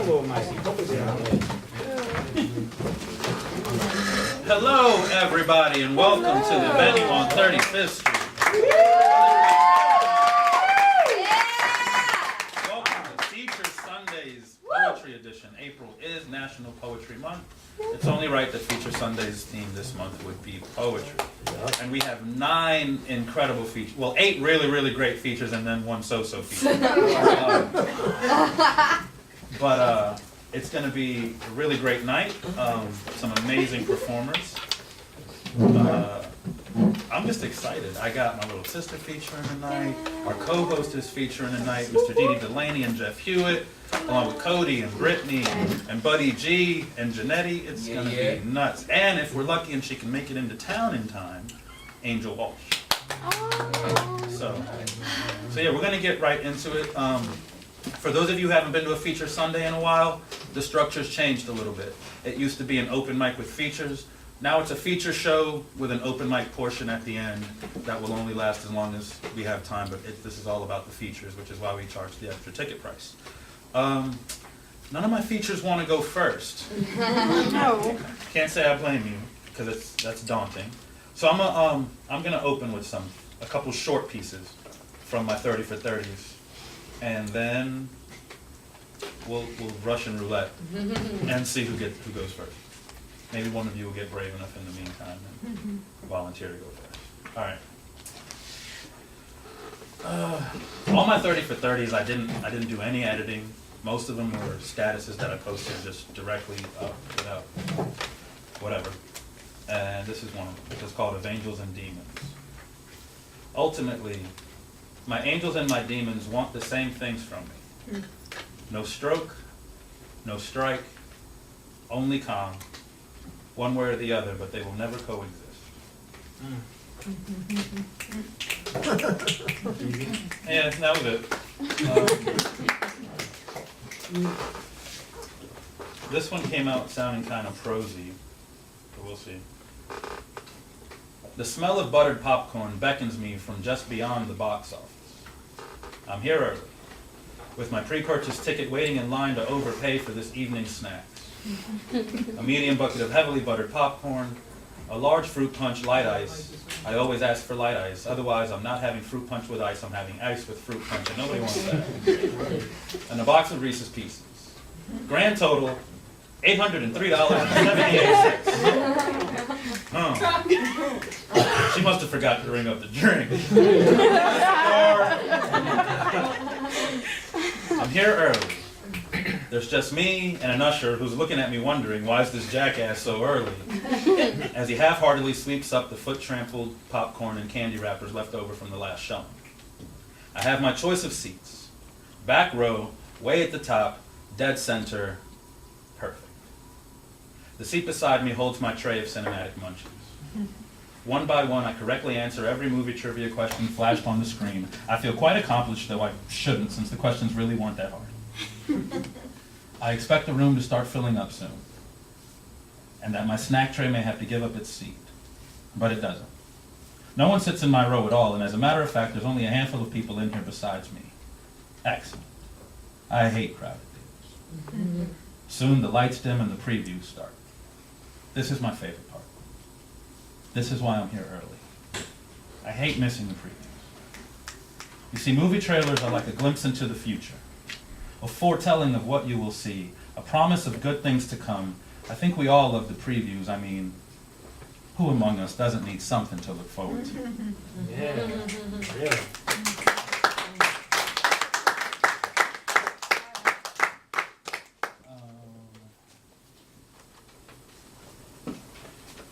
Hello, everybody, and welcome to the venue on 35th Street. Welcome to Feature Sundays Poetry Edition. April is National Poetry Month. It's only right that Feature Sundays theme this month would be poetry. And we have 9 incredible features. Well, 8 really, really great features and then 1 so-so feature. But it's going to be a really great night. Some amazing performers. I'm just excited. I got my little sister featuring tonight. Our co-host is featuring tonight, Mr. Dee Delaney and Jeff Hewitt, along with Cody and Brittany and Buddy G and Janetti. It's going to be nuts. And if we're lucky and she can make it into town in time, Angel Walsh. So yeah, we're going to get right into it. For those of you who haven't been to a Feature Sunday in a while, the structure's changed a little bit. It used to be an open mic with features. Now it's a feature show with an open mic portion at the end that will only last as long as we have time, but this is all about the features, which is why we charge the extra ticket price. None of my features want to go first. No. Can't say I blame you, because that's daunting. So I'm gonna open with a couple short pieces from my 30 for 30s, and then we'll Russian roulette and see who goes first. Maybe one of you will get brave enough in the meantime and volunteer to go first. All right. All my 30 for 30s, I didn't do any editing. Most of them were statuses that I posted just directly up without whatever. And this is one of them. It's called Of Angels and Demons. Ultimately, my angels and my demons want the same things from me. No stroke, no strike, only calm. One way or the other, but they will never coexist. Yeah, that was it. This one came out sounding kind of prosy, but we'll see. The smell of buttered popcorn beckons me from just beyond the box office. I'm here early, with my pre-purchased ticket waiting in line to overpay for this evening's snacks. A medium bucket of heavily buttered popcorn, a large fruit punch light ice. I always ask for light ice, otherwise I'm not having fruit punch with ice, I'm having ice with fruit punch, and nobody wants that. And a box of Reese's Pieces. Grand total, $803.78. She must have forgot to ring up the drink. I'm here early. There's just me and an usher who's looking at me wondering, why is this jackass so early? As he half-heartedly sweeps up the foot-trampled popcorn and candy wrappers left over from the last showing. I have my choice of seats. Back row, way at the top, dead center, perfect. The seat beside me holds my tray of cinematic munchies. One by one, I correctly answer every movie trivia question flashed on the screen. I feel quite accomplished, though I shouldn't, since the questions really weren't that hard. I expect the room to start filling up soon, and that my snack tray may have to give up its seat, but it doesn't. No one sits in my row at all, and as a matter of fact, there's only a handful of people in here besides me. Excellent. I hate crowded theaters. Soon the lights dim and the previews start. This is my favorite part. This is why I'm here early. I hate missing the previews. You see, movie trailers are like a glimpse into the future. A foretelling of what you will see, a promise of good things to come. I think we all love the previews. I mean, who among us doesn't need something to look forward to? Yeah, really.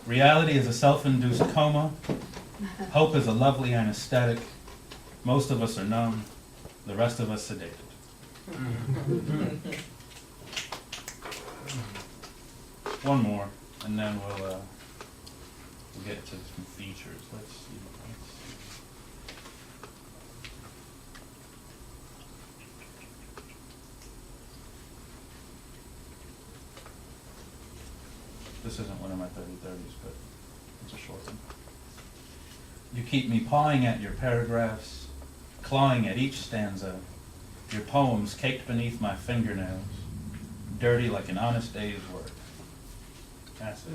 Reality is a self-induced coma. Hope is a lovely anesthetic. Most of us are numb. The rest of us sedated. One more, and then we'll get to some features. Let's see. This isn't one of my 30/30s, but it's a short one. You keep me pawing at your paragraphs, clawing at each stanza, your poems caked beneath my fingernails. dirty like an honest day's work. That's it.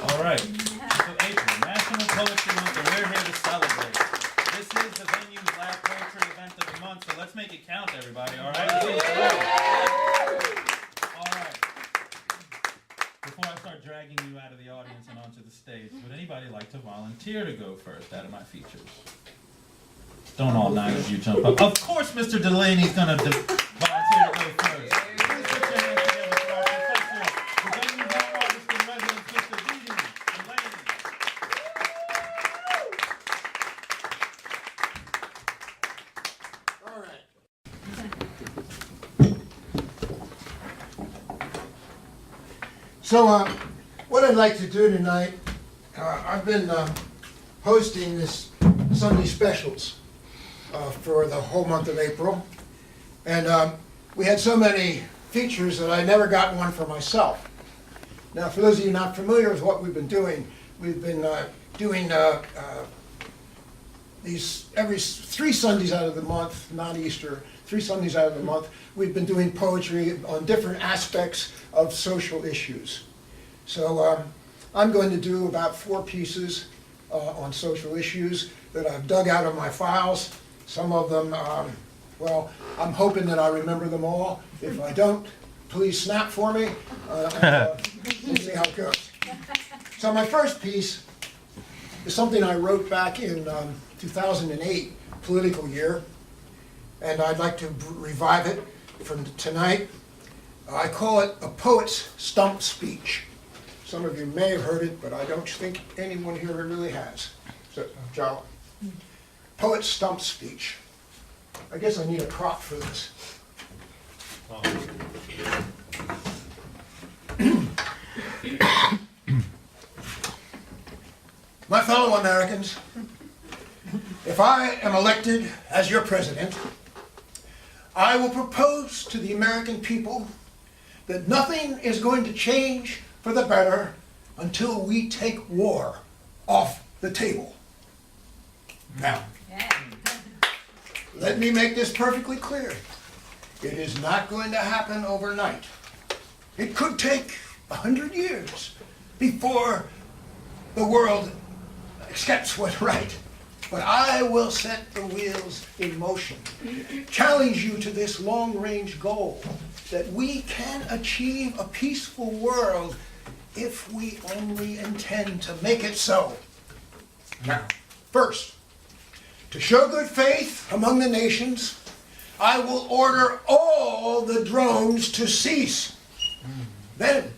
All right. So April, National Poetry Month, and we're here to celebrate. This is the venue's last poetry event of the month, so let's make it count, everybody. All right. All right. Before I start dragging you out of the audience and onto the stage, would anybody like to volunteer to go first out of my features? Don't all nine of you jump up. Of course, Mr. Delaney's gonna volunteer to go first. Please put your hands together for our professor, the venue home artist in residence, Mr. Didi Delaney. All right. So, what I'd like to do tonight, I've been hosting this Sunday specials for the whole month of April, and we had so many features that I never got one for myself. Now, for those of you not familiar with what we've been doing doing these every 3 Sundays out of the month, not Easter, 3 Sundays out of the month, we've been doing poetry on different aspects of social issues. So I'm going to do about 4 pieces on social issues that I've dug out of my files. Some of them, well, I'm hoping that I remember them all. If I don't, please snap for me. We'll see how it goes. So my first piece is something I wrote back in 2008, political year, and I'd like to revive it from tonight. I call it a poet's stump speech. Some of you may have heard it, but I don't think anyone here really has. So, Joe, poet's stump speech. I guess I need a prop for this. My fellow Americans, if I am elected as your president, I will propose to the American people that nothing is going to change for the better until we take war off the table. Now, let me make this perfectly clear. It is not going to happen overnight. It could take 100 years before the world accepts what's right. But I will set the wheels in motion. Challenge you to this long-range goal that we can achieve a peaceful world if we only intend to make it so. Now, first, to show good faith among the nations, I will order all the drones to cease. Then,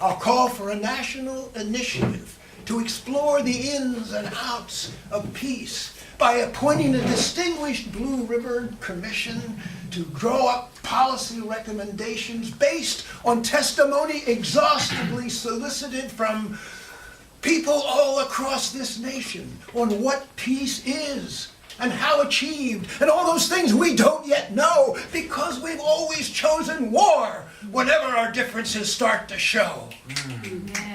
I'll call for a national initiative to explore the ins and outs of peace by appointing a distinguished Blue Ribbon Commission to draw up policy recommendations based on testimony exhaustively solicited from people all across this nation on what peace is and how achieved and all those things we don't yet know because we've always chosen war whenever our differences start to show.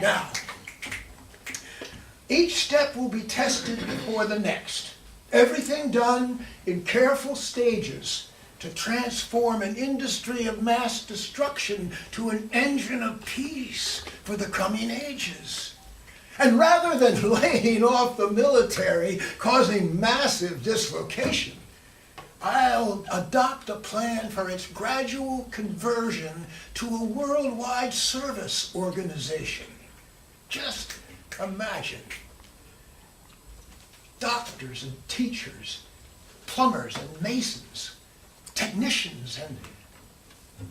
Now, each step will be tested before the next. Everything done in careful stages to transform an industry of mass destruction to an engine of peace for the coming ages. And rather than laying off the military, causing massive dislocation, I'll adopt a plan for its gradual conversion to a worldwide service organization. Just imagine doctors and teachers, plumbers and masons, technicians and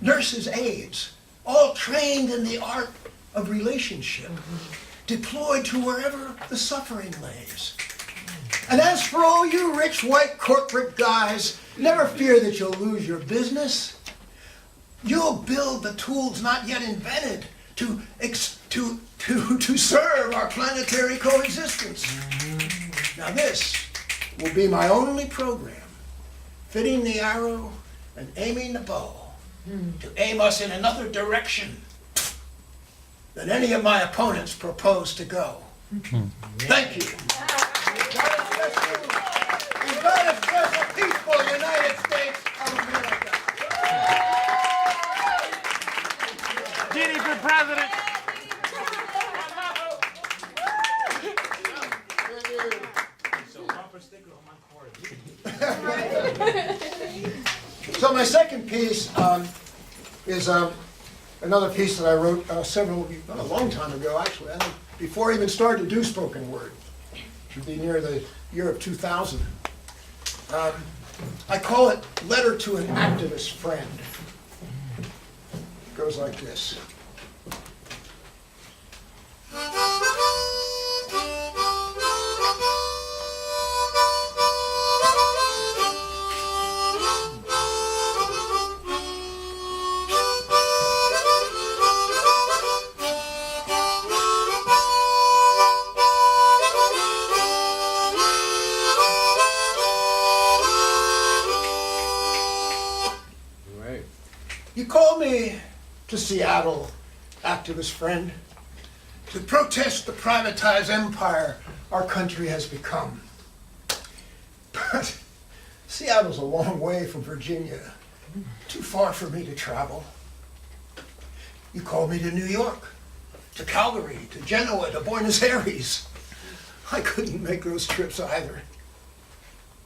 nurses' aides, all trained in the art of relationship, deployed to wherever the suffering lays. And as for all you rich white corporate guys, never fear that you'll lose your business. You'll build the tools not yet invented to serve our planetary coexistence. Now this will be my only program, fitting the arrow and aiming the bow to aim us in another direction than any of my opponents propose to go. Thank you. And God bless a peaceful United States of America. So my second piece is another piece that I wrote a long time ago, actually, I think before I even started to do spoken word. It should be near the year of 2000. I call it Letter to an Activist Friend. It goes like this. Right. You called me to Seattle, activist friend, to protest the privatized empire our country has become. But Seattle's a long way from Virginia, too far for me to travel. You called me to New York, to Calgary, to Genoa, to Buenos Aires. I couldn't make those trips either.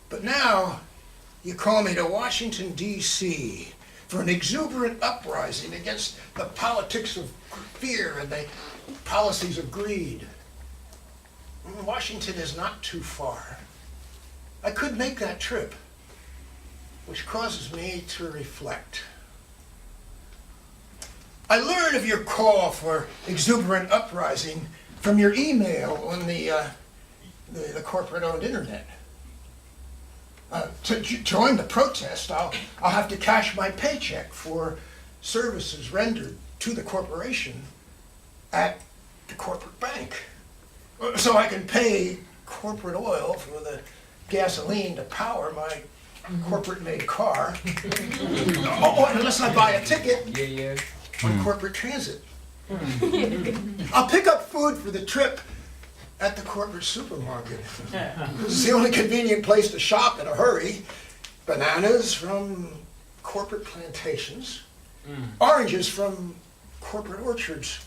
But now, you call me to Washington, D.C., for an exuberant uprising against the politics of fear and the policies of greed. Washington is not too far. I could make that trip, which causes me to reflect. I learned of your call for exuberant uprising from your email on the corporate-owned internet. To join the protest, I'll have to cash my paycheck for services rendered to the corporation at the corporate bank. So I can pay corporate oil for the gasoline to power my corporate-made car. Unless I buy a ticket on corporate transit. I'll pick up food for the trip at the corporate supermarket. This is the only convenient place to shop in a hurry. Bananas from corporate plantations, oranges from corporate orchards,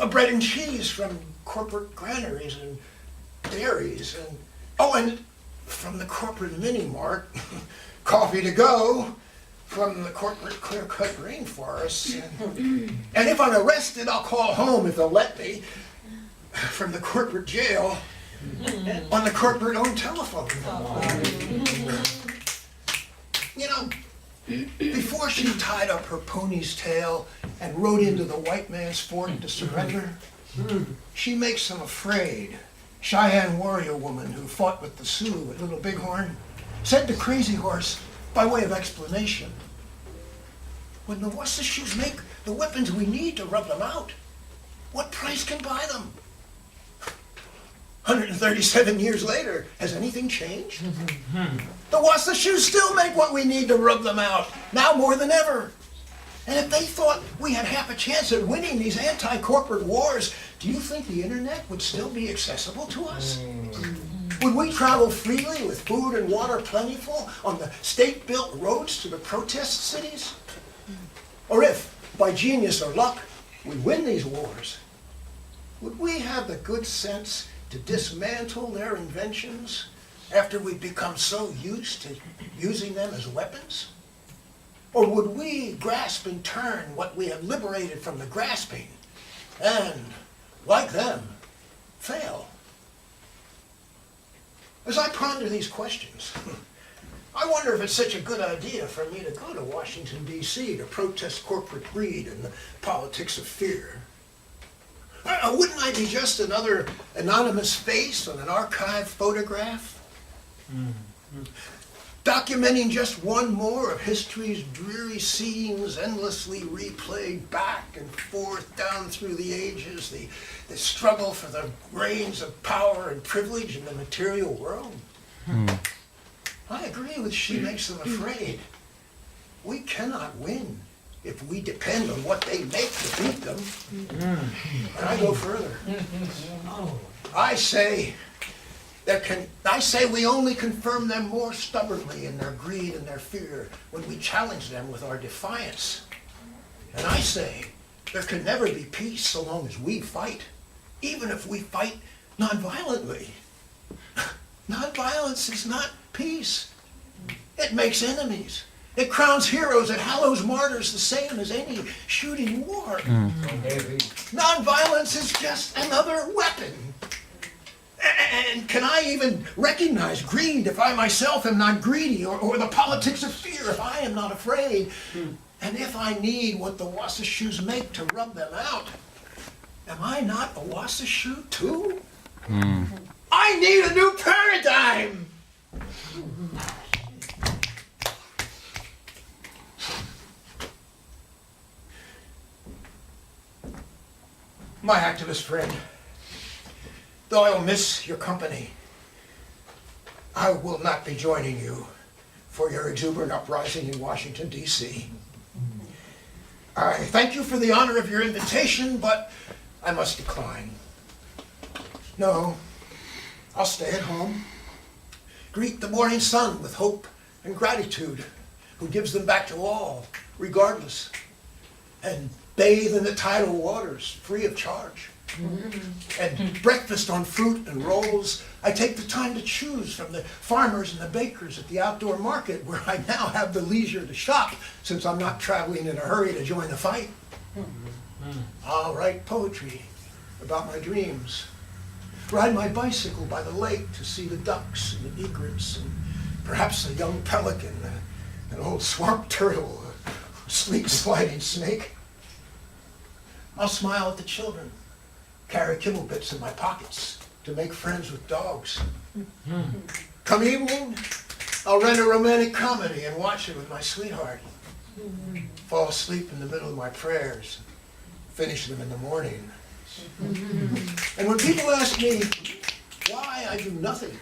bread and cheese from corporate granaries and dairies, and from the corporate mini mart, coffee to go from the corporate clear-cut rainforests. And if I'm arrested, I'll call home if they'll let me, from the corporate jail on the corporate-owned telephone. You know, before she tied up her pony's tail and rode into the white man's fort to surrender, she makes them afraid. Cheyenne warrior woman who fought with the Sioux at Little Bighorn said to Crazy Horse, by way of explanation, when the Wasatchews make the weapons we need to rub them out, what price can buy them? 137 years later, has anything changed? The Wasatchews still make what we need to rub them out, now more than ever. And if they thought we had half a chance at winning these anti-corporate wars, do you think the internet would still be accessible to us? Would we travel freely with food and water plentiful on the state-built roads to the protest cities? Or if, by genius or luck, we win these wars, would we have the good sense to dismantle their inventions after we've become so used to using them as weapons? Or would we grasp in turn what we have liberated from the grasping and, like them, fail? As I ponder these questions, I wonder if it's such a good idea for me to go to Washington, D.C. to protest corporate greed and the politics of fear. Wouldn't I be just another anonymous face on an archived photograph? Documenting just one more of history's dreary scenes endlessly replayed back and forth down through the ages, the struggle for the reins of power and privilege in the material world. I agree with She Makes Them Afraid. We cannot win if we depend on what they make to beat them. And I go further. I say we only confirm them more stubbornly in their greed and their fear when we challenge them with our defiance. And I say there can never be peace so long as we fight, even if we fight nonviolently. Nonviolence is not peace. It makes enemies. It crowns heroes, it hallows martyrs the same as any shooting war. Maybe. Nonviolence is just another weapon. And can I even recognize greed if I myself am not greedy, or the politics of fear if I am not afraid? And if I need what the Wasashoes make to rub them out, am I not a Wasashoe too? I need a new paradigm! My activist friend, though I will miss your company, I will not be joining you for your exuberant uprising in Washington, D.C. I thank you for the honor of your invitation, but I must decline. No, I'll stay at home, greet the morning sun with hope and gratitude, who gives them back to all, regardless, and bathe in the tidal waters free of charge. And breakfast on fruit and rolls, I take the time to choose from the farmers and the bakers at the outdoor market, where I now have the leisure to shop since I'm not traveling in a hurry to join the fight. I'll write poetry about my dreams, ride my bicycle by the lake to see the ducks and the egrets, and perhaps a young pelican, an old swamp turtle, a sleek sliding snake. I'll smile at the children, carry kibble bits in my pockets to make friends with dogs. Come evening, I'll rent a romantic comedy and watch it with my sweetheart. Fall asleep in the middle of my prayers, finish them in the morning. And when people ask me why I do nothing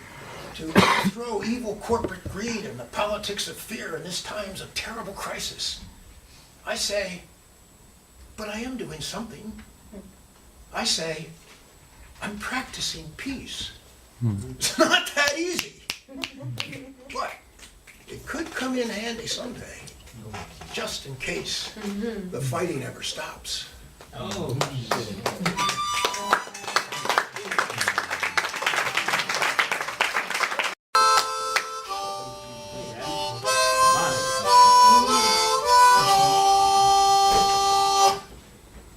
to throw evil corporate greed and the politics of fear in this times of terrible crisis, I say, but I am doing something. I say, I'm practicing peace. It's not that easy. But it could come in handy someday, just in case the fighting ever stops. Oh, shit.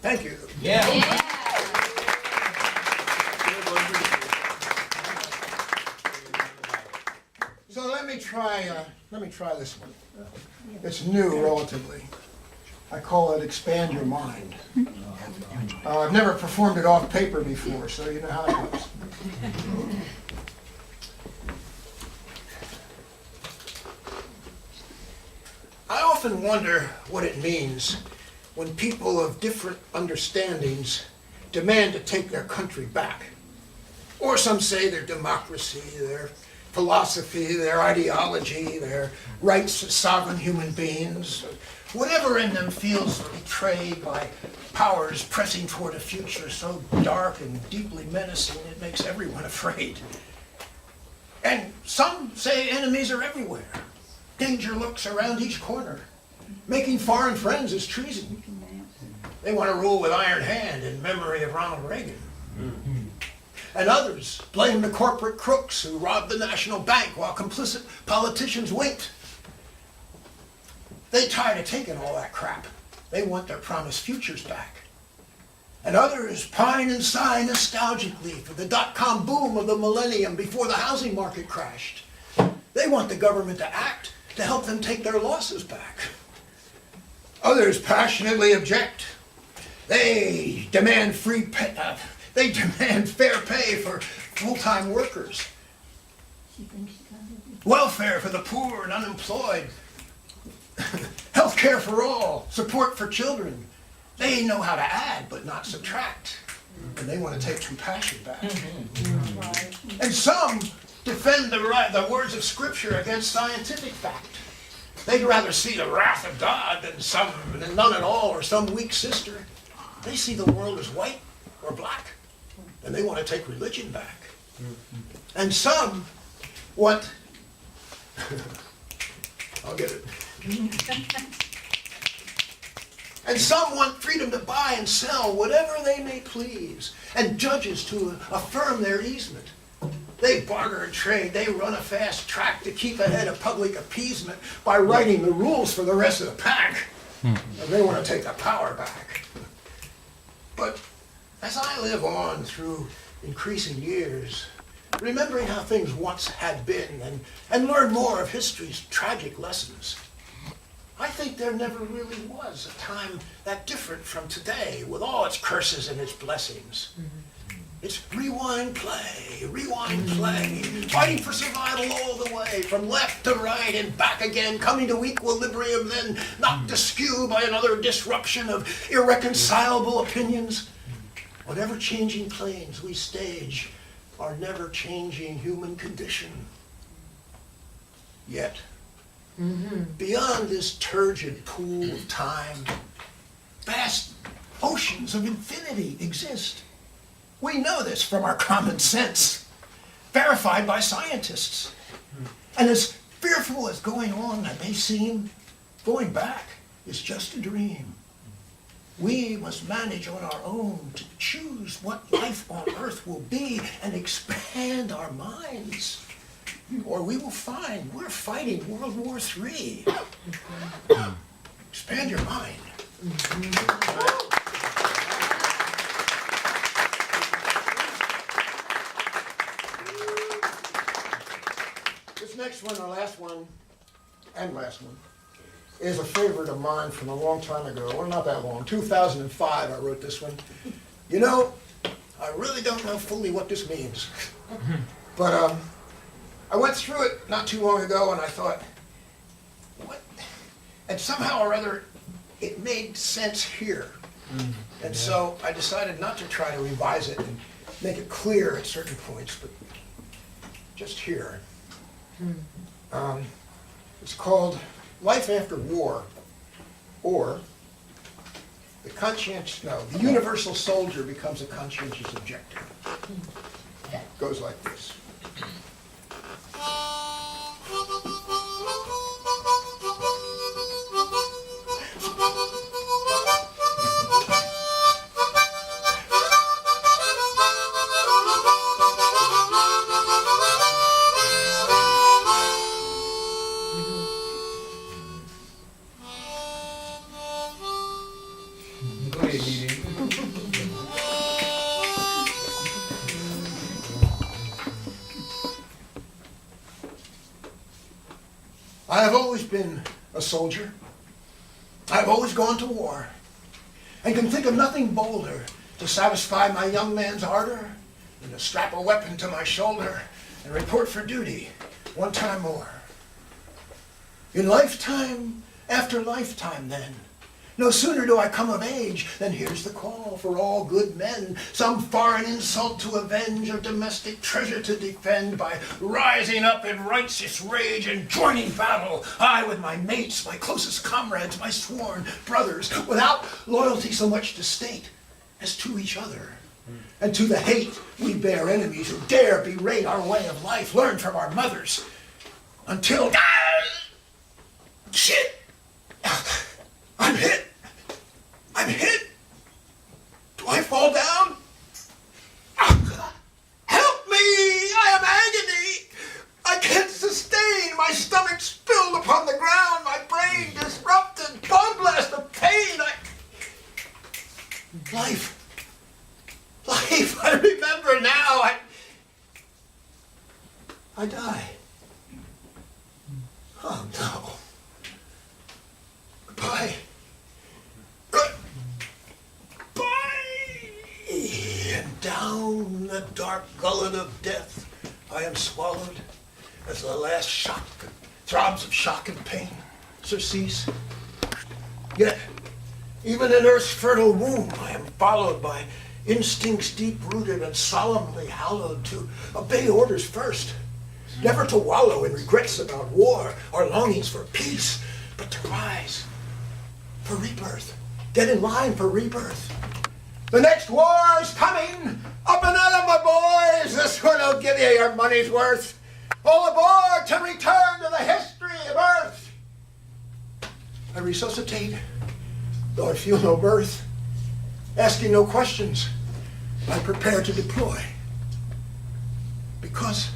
Thank you. Yeah. So let me try this one. It's new relatively. I call it Expand Your Mind. I've never performed it off paper before, so you know how it goes. I often wonder what it means when people of different understandings demand to take their country back. Or some say their democracy, their philosophy, their ideology, their rights as sovereign human beings, whatever in them feels betrayed by powers pressing toward a future so dark and deeply menacing it makes everyone afraid. And some say enemies are everywhere. Danger lurks around each corner. Making foreign friends is treason. They want to rule with iron hand in memory of Ronald Reagan. And others blame the corporate crooks who robbed the national bank while complicit politicians winked. They tired of taking all that crap. They want their promised futures back. And others pine and sigh nostalgically for the dot-com boom of the millennium before the housing market crashed. They want the government to act to help them take their losses back. Others passionately object. They demand fair pay for full-time workers, welfare for the poor and unemployed, health care for all, support for children. They know how to add but not subtract, and they want to take compassion back. And some defend the words of Scripture against scientific fact. They'd rather see the wrath of God than none at all, or some weak sister. They see the world as white or black, and they want to take religion back. And some want, I'll get it. And some want freedom to buy and sell whatever they may please, and judges to affirm their easement. They barter and trade. They run a fast track to keep ahead of public appeasement by writing the rules for the rest of the pack. And they want to take the power back. But as I live on through increasing years, remembering how things once had been and learn more of history's tragic lessons, I think there never really was a time that different from today, with all its curses and its blessings. It's rewind play, fighting for survival all the way, from left to right and back again, coming to equilibrium, then knocked askew by another disruption of irreconcilable opinions. Whatever changing planes we stage, our never-changing human condition. Yet, beyond this turgid pool of time, vast oceans of infinity exist. We know this from our common sense, verified by scientists. And as fearful as going on that may seem, going back is just a dream. We must manage on our own to choose what life on Earth will be and expand our minds. Or we will find we're fighting World War III. Expand your mind. This next one, our last one, is a favorite of mine from a long time ago. Well, not that long. 2005, I wrote this one. You know, I really don't know fully what this means. But I went through it not too long ago, and I thought, what? And somehow or other, it made sense here. And so I decided not to try to revise it and make it clear at certain points, but just here. It's called Life After War, or the universal soldier becomes a conscientious objector. It goes like this. Go ahead, Dee Dee. I have always been a soldier. I have always gone to war, and can think of nothing bolder to satisfy my young man's ardor than to strap a weapon to my shoulder and report for duty one time more. In lifetime after lifetime then, no sooner do I come of age than here's the call for all good men, some foreign insult to avenge or domestic treasure to defend, by rising up in righteous rage and joining battle, I with my mates, my closest comrades, my sworn brothers, without loyalty so much to state as to each other, and to the hate we bear enemies who dare berate our way of life, learned from our mothers, until shit! I'm hit! I'm hit! Do I fall down? Help me! I am agony! I can't sustain! My stomach spilled upon the ground, my brain disrupted, blood blast of pain! Life, I remember now, I die. Oh no. Goodbye. And down the dark gullet of death I am swallowed as the last shock, throbs of shock and pain surcease. Yet, even in earth's fertile womb, I am followed by instincts deep-rooted and solemnly hallowed to obey orders first, never to wallow in regrets about war or longings for peace, but to rise for rebirth, get in line for rebirth. The next war is coming. Up and at 'em, my boys. This one will give you your money's worth. All aboard to return to the history of Earth. I resuscitate, though I feel no mirth. Asking no questions, I prepare to deploy. Because,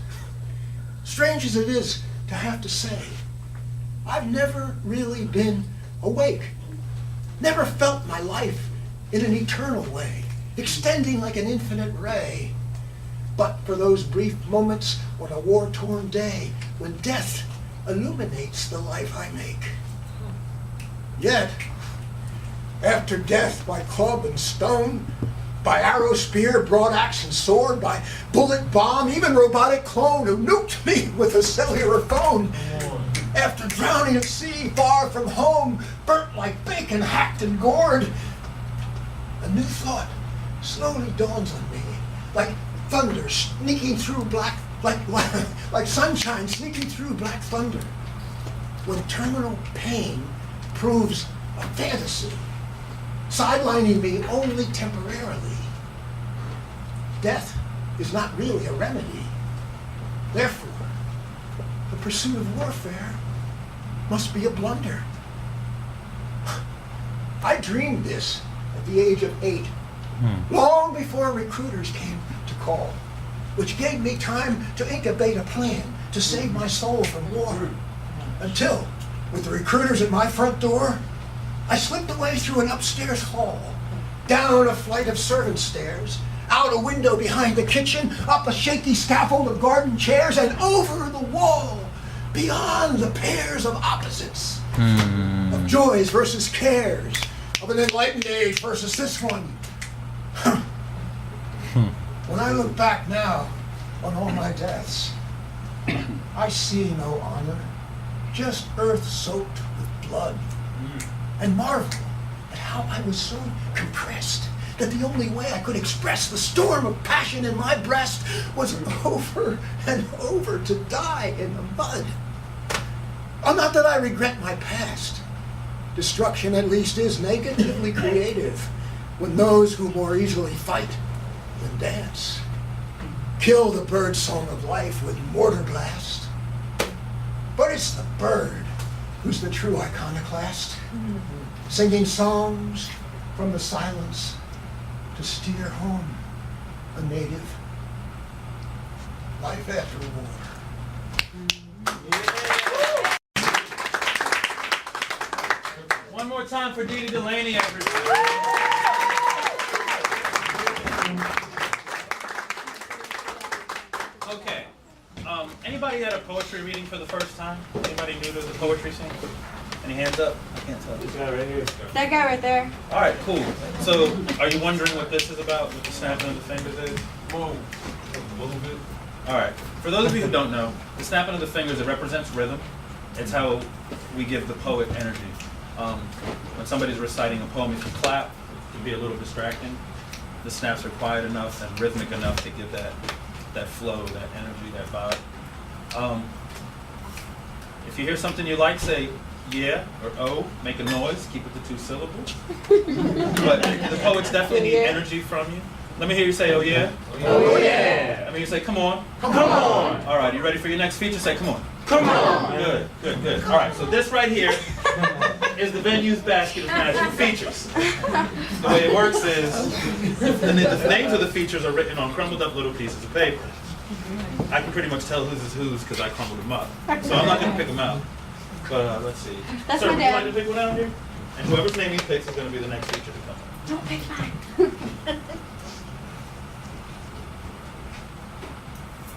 strange as it is to have to say, I've never really been awake. Never felt my life in an eternal way, extending like an infinite ray. But for those brief moments on a war-torn day when death illuminates the life I make. Yet, after death by club and stone, by arrow, spear, broad axe, and sword, by bullet, bomb, even robotic clone who nuked me with a cellular phone. After drowning at sea, far from home, burnt like bacon, hacked and gored, a new thought slowly dawns on me, like thunder sneaking through like sunshine sneaking through black thunder. When terminal pain proves a fantasy, sidelining me only temporarily. Death is not really a remedy. Therefore, the pursuit of warfare must be a blunder. I dreamed this at the age of 8, long before recruiters came to call, which gave me time to incubate a plan to save my soul from war. Until, with the recruiters at my front door, I slipped away through an upstairs hall, down a flight of servant stairs, out a window behind the kitchen, up a shaky scaffold of garden chairs, and over the wall, beyond the pairs of opposites, of joys versus cares, of an enlightened age versus this one. When I look back now on all my deaths, I see no honor, just earth soaked with blood, and marvel at how I was so compressed that the only way I could express the storm of passion in my breast was over and over to die in the mud. Oh, not that I regret my past. Destruction at least is negatively creative when those who more easily fight than dance kill the bird song of life with mortar blast. But it's the bird who's the true iconoclast, singing songs from the silence to steer home a native life after war. One more time for Dee Dee Delaney, everybody. Okay. Anybody at a poetry reading for the first time? Anybody new to the poetry scene? Any hands up? I can't tell. This guy right here. That guy right there. All right, cool. So, are you wondering what this is about? What the snapping of the fingers is? Whoa. A little bit. All right. For those of you who don't know, the snapping of the fingers, it represents rhythm. It's how we give the poet energy. When somebody's reciting a poem, if you clap, it can be a little distracting. The snaps are quiet enough and rhythmic enough to give that flow, that energy, that vibe. If you hear something you like, say yeah or oh, make a noise, keep it to 2 syllables. But the poets definitely need energy from you. Let me hear you say oh yeah. Oh yeah. I mean you say come on. Come on. All right, you ready for your next feature? Say come on. Come on. Good, good, good. All right, so this right here is the venue's basket of magic features. The way it works is the names of the features are written on crumbled up little pieces of paper. I can pretty much tell whose is whose because I crumbled them up. So I'm not going to pick them out. But let's see. That's Sir, my would you dad. like to pick one out here? And whoever's name he picks is going to be the next feature to come. Don't pick mine.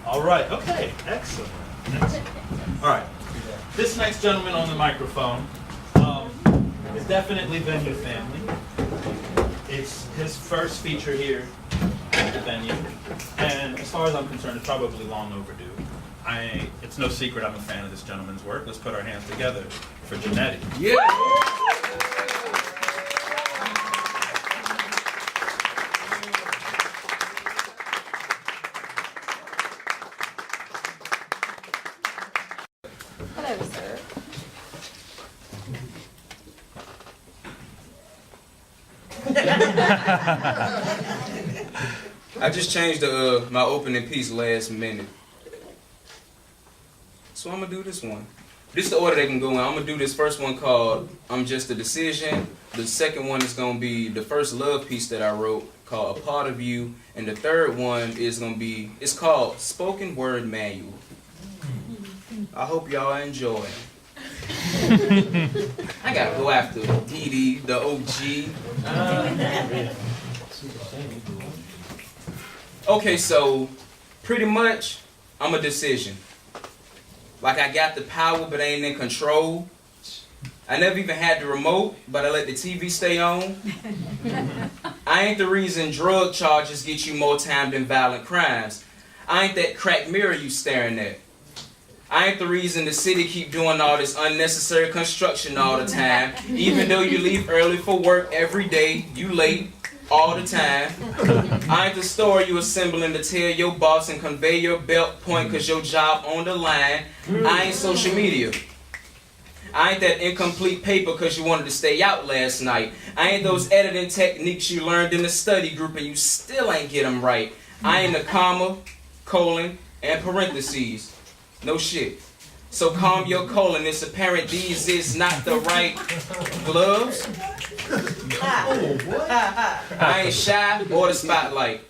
All right, okay, excellent. Excellent. All right, this next gentleman on the microphone is definitely Venue family. It's his first feature here at the venue, and as far as I'm concerned, it's probably long overdue. It's no secret I'm a fan of this gentleman's work. Let's put our hands together for Janetti. Yeah. Hello, sir. I just changed my opening piece last minute. So I'm gonna do this one. This is the order they can go in. I'm gonna do this first one called I'm Just a Decision. The second one is gonna be the first love piece that I wrote called A Part of You, and the third one is gonna be, it's called Spoken Word Manual. I hope y'all enjoy. I gotta go after Dee Dee, the OG. Okay, so pretty much I'm a decision. Like I got the power but I ain't in control. I never even had the remote, but I let the TV stay on. I ain't the reason drug charges get you more time than violent crimes. I ain't that crack mirror you staring at. I ain't the reason the city keep doing all this unnecessary construction all the time. Even though you leave early for work every day, you late all the time. I ain't the store you assembling to tell your boss and convey your belt point cause your job on the line. I ain't social media. I ain't that incomplete paper cause you wanted to stay out last night. I ain't those editing techniques you learned in the study group and you still ain't get them right. I ain't the comma, colon, and parentheses. No shit. So calm your colon. It's apparent these is not the right gloves. I ain't shy or the spotlight.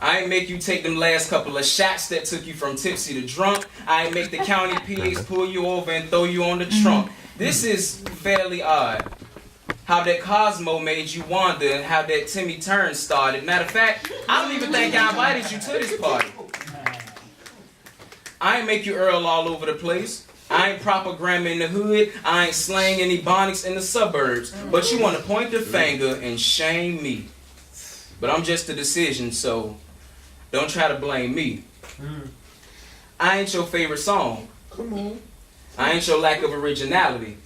I ain't make you take them last couple of shots that took you from tipsy to drunk. I ain't make the county PAs pull you over and throw you on the trunk. This is fairly odd. How that Cosmo made you wander and how that Timmy Turn started. Matter of fact, I don't even think I invited you to this party. I ain't make you Earl all over the place. I ain't proper grammar in the hood. I ain't slang any bonics in the suburbs. But you want to point the finger and shame me. But I'm just a decision, so don't try to blame me. I ain't your favorite song. Come on. I ain't your lack of originality.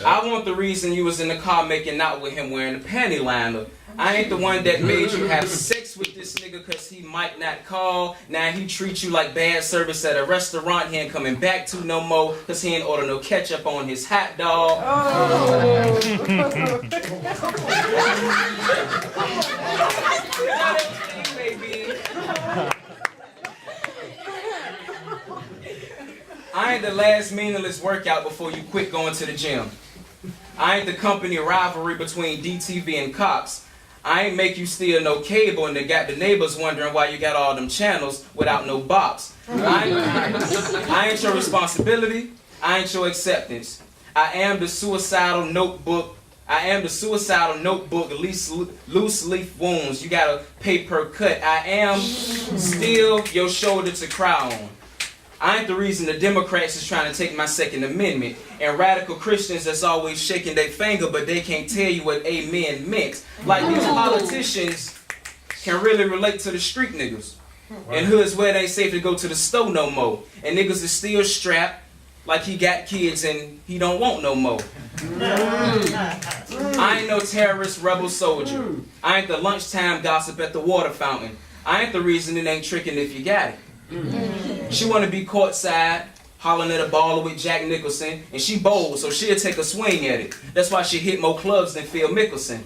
I want the reason you was in the car making out with him wearing a panty liner. I ain't the one that made you have sex with this nigga cause he might not call. Now he treats you like bad service at a restaurant he ain't coming back to no more cause he ain't order no ketchup on his hot dog. I ain't the last meaningless workout before you quit going to the gym. I ain't the company rivalry between DTV and Cox. I ain't make you steal no cable and they got the neighbors wondering why you got all them channels without no box. I ain't your responsibility. I ain't your acceptance. I am the suicidal notebook. Loose leaf wounds. You gotta pay per cut. I am still your shoulder to cry on. I ain't the reason the Democrats is trying to take my Second Amendment. And radical Christians that's always shaking their finger, but they can't tell you what amen meant. Like these politicians can really relate to the street niggas. And hoods where it ain't safe to go to the store no more. And niggas is still strapped like he got kids and he don't want no more. I ain't no terrorist rebel soldier. I ain't the lunchtime gossip at the water fountain. I ain't the reason it ain't tricking if you got it. She want to be courtside, hollering at a baller with Jack Nicholson, and she bold, so she'll take a swing at it. That's why she hit more clubs than Phil Mickelson.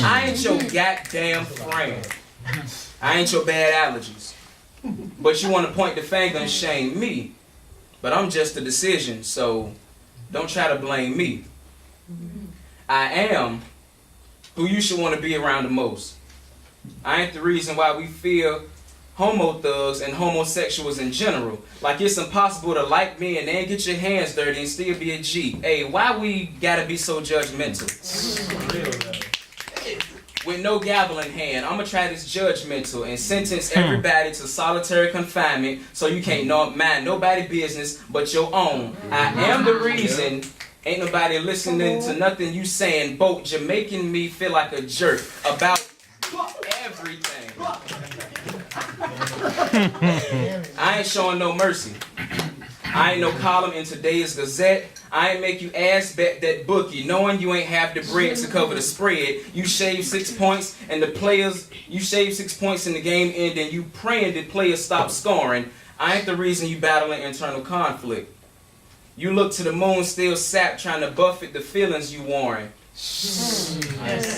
I ain't your goddamn friend. I ain't your bad allergies. But you want to point the finger and shame me. But I'm just a decision, so don't try to blame me. I am who you should want to be around the most. I ain't the reason why we feel homo thugs and homosexuals in general. Like it's impossible to like me and then get your hands dirty and still be a G. Hey, why we gotta be so judgmental? With no gavel in hand, I'ma try this judgmental and sentence everybody to solitary confinement so you can't mind nobody business but your own. I am the reason ain't nobody listening to nothing you saying. Both you're making me feel like a jerk about everything. I ain't showing no mercy. I ain't no column in today's Gazette. I ain't make you ass bet that bookie, knowing you ain't have the bread to cover the spread. You shave 6 points and you shave 6 points in the game end and you praying that players stop scoring. I ain't the reason you battling internal conflict. You look to the moon still sap trying to buffet the feelings you warring.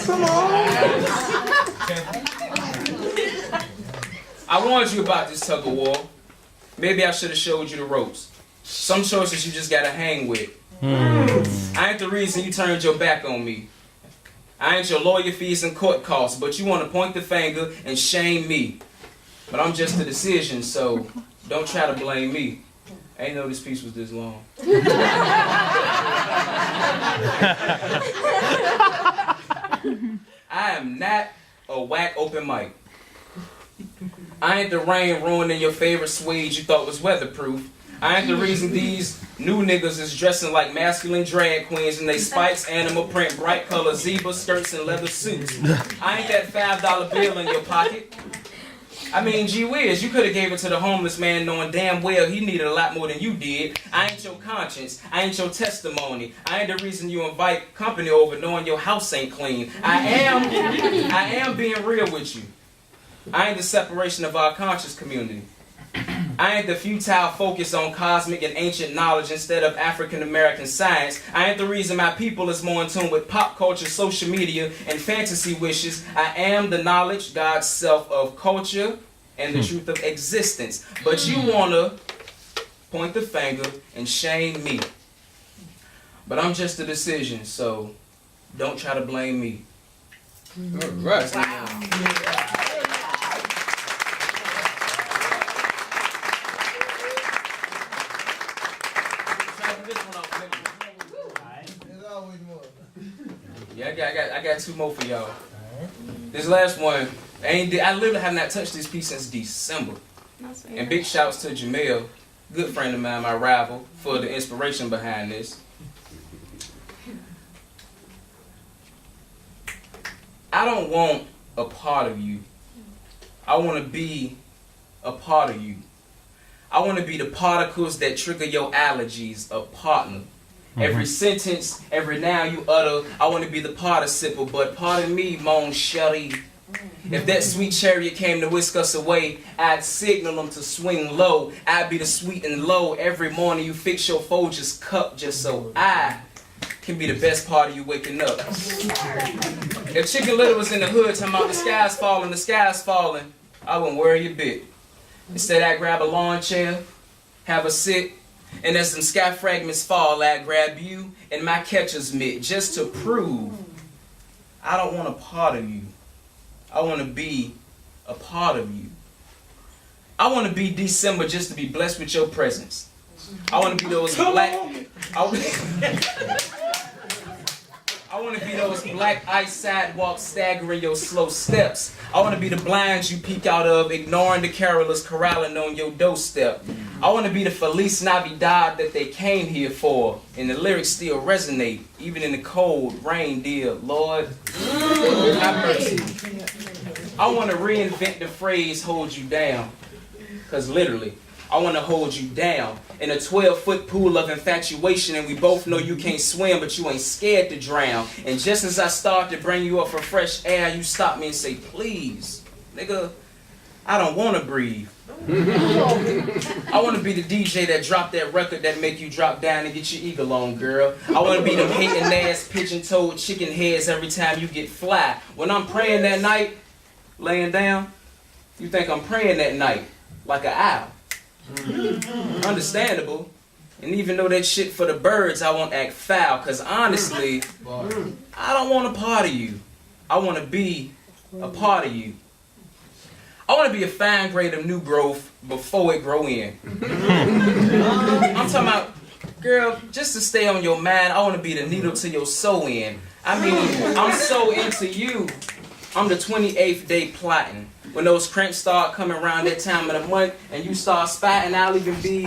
Come on. I warned you about this tug of war. Maybe I should have showed you the ropes. Some choices you just gotta hang with. I ain't the reason you turned your back on me. I ain't your lawyer fees and court costs, but you want to point the finger and shame me. But I'm just a decision, so don't try to blame me. I ain't know this piece was this long. I am not a whack open mic. I ain't the rain ruining your favorite suede you thought was weatherproof. I ain't the reason these new niggas is dressing like masculine drag queens and they spikes, animal print, bright color zebra skirts and leather suits. I ain't that $5 bill in your pocket. I mean, gee whiz, you could have gave it to the homeless man knowing damn well he needed a lot more than you did. I ain't your conscience. I ain't your testimony. I ain't the reason you invite company over knowing your house ain't clean. I am being real with you. I ain't the separation of our conscious community. I ain't the futile focus on cosmic and ancient knowledge instead of African American science. I ain't the reason my people is more in tune with pop culture, social media, and fantasy wishes. I am the knowledge, God's self of culture, and the truth of existence. But you wanna point the finger and shame me. But I'm just a decision, so don't try to blame me. All right. Wow. Yeah, I got two more for y'all. This last one, I literally have not touched this piece since December. And big shouts to Jamel, good friend of mine, my rival, for the inspiration behind this. I don't want a part of you. I want to be a part of you. I want to be the particles that trigger your allergies, a partner. Every sentence, every noun you utter, I want to be the participle, but pardon me, mon chéri. If that sweet chariot came to whisk us away, I'd signal them to swing low. I'd be the sweet and low. Every morning you fix your Folgers cup just so I can be the best part of you waking up. If Chicken Little was in the hood talking about the sky's falling, I wouldn't worry a bit. Instead I'd grab a lawn chair, have a sit, and as some sky fragments fall, I'd grab you in my catcher's mitt just to prove I don't want a part of you. I want to be a part of you. I want to be December just to be blessed with your presence. I want to be those I want to be those black ice sidewalks staggering your slow steps. I want to be the blinds you peek out of, ignoring the carolers corralling on your doorstep. I want to be the Feliz Navidad that they came here for, and the lyrics still resonate, even in the cold rain, dear Lord. Have mercy. I want to reinvent the phrase, hold you down, because literally, I want to hold you down in a 12-foot pool of infatuation, and we both know you can't swim, but you ain't scared to drown. And just as I start to bring you up for fresh air, you stop me and say, please, nigga, I don't want to breathe. I want to be the DJ that dropped that record that make you drop down and get your eagle on, girl. I want to be them hating ass, pigeon-toed chicken heads every time you get fly. When I'm praying that night, laying down, you think I'm praying that night like an owl. Understandable. And even though that shit for the birds, I won't act foul, because honestly, I don't want a part of you. I want to be a part of you. I want to be a fine grade of new growth before it grow in. I'm talking about, girl, just to stay on your mind, I want to be the needle to your sew in. I mean, I'm so into you. I'm the 28th day plotting. When those cramps start coming around that time of the month and you start spotting, I'll even be...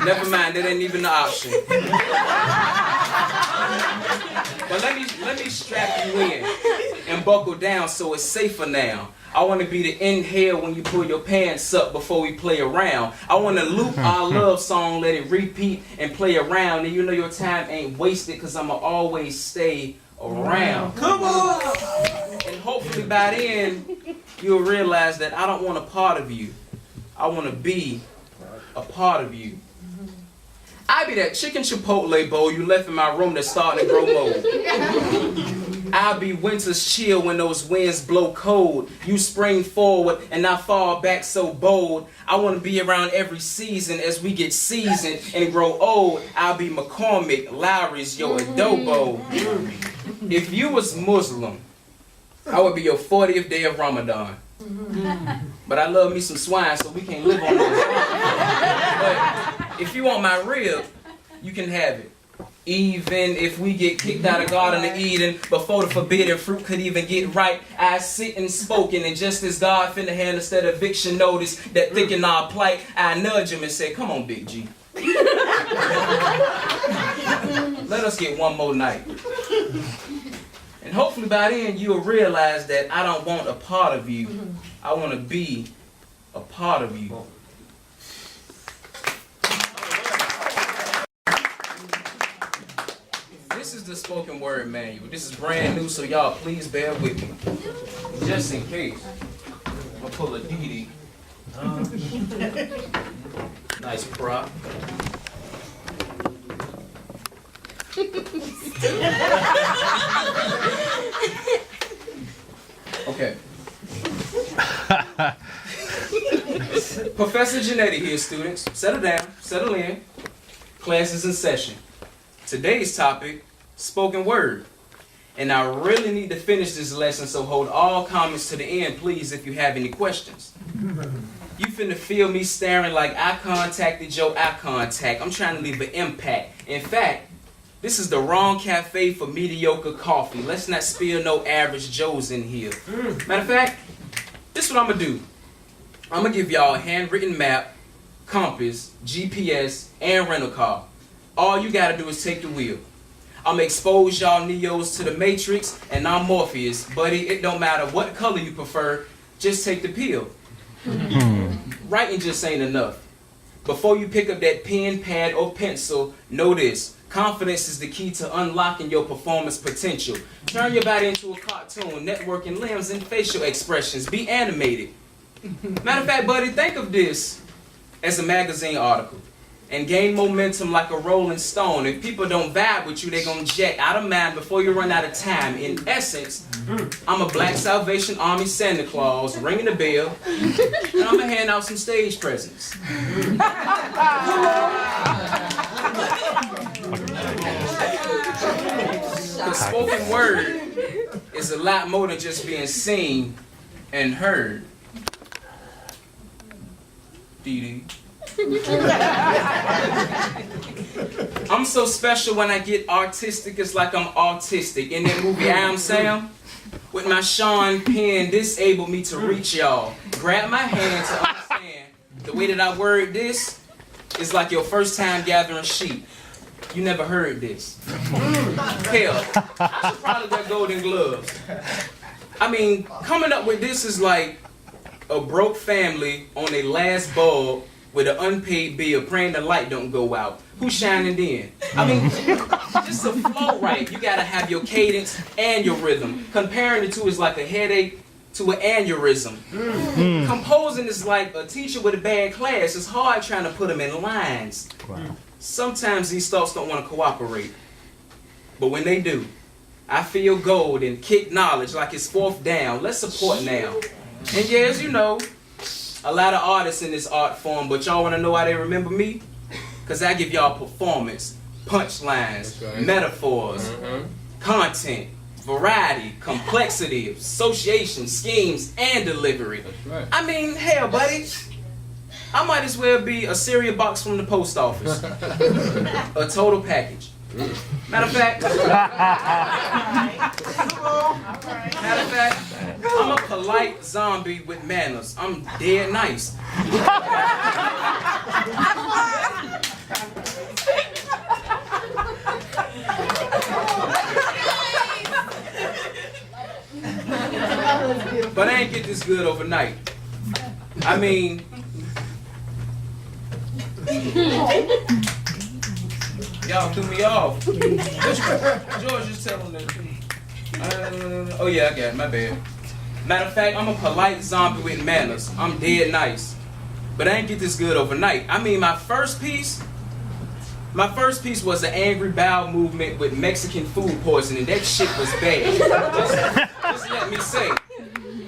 Never mind, that ain't even the option. But let me strap you in and buckle down so it's safer now. I want to be the inhale when you pull your pants up before we play around. I want to loop our love song, let it repeat and play around. And you know your time ain't wasted because I'ma always stay around. Come on! And hopefully by then, you'll realize that I don't want a part of you. I want to be a part of you. I be that chicken chipotle bowl you left in my room that's starting to grow mold. I'll be winter's chill when those winds blow cold. You spring forward and I fall back so bold. I want to be around every season as we get seasoned and grow old. I'll be McCormick, Lowry's, your adobo. If you was Muslim, I would be your 40th day of Ramadan. But I love me some swine, so we can't live on that. But if you want my rib, you can have it. Even if we get kicked out of Garden of Eden before the forbidden fruit could even get right, I sit and spoken, and just as God finna hand us that eviction notice that thicken our plight, I nudge him and say, come on, Big G. Let us get one more night. And hopefully by then you'll realize that I don't want a part of you. I want to be a part of you. This is the spoken word manual. This is brand new, so y'all please bear with me. Just in case. I'm gonna pull a Dee Dee. Nice prop. Okay. Professor Janetti here, students. Settle down, settle in. Class is in session. Today's topic, spoken word. And I really need to finish this lesson, so hold all comments to the end, please, if you have any questions. You finna feel me staring like eye contact did your eye contact. I'm trying to leave an impact. In fact, this is the wrong cafe for mediocre coffee. Let's not spill no average Joes in here. Matter of fact, this is what I'm gonna do. I'm gonna give y'all a handwritten map, compass, GPS, and rental car. All you gotta do is take the wheel. I'm gonna expose y'all Neos to the Matrix, and I'm Morpheus. Buddy, it don't matter what color you prefer, just take the pill. Writing just ain't enough. Before you pick up that pen, pad, or pencil, know this. Confidence is the key to unlocking your performance potential. Turn your body into a cartoon, networking limbs and facial expressions. Be animated. Matter of fact, buddy, think of this as a magazine article and gain momentum like a rolling stone. If people don't vibe with you, they're going to jet out of mind before you run out of time. In essence, I'm a Black Salvation Army Santa Claus ringing the bell, and I'm going to hand out some stage presents. The spoken word is a lot more than just being seen and heard. Dee Dee. I'm so special when I get artistic, it's like I'm autistic. In that movie I Am Sam, with my Sean pen disabled me to reach y'all. Grab my hand to understand. The way that I word this is like your first time gathering sheep. You never heard this. Hell, I should probably wear golden gloves. I mean, coming up with this is like a broke family on their last bulb with an unpaid bill praying the light don't go out. Who's shining then? I mean, just to flow right, you gotta have your cadence and your rhythm. Comparing the two is like a headache to an aneurysm. Composing is like a teacher with a bad class. It's hard trying to put them in lines. Wow. Sometimes these thoughts don't want to cooperate. But when they do, I feel gold and kick knowledge like it's fourth down. Let's support now. And yeah, as you know, a lot of artists in this art form, but y'all want to know why they remember me? Because I give y'all performance, punchlines, Right. metaphors, content, variety, complexity, association, schemes, and delivery. That's right. I mean, hell, buddy, I might as well be a cereal box from the post office. A total package. Matter of fact, I'm a polite zombie with manners. I'm dead nice. But I ain't get this good overnight. I mean, y'all threw me off. George, just tell him that. Oh yeah, I got it, my bad. Matter of fact, I'm a polite zombie with manners. I'm dead nice. But I ain't get this good overnight. I mean, my first piece My first piece was the angry bowel movement with Mexican food poisoning. That shit was bad. Just let me say.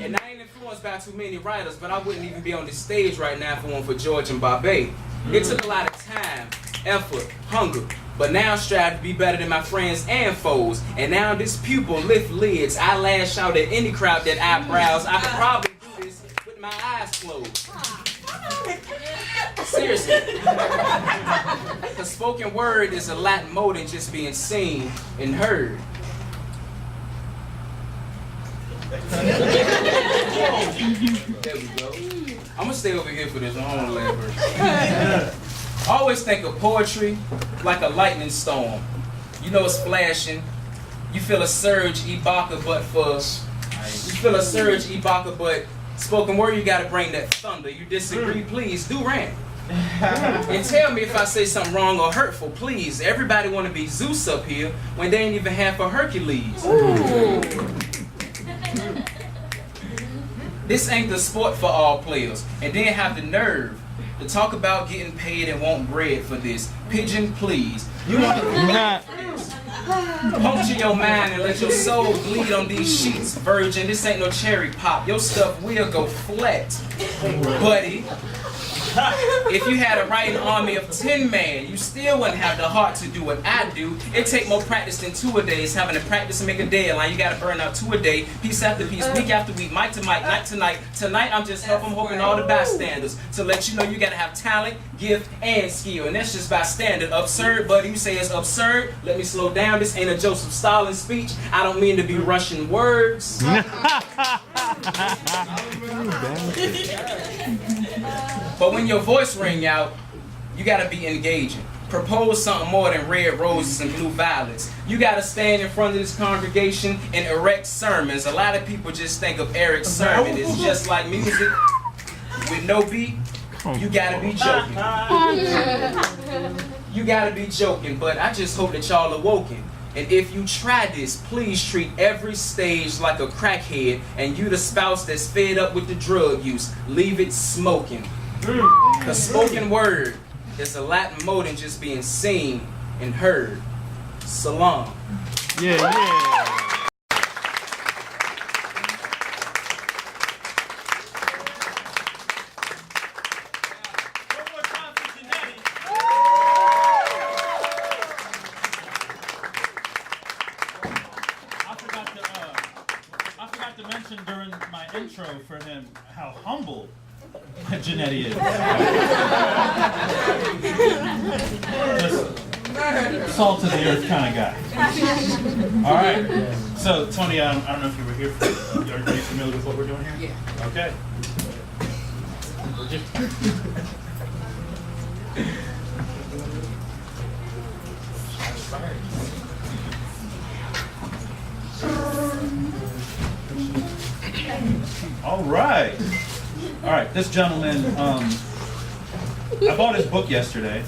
And I ain't influenced by too many writers, but I wouldn't even be on this stage right now if it weren't for George and Bobby. It took a lot of time, effort, hunger, but now I strive to be better than my friends and foes. And now this pupil lift lids. I lash out at any crowd that eyebrows. I could probably do this with my eyes closed. Seriously. The spoken word is a lot more than just being seen and heard. There we go. I'm gonna stay over here for this one. I don't want to laugh. I always think of poetry like a lightning storm. You know it's flashing. You feel a surge, Ibaka, but spoken word, you gotta bring that thunder. You disagree, please do rant. And tell me if I say something wrong or hurtful, please. Everybody wanna be Zeus up here when they ain't even half a Hercules. This ain't the sport for all players. And then have the nerve to talk about getting paid and want bread for this. Pigeon, please. You want to puncture your mind and let your soul bleed on these sheets, virgin. This ain't no cherry pop. Your stuff will go flat, buddy. If you had a writing army of 10 men, you still wouldn't have the heart to do what I do. It take more practice than 2 a days. Having to practice and make a deadline, you gotta burn out 2 a day, piece after piece, week after week, mic to mic, night to night. Tonight I'm just helping all the bystanders to let you know you gotta have talent, gift, and skill. And that's just by standard. Absurd, buddy. You say it's absurd. Let me slow down. This ain't a Joseph Stalin speech. I don't mean to be rushing words. But when your voice ring out, you gotta be engaging. Propose something more than red roses and blue violets. You gotta stand in front of this congregation and erect sermons. A lot of people just think of Eric's sermon. It's just like music with no beat. You gotta be joking. You gotta be joking, but I just hope that y'all are woken. And if you try this, please treat every stage like a crackhead, and you the spouse that's fed up with the drug use. Leave it smoking. The spoken word is a lot more than just being seen and heard. Salam. Yeah, yeah. I forgot to mention during my intro for him how humble Janetti is. Just salt of the earth kind of guy. All right. So Tony, I don't know if you were here. Are you familiar with what we're doing here? Yeah. Okay. All right. All right, this gentleman, I bought his book yesterday.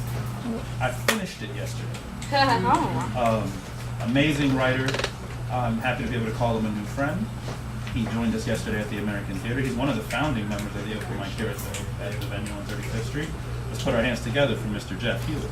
I finished it yesterday. Amazing writer. I'm happy to be able to call him a new friend. He joined us yesterday at the American Theater. He's one of the founding members of the Open Mic here at the venue on 35th Street. Let's put our hands together for Mr. Jeff Hewitt.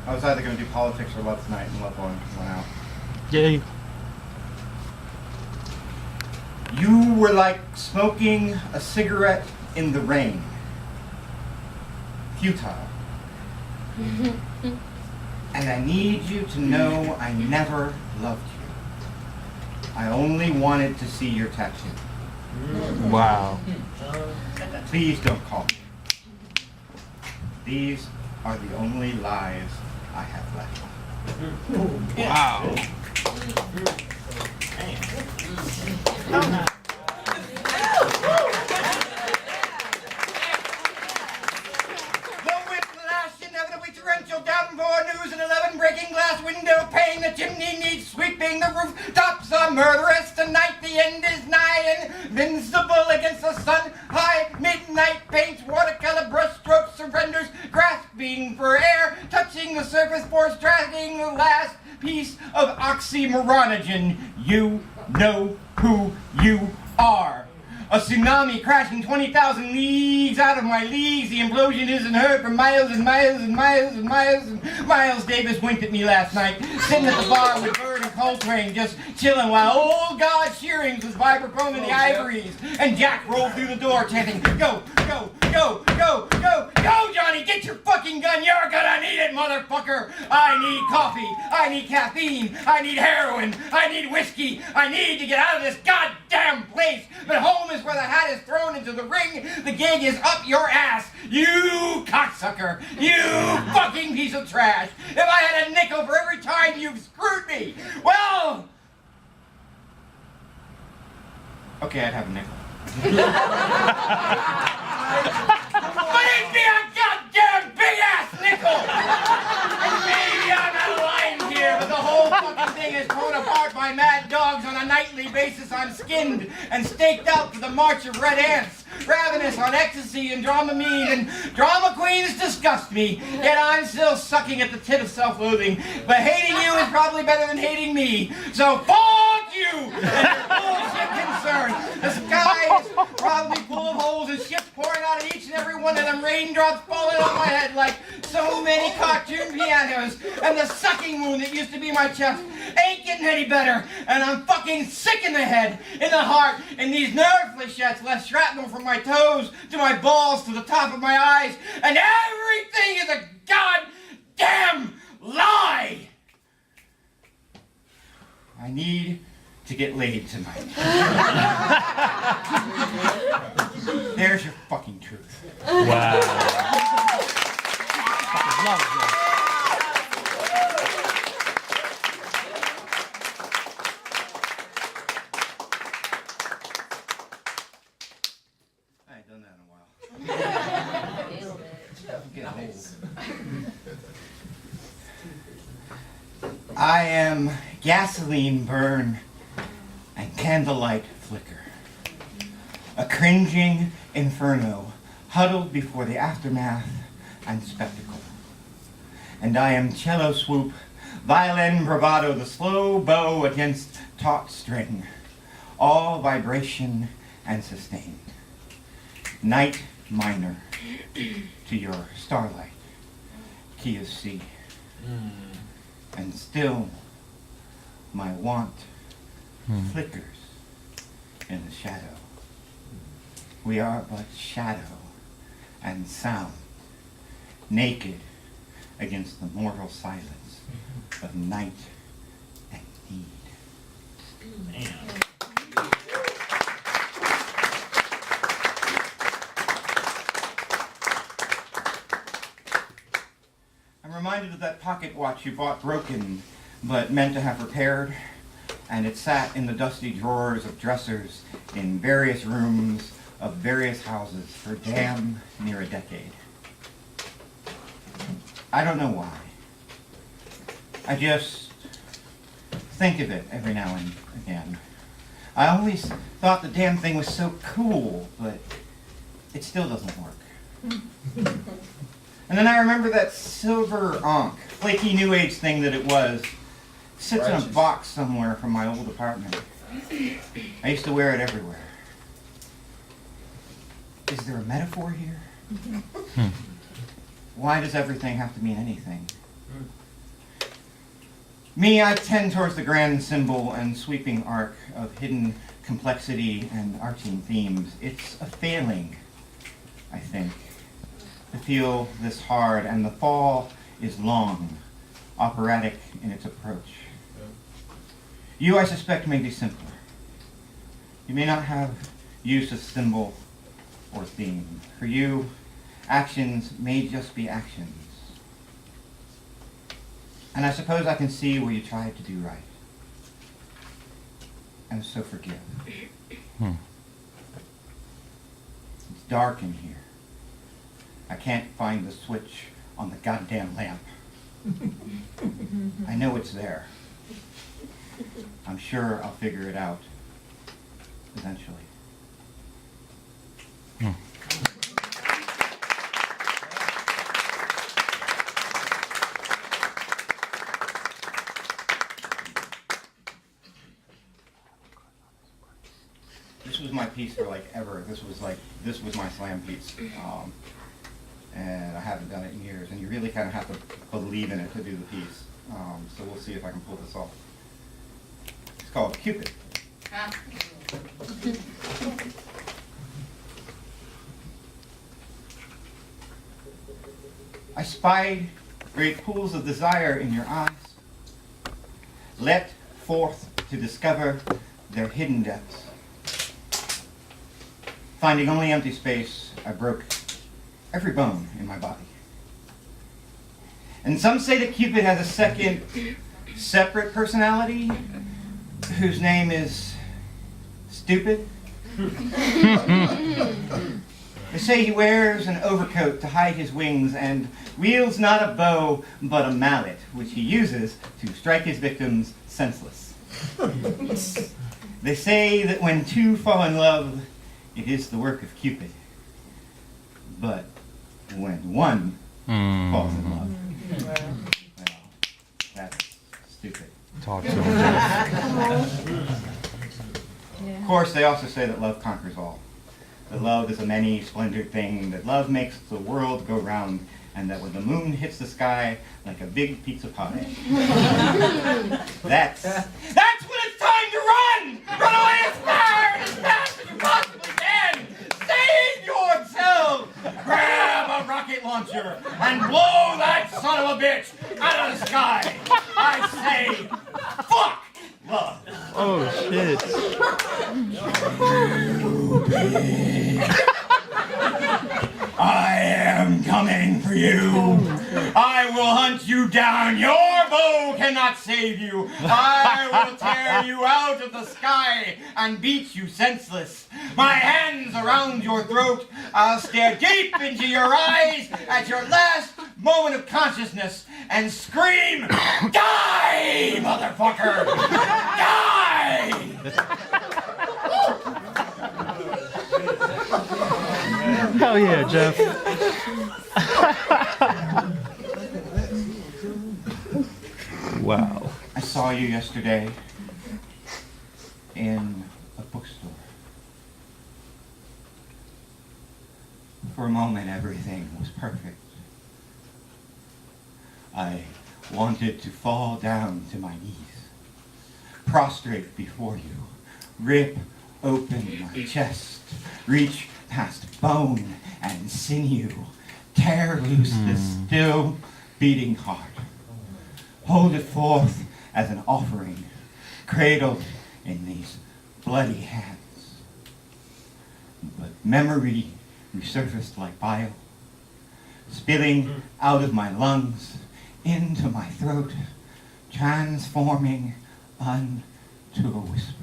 I was either going to do politics or love tonight, and love went out. Yay. You were like smoking a cigarette in the rain. Futile. And I need you to know I never loved you. I only wanted to see your tattoo. Wow. Please don't call me. These are the only lies I have left. Wow. The whiplash, inevitably torrential downpour, news and 11 breaking glass window pane. The chimney needs sweeping, the rooftops are murderous. Tonight the end is nigh, invincible. paints, watercolor, brushstrokes, surrenders, grasping for air, touching the surface, force, dragging the last piece of oxymoronogen. You know who you are. A tsunami crashing 20,000 leagues out of my leagues. The implosion isn't heard for miles and miles and miles and miles and Miles Davis winked at me last night, sitting at the bar with Bird and Coltrane, just chilling while old God Shearings was vibraphone in the ivories, and Jack rolled through the door chanting, "Go, go, go, go, go, go, Johnny, get your fucking gun, you're gonna need it, motherfucker! I need coffee, I need caffeine, I need heroin, I need whiskey, I need to get out of this goddamn place, but home is where the hat is thrown into the ring, the gig is up your ass, you cocksucker, you fucking piece of trash! If I had a nickel for every time you've screwed me, well... Okay, I'd have a nickel. But it'd be a goddamn big-ass nickel! And maybe I'm out of line here, but the whole fucking thing is torn apart by mad dogs on a nightly basis. I'm skinned and staked out for the march of red ants, ravenous on ecstasy and Dramamine, and drama queens disgust me, yet I'm still sucking at the tit of self-loathing. But hating you is probably better than hating me, so fuck you and your bullshit concern. The sky is probably full of holes and shit's pouring out of each and every one of them, raindrops falling on my head like so many cartoon pianos, and the sucking wound that used to be my chest ain't getting any better, and I'm fucking sick in the head, in the heart, in these nerve flechettes, left shrapnel from my toes to my balls to the top of my eyes, and everything is a goddamn lie! I need to get laid tonight. There's your fucking truth. Wow. Fucking love that. I ain't done that in a while. I'm getting old. I am gasoline burn and candlelight flicker. A cringing inferno huddled before the aftermath and spectacle. And I am cello swoop, violin bravado, the slow bow against taut string, all vibration and sustain. Night minor to your starlight, key of C. And still my want flickers in the shadow. We are but shadow and sound, naked against the mortal silence of night and need. I'm reminded of that pocket watch you bought broken, but meant to have repaired, and it sat in the dusty drawers of dressers in various rooms of various houses for damn near a decade. I don't know why. I just think of it every now and again. I always thought the damn thing was so cool, but it still doesn't work. And then I remember that silver Ankh, flaky New Age thing that it was, sits in a box somewhere from my old apartment. I used to wear it everywhere. Is there a metaphor here? Why does everything have to mean anything? Me, I tend towards the grand symbol and sweeping arc of hidden complexity and arching themes. It's a failing, I think, to feel this hard, and the fall is long, operatic in its approach. You, I suspect, may be simpler. You may not have used a symbol or theme. For you, actions may just be actions. And I suppose I can see where you tried to do right. And so forgive. It's dark in here. I can't find the switch on the goddamn lamp. I know it's there. I'm sure I'll figure it out eventually. piece for like ever. This was my slam piece. And I haven't done it in years, and you really kind of have to believe in it to do the piece. So we'll see if I can pull this off. It's called Cupid. I spied great pools of desire in your eyes, let forth to discover their hidden depths. Finding only empty space, I broke every bone in my body. And some say that Cupid has a second, separate personality, whose name is Stupid. They say he wears an overcoat to hide his wings and wields not a bow, but a mallet, which he uses to strike his victims senseless. They say that when two fall in love, it is the work of Cupid. But when one falls in love, well, that's stupid. Talk to him. Of course, they also say that love conquers all. That love is a many splendored thing, that love makes the world go round, and that when the moon hits the sky like a big pizza pie. That's when it's time to run! Run away as far and as fast as you possibly can! Save yourself! Grab a rocket launcher and blow that son of a bitch out of the sky! I say, fuck love! Oh, shit. I am coming for you. I will hunt you down. Your bow cannot save you. I will tear you out of the sky and beat you senseless. My hands around your throat. I'll stare deep into your eyes at your last moment of consciousness and scream, "Die, motherfucker! Die!" Hell yeah, Jeff. Wow. I saw you yesterday in a bookstore. For a moment, everything was perfect. I wanted to fall down to my knees, prostrate before you, rip open my chest, reach past bone and sinew, tear loose this still beating heart, hold it forth as an offering, cradled in these bloody hands. But memory resurfaced like bile, spilling out of my lungs into my throat, transforming unto a whisper.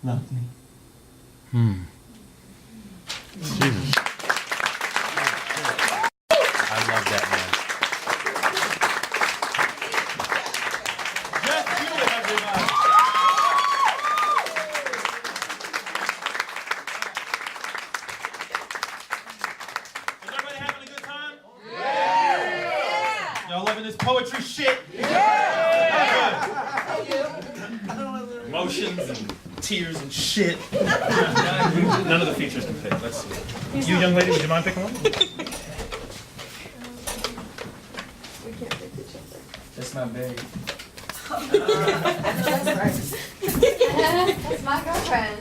Love me. Jesus. I love that, man. Just do it, everybody. Is everybody having a good time? Yeah! Y'all loving this poetry shit? Emotions and tears and shit. None of the features can fit. Let's see. You young lady, would you mind picking one? That's my baby. That's my girlfriend.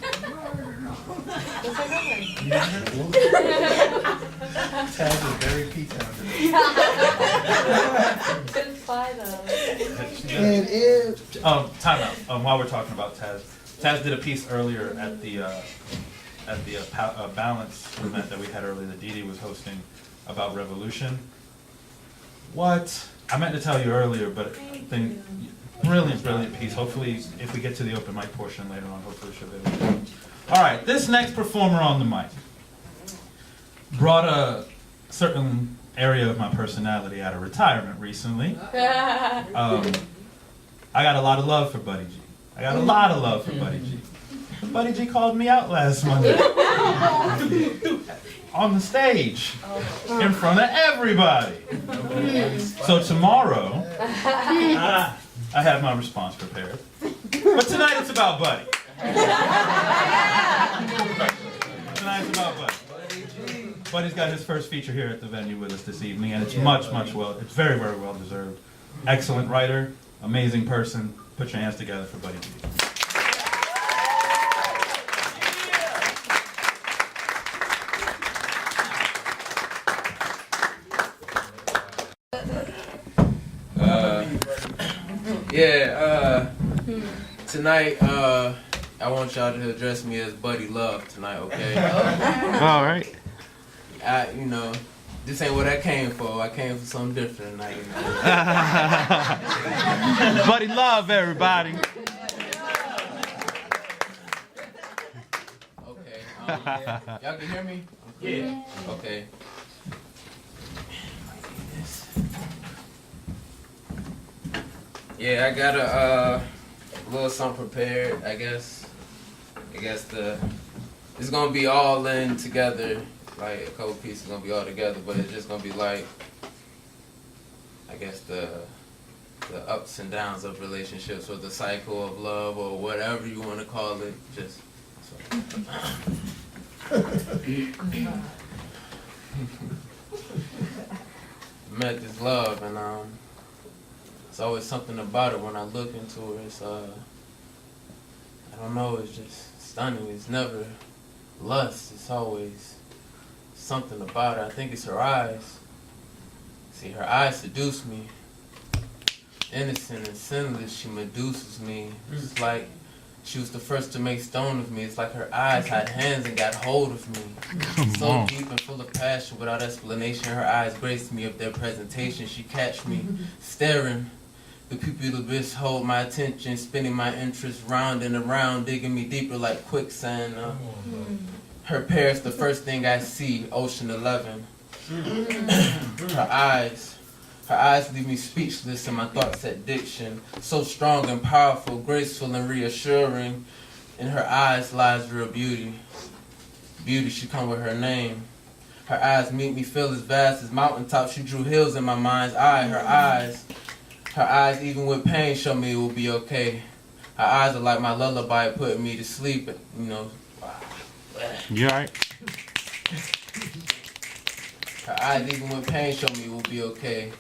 That's my girlfriend. Taz is very pizza. Couldn't fly though. It is. Time out. While we're talking about Taz, Taz did a piece earlier at the Balance event that we had earlier that Dee Dee was hosting about revolution. What? I meant to tell you earlier, but brilliant piece. Hopefully, if we get to the open mic portion later on, hopefully she'll be able to do it. All right, this next performer on the mic brought a certain area of my personality out of retirement recently. I got a lot of love for Buddy G. Buddy G called me out last Monday. on the stage in front of everybody. So tomorrow, I have my response prepared. But tonight it's about Buddy. Tonight it's about Buddy. Buddy's got his first feature here at the venue with us this evening, and it's it's very, very well deserved. Excellent writer, amazing person. Put your hands together for Buddy P. Tonight, I want y'all to address me as Buddy Love tonight, okay? All right. This ain't what I came for. I came for something different tonight, Buddy Love, everybody. Okay. Y'all can hear me? Yeah. Okay. Yeah, I got a little something prepared. I guess it's gonna be all in together. Like a couple pieces gonna be all together, but it's just gonna be like, I guess the ups and downs of relationships, or the cycle of love, or whatever you want to call it. Just met this love, and it's always something about it when I look into her. It's I don't know, it's just stunning. It's never lust. It's always something about her. I think it's her eyes. See, her eyes seduce me. Innocent and sinless, she meduses me. It's like she was the first to make stone of me. It's like her eyes had hands and got hold of me. So deep and full of passion, without explanation, her eyes graced me of their presentation. She catch me staring. The pupil abyss hold my attention, spinning my interest round and around, digging me deeper like quicksand. Her Paris, the first thing I see, Ocean 11. Her eyes leave me speechless in my thoughts at diction. So strong and powerful, graceful and reassuring. In her eyes lies real beauty. Beauty, she come with her name. Her eyes make me feel as vast as mountaintops. She drew hills in my mind's eye. Her eyes, even with pain, show me it will be okay. Her eyes are like my lullaby, putting me to sleep. You alright? Her eyes, even with pain, show me it will be okay.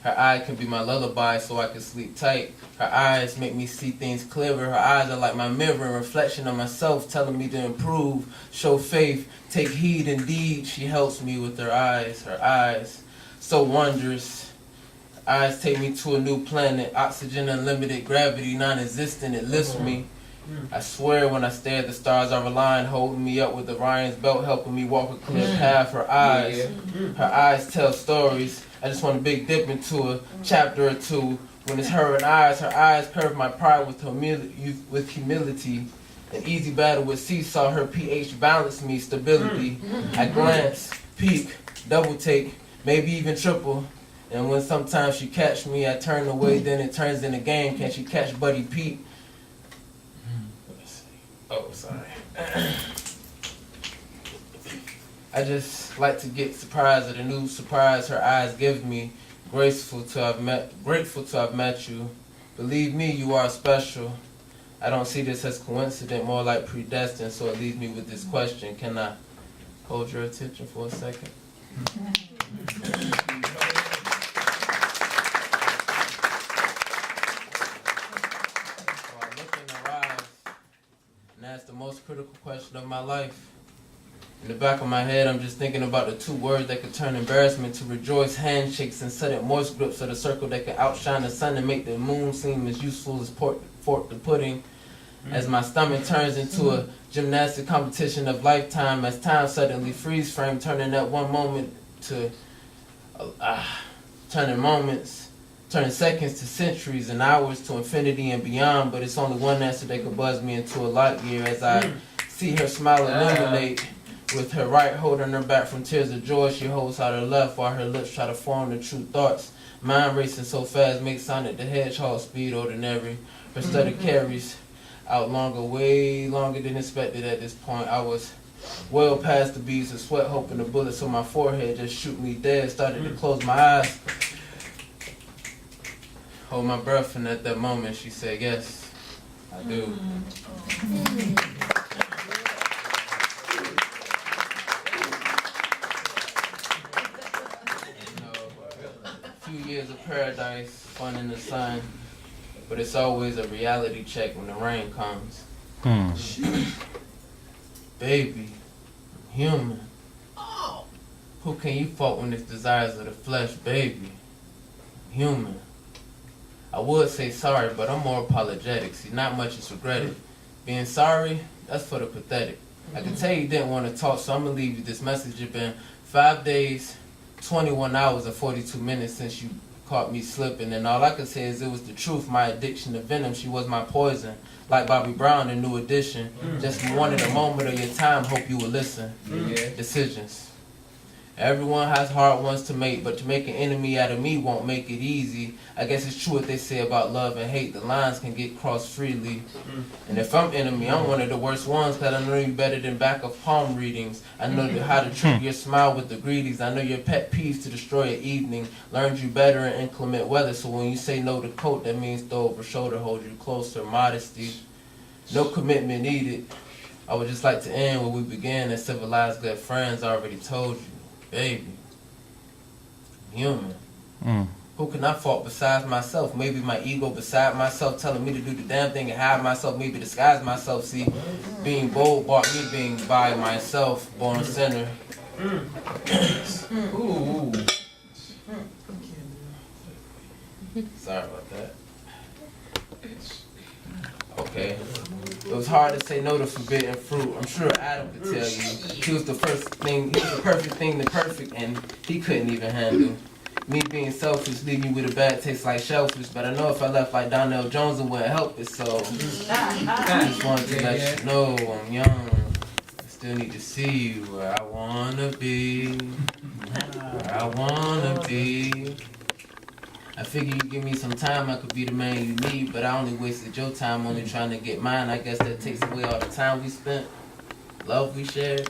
Her eye can be my lullaby so I can sleep tight. Her eyes make me see things clearer. Her eyes are like my mirror, a reflection of myself, telling me to improve, show faith, take heed indeed. She helps me with her eyes, so wondrous. Her eyes take me to a new planet, oxygen unlimited, gravity non-existent, it lifts me. I swear when I stare, the stars are aligned, holding me up with Orion's belt, helping me walk a clear path. Her eyes tell stories. I just want to big dip into a chapter or two. When it's her eyes curve my pride with humility. An easy battle with seesaw, her pH balance me, stability. I glance, peek, double take, maybe even triple. And when sometimes she catch me, I turn away, then it turns in a game. Can she catch Buddy Pete? Oh, sorry. I just like to get surprised at a new surprise her eyes give me. Grateful to have met you. Believe me, you are special. I don't see this as coincident, more like predestined, so it leaves me with this question. Can I hold your attention for a second? That's the most critical question of my life. In the back of my head, I'm just thinking about the two words that could turn embarrassment to rejoice, handshakes and sudden moist grips of the circle that can outshine the sun and make the moon seem as useful as fork to pudding. As my stomach turns into a gymnastic competition of lifetime, as time suddenly freeze frame, turning that one moment to turning seconds to centuries and hours to infinity and beyond, but it's only one answer that could buzz me into a light year as I see her smile illuminate. With her right holding her back from tears of joy, she holds out her left while her lips try to form the true thoughts. Mind racing so fast makes Sonic the Hedgehog speed ordinary. Her study carries out longer, way longer than expected at this point. I was Well past the beads of sweat, hoping the bullets on my forehead just shoot me dead. Started to close my eyes, hold my breath, and at that moment she said, yes, I do. A few years of paradise, fun in the sun, but it's always a reality check when the rain comes. Baby, I'm human. Who can you fault when it's desires of the flesh, baby? I'm human. I would say sorry, but I'm more apologetic. See, not much is regretted. Being sorry, that's for the pathetic. I can tell you didn't want to talk, so I'm going to leave you this message. It's been 5 days, 21 hours, and 42 minutes since you caught me slipping. And all I can say is it was the truth, my addiction to venom. She was my poison. Like Bobby Brown in New Edition. Just wanted a moment of your time, hope you would listen. Decisions. Everyone has hard ones to make, but to make an enemy out of me won't make it easy. I guess it's true what they say about love and hate. The lines can get crossed freely. And if I'm enemy, I'm one of the worst ones, cause I know you better than back of palm readings. I know how to trick your smile with the greetings. I know your pet peeves to destroy your evening. Learned you better in inclement weather, so when you say no to coat, that means throw over shoulder, hold you closer, modesty. No commitment needed. I would just like to end where we began, as civilized good friends already told you. Baby, I'm human. Who can I fault besides myself? Maybe my ego beside myself, telling me to do the damn thing and hide myself, maybe disguise myself. See, being bold brought me being by myself, born a sinner. Ooh. Sorry about that. Okay. It was hard to say no to forbidden fruit. I'm sure Adam could tell you. He was the perfect thing the perfect, and he couldn't even handle. Me being selfish, leaving you with a bad taste like shellfish. But I know if I left like Donnell Jones, it wouldn't help it. So I just wanted to let you know I'm young. I still need to see you where I wanna be. Where I wanna be. I figure you give me some time, I could be the man you need, but I only wasted your time only trying to get mine. I guess that takes away all the time we spent, love we shared,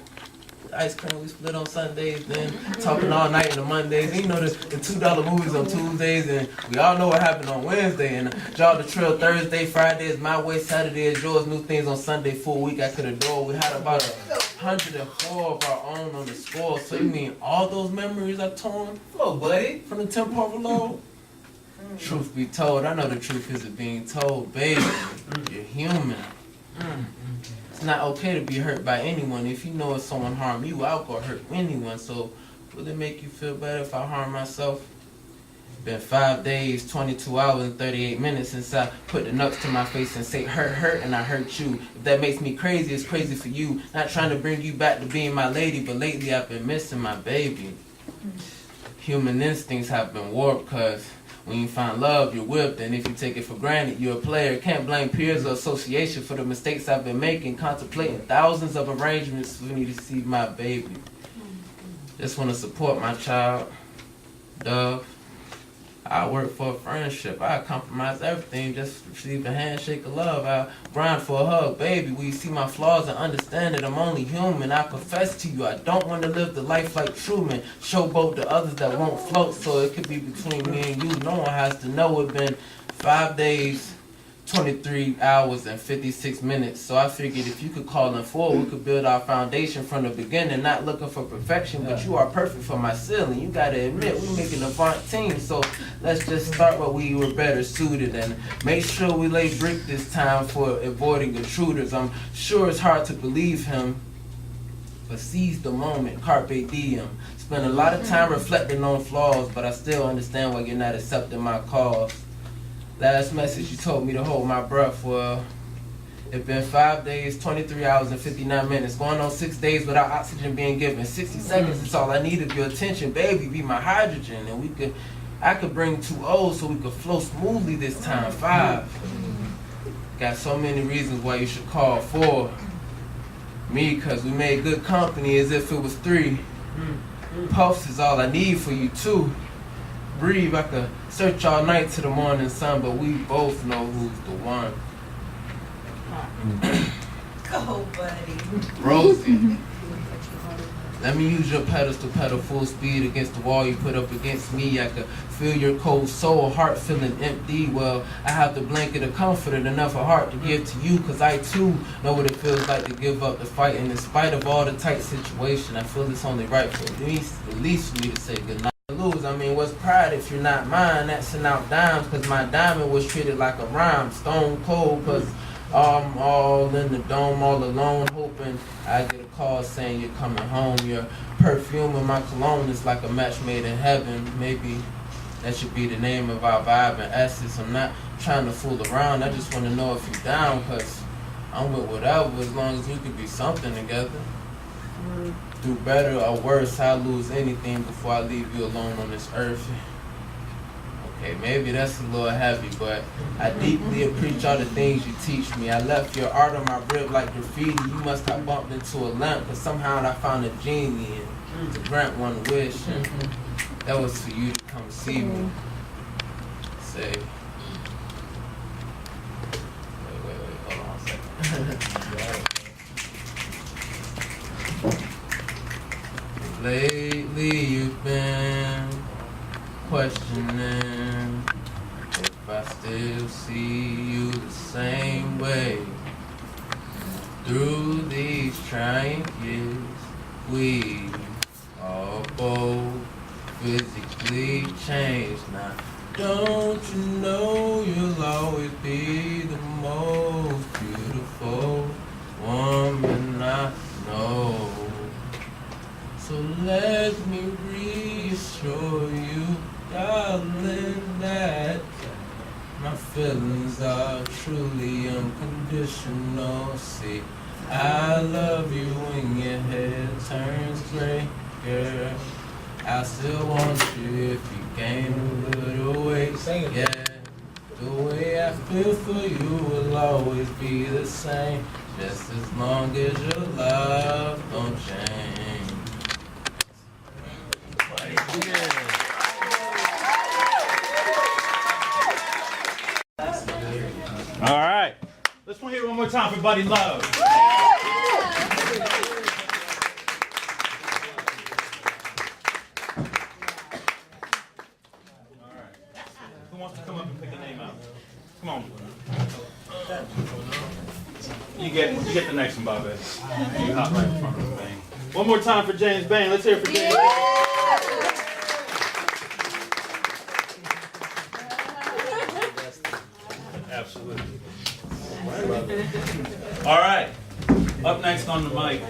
the ice cream we split on Sundays, then talking all night on the Mondays. And you know the $2 movies on Tuesdays, and we all know what happened on Wednesday. And Draw the Trail Thursday, Friday is my way, Saturday is yours. New things on Sunday, full week I could adore. We had about 104 of our own on the score. So you mean all those memories I torn? Flow, buddy, from the temporal lobe. Truth be told, I know the truth isn't being told, baby. You're human. It's not okay to be hurt by anyone. If you know if someone harm you, I'll go hurt anyone. So will it make you feel better if I harm myself? Been 5 days, 22 hours, and 38 minutes since I put the nuts to my face and say hurt, and I hurt you. If that makes me crazy, it's crazy for you. Not trying to bring you back to being my lady, but lately I've been missing my baby. Human instincts have been warped, cause when you find love, you're whipped, and if you take it for granted, you're a player. Can't blame peers or association for the mistakes I've been making, contemplating thousands of arrangements for me to see my baby. Just want to support my child, Dove. I work for a friendship. I compromise everything just to receive a handshake of love. I grind for a hug, baby. Will you see my flaws and understand that I'm only human? I confess to you, I don't want to live the life like Truman. Showboat to others that won't float, so it could be between me and you. No one has to know. It's been 5 days, 23 hours, and 56 minutes. So I figured if you could call in forward, we could build our foundation from the beginning. Not looking for perfection, but you are perfect for my ceiling. You gotta admit, we're making a fine team. So let's just start where we were better suited and make sure we lay brick this time for avoiding intruders. I'm sure it's hard to believe him, but seize the moment, carpe diem. Spend a lot of time reflecting on flaws, but I still understand why you're not accepting my cause. Last message you told me to hold my breath. Well, it's been 5 days, 23 hours, and 59 minutes. Going on 6 days without oxygen being given. 60 seconds is all I need of your attention. Baby, be my hydrogen. And I could bring 2 O's so we could flow smoothly this time. 5. Got so many reasons why you should call 4. Me, cause we made good company as if it was 3. Puffs is all I need for you, 2. Breathe, I could search all night to the morning sun, but we both know who's the one. Go, buddy. Rosie, Let me use your pedals to pedal full speed against the wall you put up against me. I could feel your cold soul, heart feeling empty. Well, I have the blanket of comfort and enough of heart to give to you, cause I too know what it feels like to give up the fight. And in spite of all the tight situation, I feel it's only right for me, at least for me to say goodnight. Lose, I mean, what's pride if you're not mine? That's out dimes, cause my diamond was treated like a rhyme. Stone cold, cause I'm all in the dome, all alone, hoping I get a call saying you're coming home. Your perfume and my cologne is like a match made in heaven. Maybe that should be the name of our vibe and essence. I'm not trying to fool around, I just want to know if you're down, cause I'm with whatever as long as we could be something together. Do better or worse, I'll lose anything before I leave you alone on this earth. Okay, maybe that's a little heavy, but I deeply appreciate all the things you teach me. I left your art on my rib like graffiti. You must have bumped into a lamp, but somehow I found a genie and to grant one wish. And that was for you to come see me. Say, wait, hold on a second. Lately you've been questioning if I still see you the same way. Through these trying years, we are both physically changed. Now, don't you know you'll always be the most beautiful woman I know? So let me reassure you, darling, that my feelings are truly unconditional. See, I love you when your hair turns gray, girl. I still want you if you gain a little weight. Yeah, the way I feel for you will always be the same, just as long as your love don't change. All right. Let's hear it one more time for Buddy Love. Who wants to come up and pick a name out? Come on. You get the next one, Bobby. You hop right in front of the thing. One more time for James Bain. Let's hear it for James Bain. Absolutely. All right. Up next on the mic,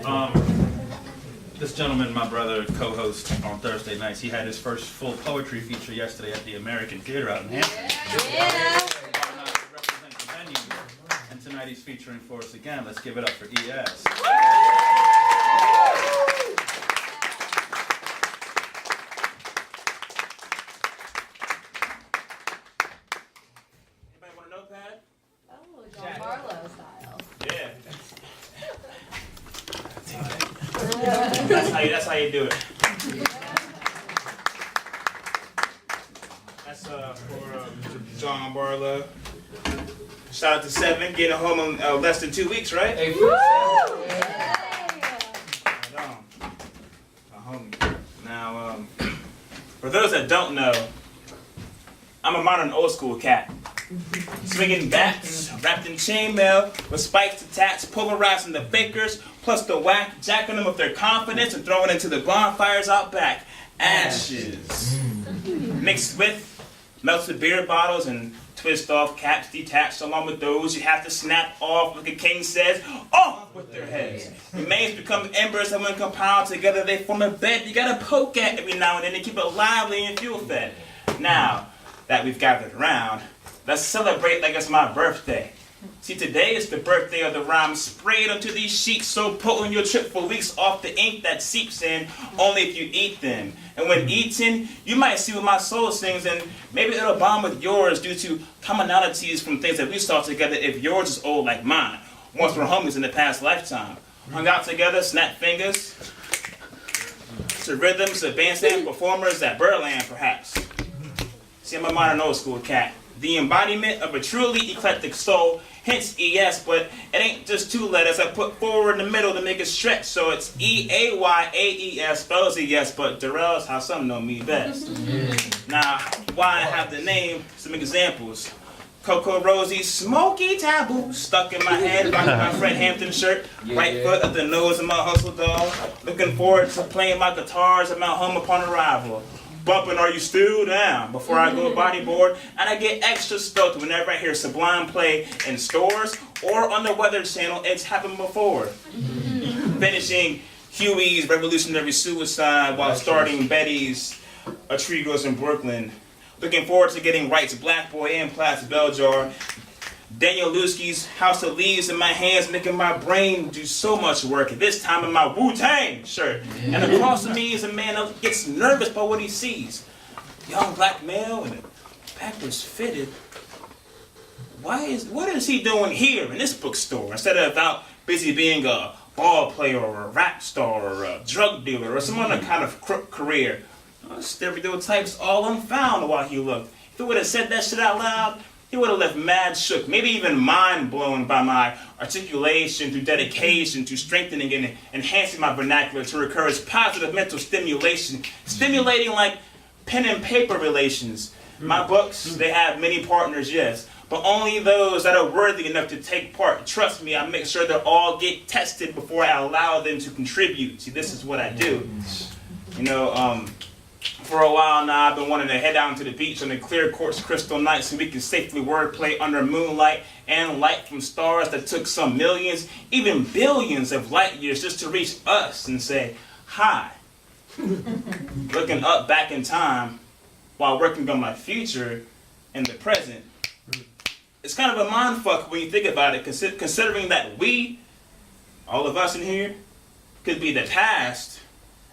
this gentleman, my brother, co-host on Thursday nights. He had his first full poetry feature yesterday at the American Theater out in Hampton. Yeah. Represent the venue. And tonight he's featuring for us again. Let's give it up for ES. Anybody want a notepad? Oh, John Barlow style. Yeah. That's how you do it. That's for John Barlow. Shout out to Seven, getting home in less than 2 weeks, right? Hey, homie. Now, for those that don't know, I'm a modern old school cat. Swinging bats, wrapped in chainmail, with spikes to tats, polarizing the fakers, plus the whack, jacking them with their confidence and throwing into the bonfires out back. Ashes. Mixed with melted beer bottles and twist off caps detached, along with those you have to snap off, like a king says, off with their heads. Remains become embers, and when compiled together they form a bed you gotta poke at every now and then to keep it lively and fuel fed. Now that we've gathered around, let's celebrate like it's my birthday. See, today is the birthday of the rhyme sprayed onto these sheets so potent you'll trip for weeks off the ink that seeps in only if you eat them. And when eaten, you might see what my soul sings, and maybe it'll bond with yours due to commonalities from things that we saw together if yours is old like mine. Once we're homies in the past lifetime. Hung out together, snapped fingers, to rhythms of bandstand performers at Birdland, perhaps. See, I'm a modern old school cat. the embodiment of a truly eclectic soul, hence ES, but it ain't just 2 letters I put forward in the middle to make it stretch, so it's EAYAES, spells ES, but Darrell's how some know me best. Now, why I have the name, some examples. Coco Rosie's Smoky Taboo stuck in my head, rocking my Fred Hampton shirt, right foot at the nose of my hustle dog, looking forward to playing my guitars at my home upon arrival. Bumping Are You Still Down before I go bodyboard, and I get extra stoked whenever I hear Sublime play in stores or on the Weather Channel. It's happened before. Finishing Huey's Revolutionary Suicide while starting Betty's A Tree Grows in Brooklyn. Looking forward to getting Wright's Black Boy and Platt's Bell Jar. Daniel Lusky's House of Leaves in my hands, making my brain do so much work, this time in my Wu-Tang shirt. And across from me is a man that gets nervous by what he sees. Young black male and backwards fitted. What is he doing here in this bookstore instead of out busy being a ball player or a rap star or a drug dealer or some other kind of crook career? Stereotypes all unfound while he looked. If he would have said that shit out loud, he would have left mad shook, maybe even mind blown by my articulation through dedication to strengthening and enhancing my vernacular to encourage positive mental stimulation, stimulating like pen and paper relations. My books, they have many partners, yes, but only those that are worthy enough to take part. Trust me, I make sure they all get tested before I allow them to contribute. See, this is what I do. You know, for a while now, I've been wanting to head down to the beach on the clear quartz crystal night so we can safely wordplay under moonlight and light from stars that took some millions, even billions of light years just to reach us and say, hi. Looking up back in time while working on my future in the present. It's kind of a mind fuck when you think about it, considering that we, all of us in here, could be the past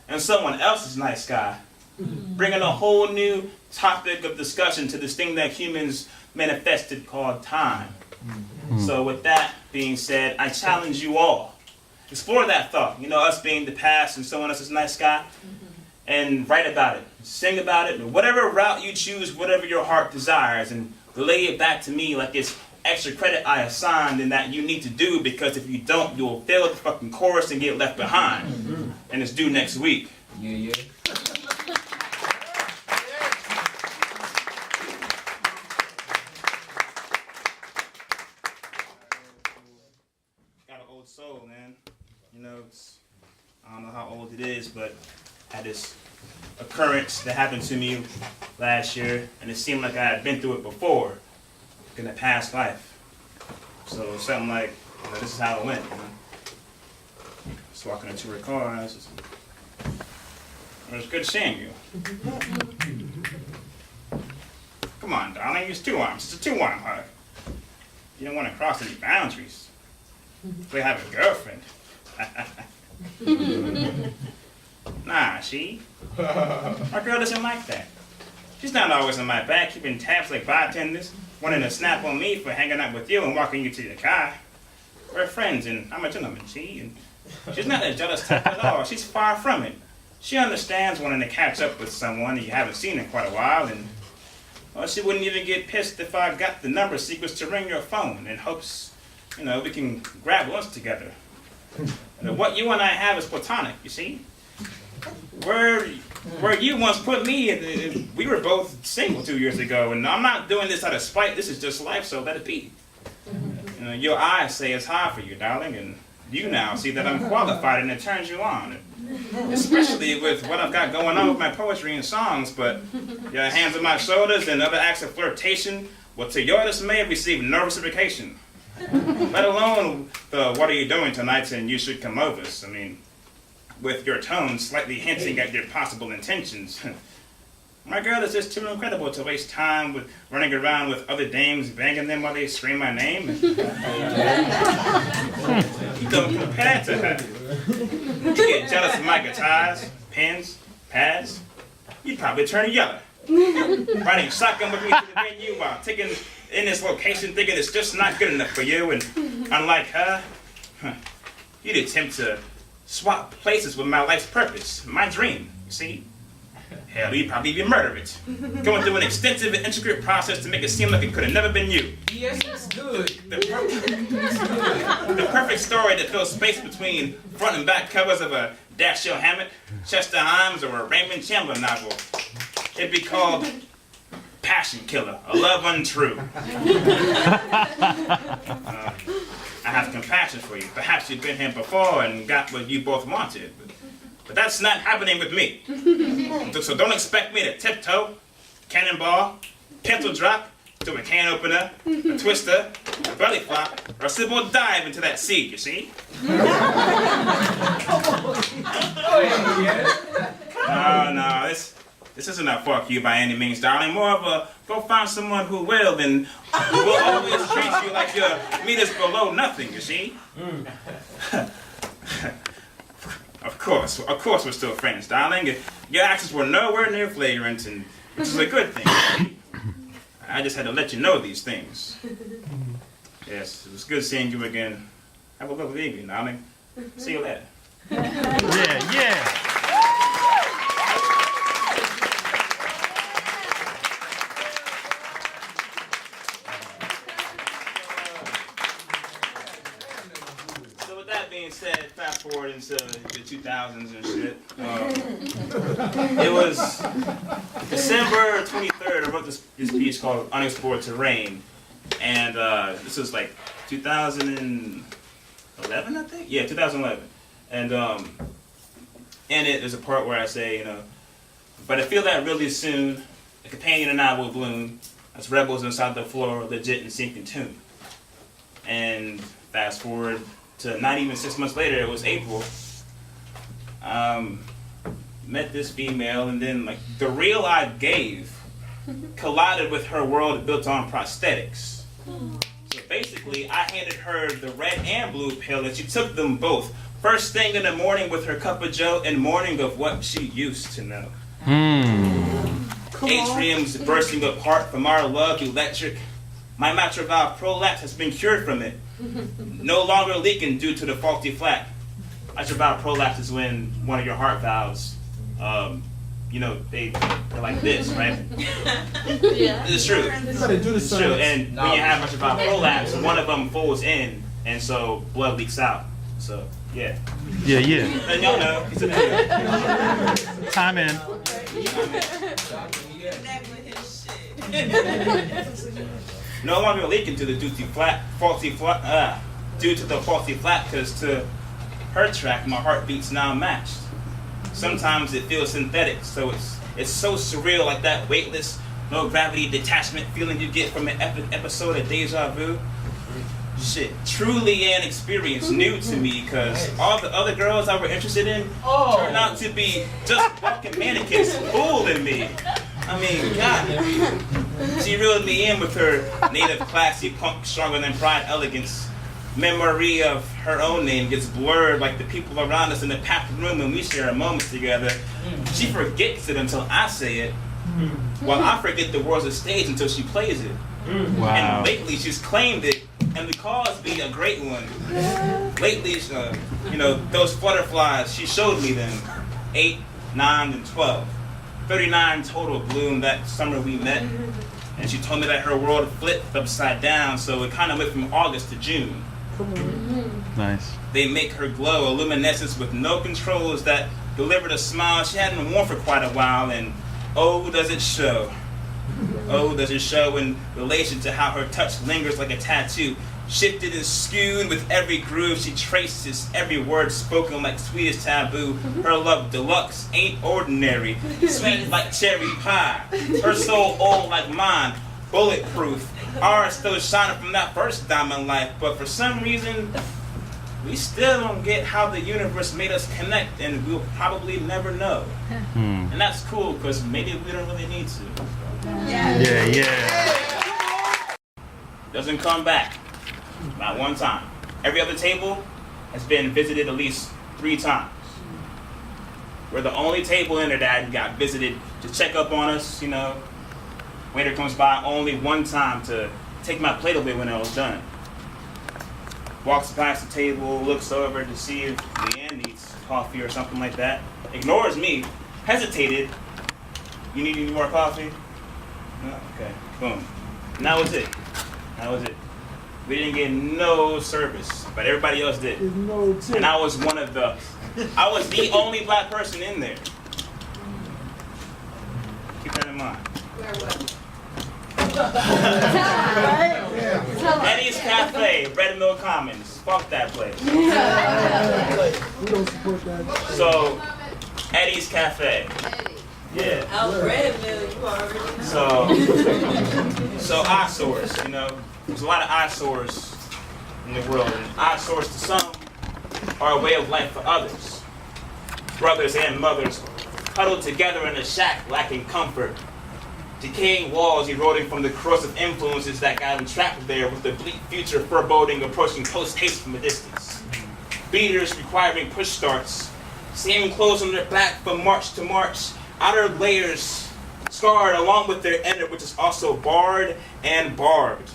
and someone else's night sky. Bringing a whole new topic of discussion to this thing that humans manifested called time. So with that being said, I challenge you all. Explore that thought, you know, us being the past and someone else's night sky, and write about it, sing about it, whatever route you choose, whatever your heart desires, and relay it back to me like it's extra credit I assigned and that you need to do, because if you don't, you'll fail the fucking chorus and get left behind. And it's due next week. Yeah. Soul, man. You know, I don't know how old it is, but I had this occurrence that happened to me last year, and it seemed like I had been through it before in a past life. So something like, you know, this is how it went. You know? Just walking into her car, and it was good seeing you. Come on, darling, use 2 arms. It's a 2-arm hug. You don't want to cross any boundaries. We have a girlfriend. Nah, my girl doesn't like that. She's not always on my back, keeping tabs like bartenders, wanting to snap on me for hanging out with you and walking you to your car. We're friends, and I'm a gentleman, and she's not a jealous type at all. She's far from it. She understands wanting to catch up with someone you haven't seen in quite a while, and well, she wouldn't even get pissed if I got the number sequence to ring your phone in hopes, you know, we can grab lunch together. And what you and I have is platonic, you see? Where you once put me, we were both single 2 years ago, and I'm not doing this out of spite, this is just life, so let it be. You know, your eyes say it's hard for you, darling, and you now see that I'm qualified and it turns you on. Especially with what I've got going on with my poetry and songs, but your hands on my shoulders and other acts of flirtation will, to your dismay, receive no reciprocation. Let alone the what are you doing tonight and you should come over. I mean, with your tone slightly hinting at your possible intentions. My girl is just too incredible to waste time with running around with other dames, banging them while they scream my name. You don't compare to her. You get jealous of my guitars, pens, pads. You'd probably turn yellow. Riding shotgun with me to the venue while taking in this location thinking it's just not good enough for you, and unlike her, you'd attempt to swap places with my life's purpose, my dream, you see? Hell, you'd probably even murder it. Going through an extensive and intricate process to make it seem like it could have never been you. Yes, it's good. The perfect story that fills space between front and back covers of a Dashiell Hammett, Chester Himes, or a Raymond Chandler novel. It'd be called Passion Killer, A Love Untrue. I have compassion for you. Perhaps you've been here before and got what you both wanted. But that's not happening with me. So don't expect me to tiptoe, cannonball, pencil drop, do a can opener, a twister, a belly flop, or a simple dive into that sea, you see? No, this isn't a fuck you by any means, darling. More of a go find someone who will and who will always treat you like your meat is below nothing, you see? Of course we're still friends, darling. Your actions were nowhere near flagrant, and which is a good thing. I just had to let you know these things. Yes, it was good seeing you again. Have a lovely evening, darling. See you later. Yeah. So with that being said, fast forward into the 2000s and shit. It was December 23rd. I wrote this piece called Unexplored Terrain, and this was like 2011, I think. Yeah, 2011. And in it, there's a part where I say, but I feel that really soon, the companion and I will bloom as rebels inside the floor, legit and sinking tune. And fast forward to not even 6 months later, it was April. Met this female, and then like the real I gave collided with her world built on prosthetics. So basically, I handed her the red and blue pill, and she took them both. First thing in the morning with her cup of joe, and morning of what she used to know. Atriums bursting apart from our love electric. My mitral valve prolapse has been cured from it. No longer leaking due to the faulty flap. Mitral valve prolapse is when one of your heart valves, they're like this, right? Yeah. It's true. It's true. And when you have mitral valve prolapse, one of them folds in, and so blood leaks out. So, yeah. Yeah. And y'all know, he's a nigga. Time in. No longer leaking to the faulty flap, due to the faulty flap, because to her track, my heartbeat's now matched. Sometimes it feels synthetic, so it's so surreal, like that weightless, no gravity detachment feeling you get from an episode of Deja Vu. Shit, truly an experience new to me, because all the other girls I were interested in turned out to be just walking mannequins fooling me. I mean, God. She reeled me in with her native classy punk, stronger than pride elegance. Memory of her own name gets blurred like the people around us in the packed room when we share a moment together. She forgets it until I say it, while I forget the world's a stage until she plays it. Wow. And lately she's claimed it, and the cause be a great one. Lately, those butterflies, she showed me them. 8, 9, and 12. 39 total bloomed that summer we met. And she told me that her world flipped upside down, so it kind of went from August to June. Nice. They make her glow, a luminescence with no controls that delivered a smile she hadn't worn for quite a while, and oh, does it show. Oh, does it show in relation to how her touch lingers like a tattoo, shifted and skewed with every groove she traces, every word spoken like sweetest taboo. Her love deluxe ain't ordinary, sweet like cherry pie. Her soul old like mine, bulletproof. Ours still shining from that first diamond life, but for some reason, we still don't get how the universe made us connect, and we'll probably never know. And that's cool, because maybe we don't really need to. Yeah. Doesn't come back. Not one time. Every other table has been visited at least 3 times. We're the only table in there that got visited to check up on us, Waiter comes by only one time to take my plate away when I was done. Walks past the table, looks over to see if Leanne needs coffee or something like that. Ignores me, hesitated, You need any more coffee? No? Okay. Boom. And that was it. That was it. We didn't get no service, but everybody else did. And I was one of the, I was the only black person in there. Keep that in mind. Where was? Eddie's Cafe, Red Mill Commons. Fuck that place. We don't support that. So, Eddie's Cafe. Yeah. Out Red Mill, you already know. So eyesores, you know, there's a lot of eyesores in the world, and eyesores to some are a way of life for others. Brothers and mothers huddled together in a shack, lacking comfort. Decaying walls eroding from the corrosive influences that got them trapped there, with the bleak future foreboding approaching post-haste from a distance. Beaters requiring push starts, same clothes on their back from march to march, outer layers scarred along with their inner, which is also barred and barbed.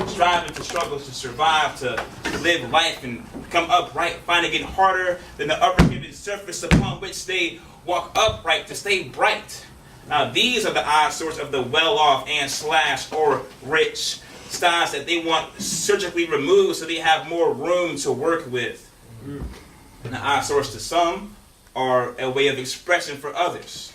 Striving to struggle to survive, to live life and come upright, finding it harder than the upper-given surface upon which they walk upright to stay bright. Now these are the eyesores of the well-off and / or rich, styles that they want surgically removed so they have more room to work with. And the eyesores to some are a way of expression for others.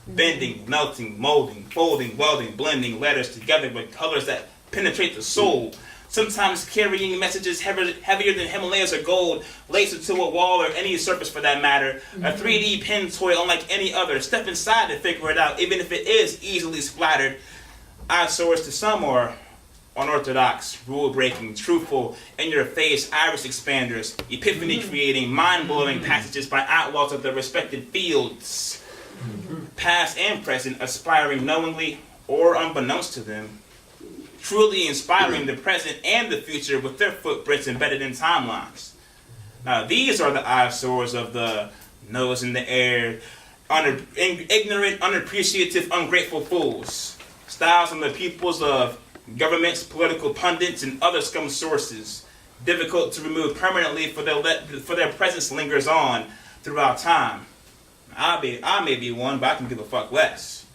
Bending, melting, molding, folding, welding, blending letters together with colors that penetrate the soul. Sometimes carrying messages heavier than Himalayas or gold, laced into a wall or any surface for that matter. A 3D pen toy unlike any other. Step inside to figure it out, even if it is easily splattered. Eyesores to some are unorthodox, rule-breaking, truthful, in-your-face iris expanders, epiphany-creating, mind-blowing passages by outlaws of their respected fields. Past and present, aspiring knowingly or unbeknownst to them. Truly inspiring the present and the future with their footprints embedded in timelines. Now these are the eyesores of the nose in the air, ignorant, unappreciative, ungrateful fools. Styles on the pupils of governments, political pundits, and other scum sources. Difficult to remove permanently for their presence lingers on throughout time. I may be one, but I can give a fuck less.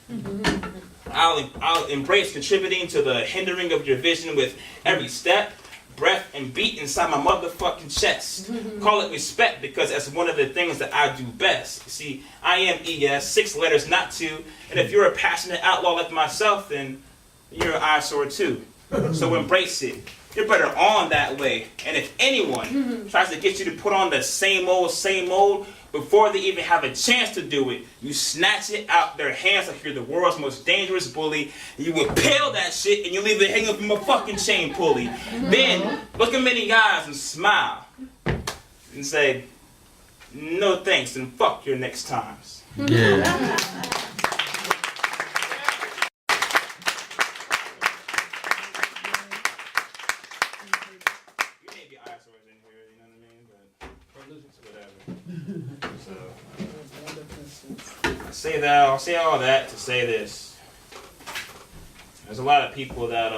I'll embrace contributing to the hindering of your vision with every step, breath, and beat inside my motherfucking chest. Call it respect because that's one of the things that I do best. You see, I am ES, 6 letters, not 2. And if you're a passionate outlaw like myself, then you're an eyesore too. So embrace it. You're better on that way. And if anyone tries to get you to put on the same old, before they even have a chance to do it, you snatch it out their hands like you're the world's most dangerous bully, and you impale that shit and you leave it hanging from a fucking chain pulley. Then look them in the eyes and smile and say, no thanks and fuck your next times. Yeah. I'll say all that to say this. There's a lot of people that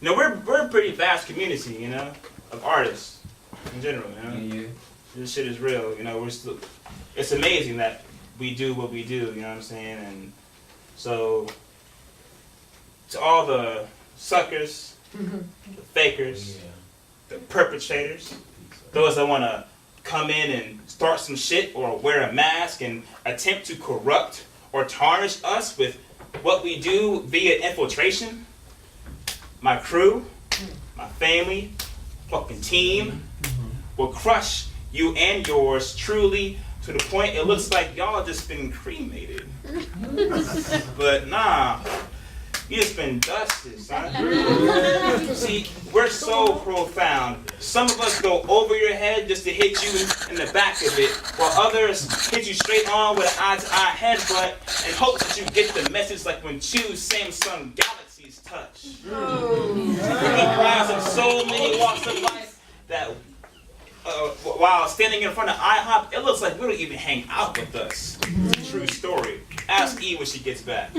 we're a pretty vast community, you know, of artists in general, you know. Yeah. This shit is real, you know. It's amazing that we do what we do, you know what I'm saying? And so to all the suckers, the fakers, the perpetrators, those that want to come in and start some shit or wear a mask and attempt to corrupt or tarnish us with what we do via infiltration, my crew, my family, fucking team, will crush you and yours truly to the point it looks like y'all just been cremated. But nah, you just been dusted, son. See, we're so profound. Some of us go over your head just to hit you in the back of it, while others hit you straight on with an eye-to-eye headbutt and hope that you get the message like when two Samsung Galaxies touch. We comprise of so many walks of life that while standing in front of IHOP, it looks like we don't even hang out with us. True story. Ask E when she gets back.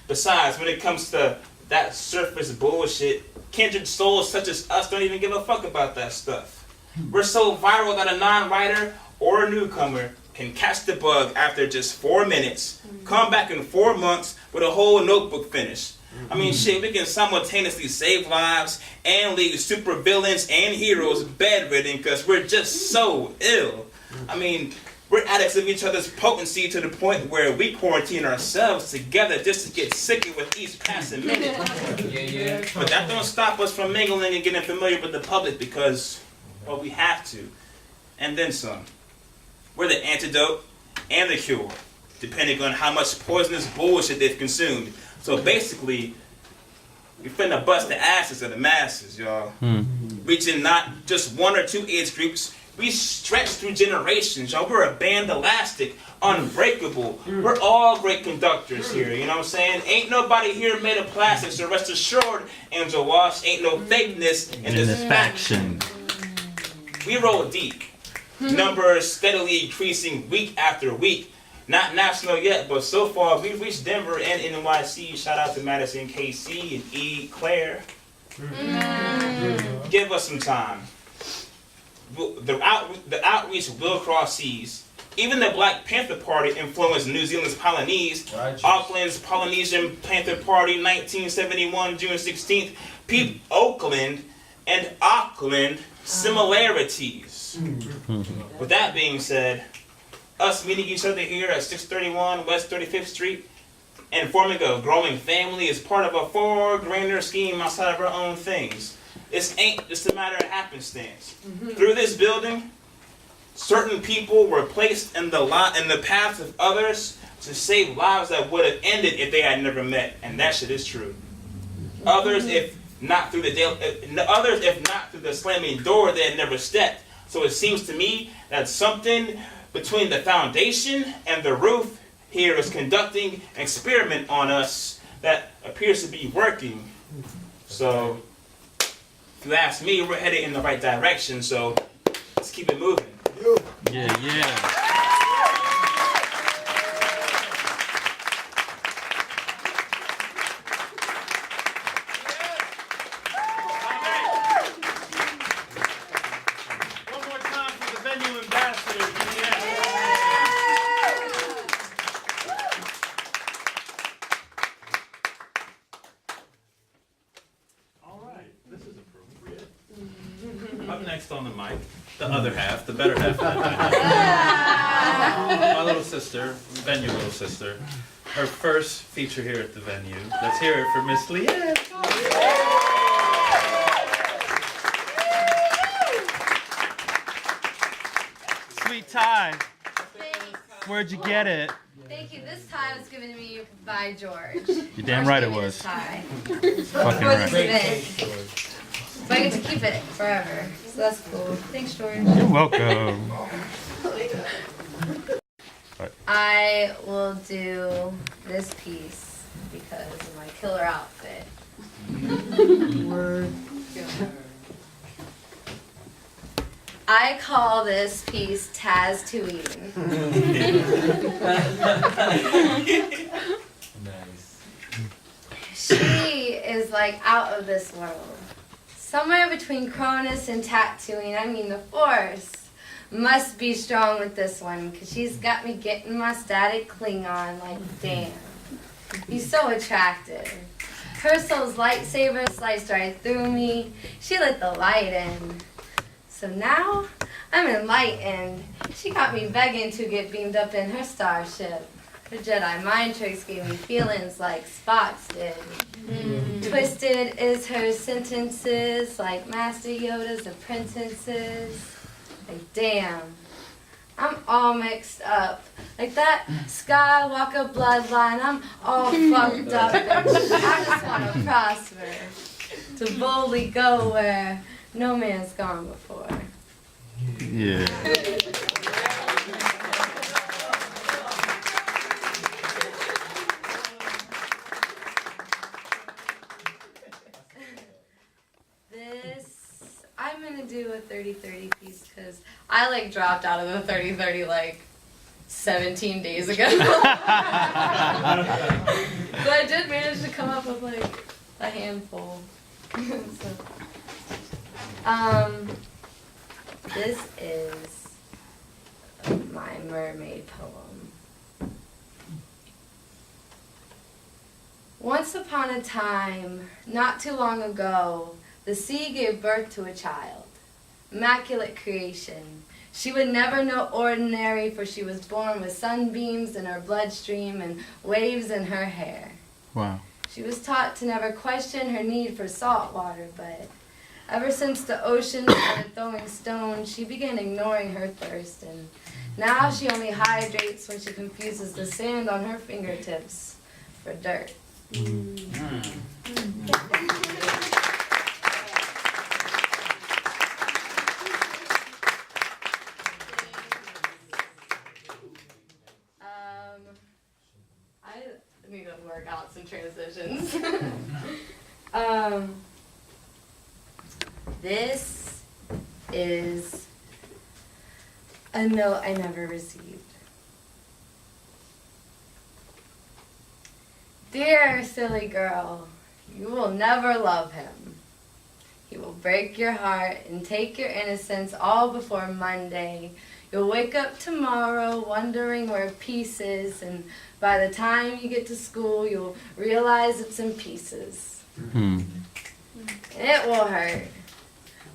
Besides, when it comes to that surface bullshit, kindred souls such as us don't even give a fuck about that stuff. We're so viral that a non-writer or a newcomer can catch the bug after just 4 minutes, come back in 4 months with a whole notebook finished. I mean, shit, we can simultaneously save lives and leave supervillains and heroes bedridden because we're just so ill. I mean, we're addicts of each other's potency to the point where we quarantine ourselves together just to get sicker with each passing minute. But that don't stop us from mingling and getting familiar with the public because, well, we have to. And then some. We're the antidote and the cure, depending on how much poisonous bullshit they've consumed. So basically, we finna bust the asses of the masses, y'all. Reaching not just 1 or 2 age groups, we stretch through generations, y'all. We're a band elastic, unbreakable. We're all great conductors here, you know what I'm saying? Ain't nobody here made of plastic, so rest assured, Angel Wash, ain't no fakeness in this faction. We roll deep. Numbers steadily increasing week after week. Not national yet, but so far we've reached Denver and NYC. Shout out to Madison, KC, and E. Claire. Give us some time. The outreach will cross seas. Even the Black Panther Party influenced New Zealand's Polynese. Auckland's Polynesian Panther Party, 1971, June 16th. Peep Oakland and Auckland similarities. With that being said, us meeting each other here at 631 West 35th Street and forming a growing family is part of a far grander scheme outside of our own things. This ain't just a matter of happenstance. Through this building, certain people were placed in the paths of others to save lives that would have ended if they had never met, and that shit is true. Others, if not through the slamming door they had never stepped. So it seems to me that something between the foundation and the roof here is conducting an experiment on us that appears to be working. So, if you ask me, we're headed in the right direction, so let's keep it moving. Yeah. One more time for the venue ambassadors. All right, this is appropriate. Up next on the mic, the other half, the better half of the venue. My little sister, venue little sister. Her first feature here at the venue. Let's hear it for Miss Leanne. Sweet tie. Thanks. Where'd you get it? Thank you. This tie was given to me by George. You're damn right it was. Tie. Fucking For right. this event. But I get to keep it forever. So that's cool. Thanks, George. You're welcome. I will do this piece because of my killer outfit. I call this piece Taz Tuine. Nice. She is like out of this world. Somewhere between Cronus and Tatooine, I mean the Force must be strong with this one, because she's got me getting my static Klingon like, damn. He's so attractive. Her soul's lightsaber sliced right through me. She lit the light in. So now, I'm enlightened. She got me begging to get beamed up in her starship. Her Jedi mind tricks gave me feelings like Spock's did. Twisted is her sentences like Master Yoda's apprentices. Like, damn, I'm all mixed up. Like that Skywalker bloodline, I'm all fucked up. I just want to prosper. To boldly go where no man's gone before. Yeah. This, I'm gonna do a 30-30 piece because I like dropped out of the 30-30 like 17 days ago. But I did manage to come up with like a handful. This is my mermaid poem. Once upon a time, not too long ago, the sea gave birth to a child. Immaculate creation. She would never know ordinary, for she was born with sunbeams in her bloodstream and waves in her hair. Wow. She was taught to never question her need for salt water, but ever since the ocean started throwing stones, she began ignoring her thirst, and now she only hydrates when she confuses the sand on her fingertips for dirt. I need to work out some transitions. This is a note I never received. Dear silly girl, you will never love him. He will break your heart and take your innocence all before Monday. You'll wake up tomorrow wondering where peace is, and by the time you get to school, you'll realize it's in pieces. And it will hurt.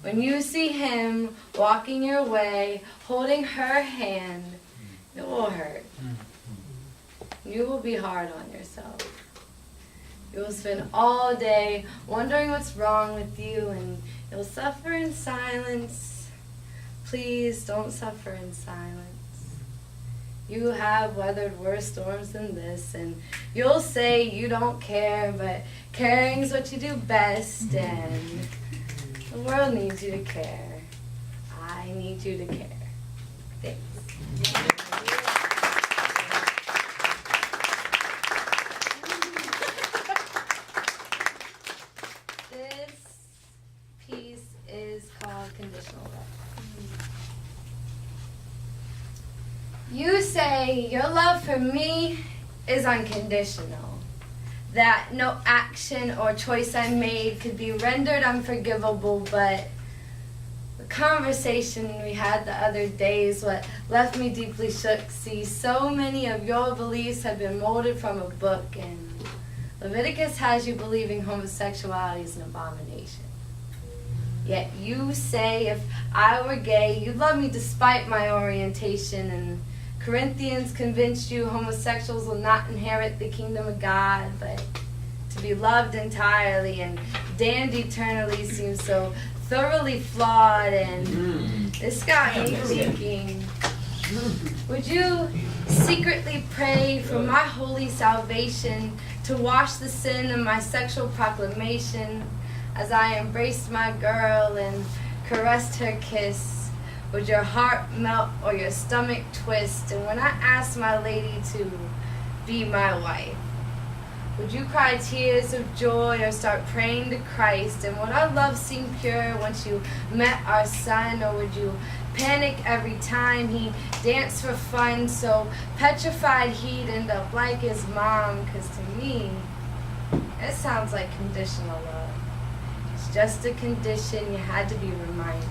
When you see him walking your way, holding her hand, it will hurt. You will be hard on yourself. You will spend all day wondering what's wrong with you, and you'll suffer in silence. Please don't suffer in silence. You have weathered worse storms than this, and you'll say you don't care, but caring's what you do best, and the world needs you to care. I need you to care. Thanks. This piece is called Conditional Love. You say your love for me is unconditional, that no action or choice I made could be rendered unforgivable, but the conversation we had the other day is what left me deeply shook. See, so many of your beliefs have been molded from a book, and Leviticus has you believing homosexuality is an abomination. Yet you say if I were gay, you'd love me despite my orientation, and Corinthians convinced you homosexuals will not inherit the kingdom of God, but to be loved entirely and damned eternally seems so thoroughly flawed, and this got me thinking, would you secretly pray for my holy salvation to wash the sin of my sexual proclamation as I embraced my girl and caressed her kiss? Would your heart melt or your stomach twist? And when I asked my lady to be my wife, would you cry tears of joy or start praying to Christ? And would our love seem pure once you met our son? Or would you panic every time he danced for fun, so petrified he'd end up like his mom? 'Cause to me, it sounds like conditional love. It's just a condition you had to be reminded of.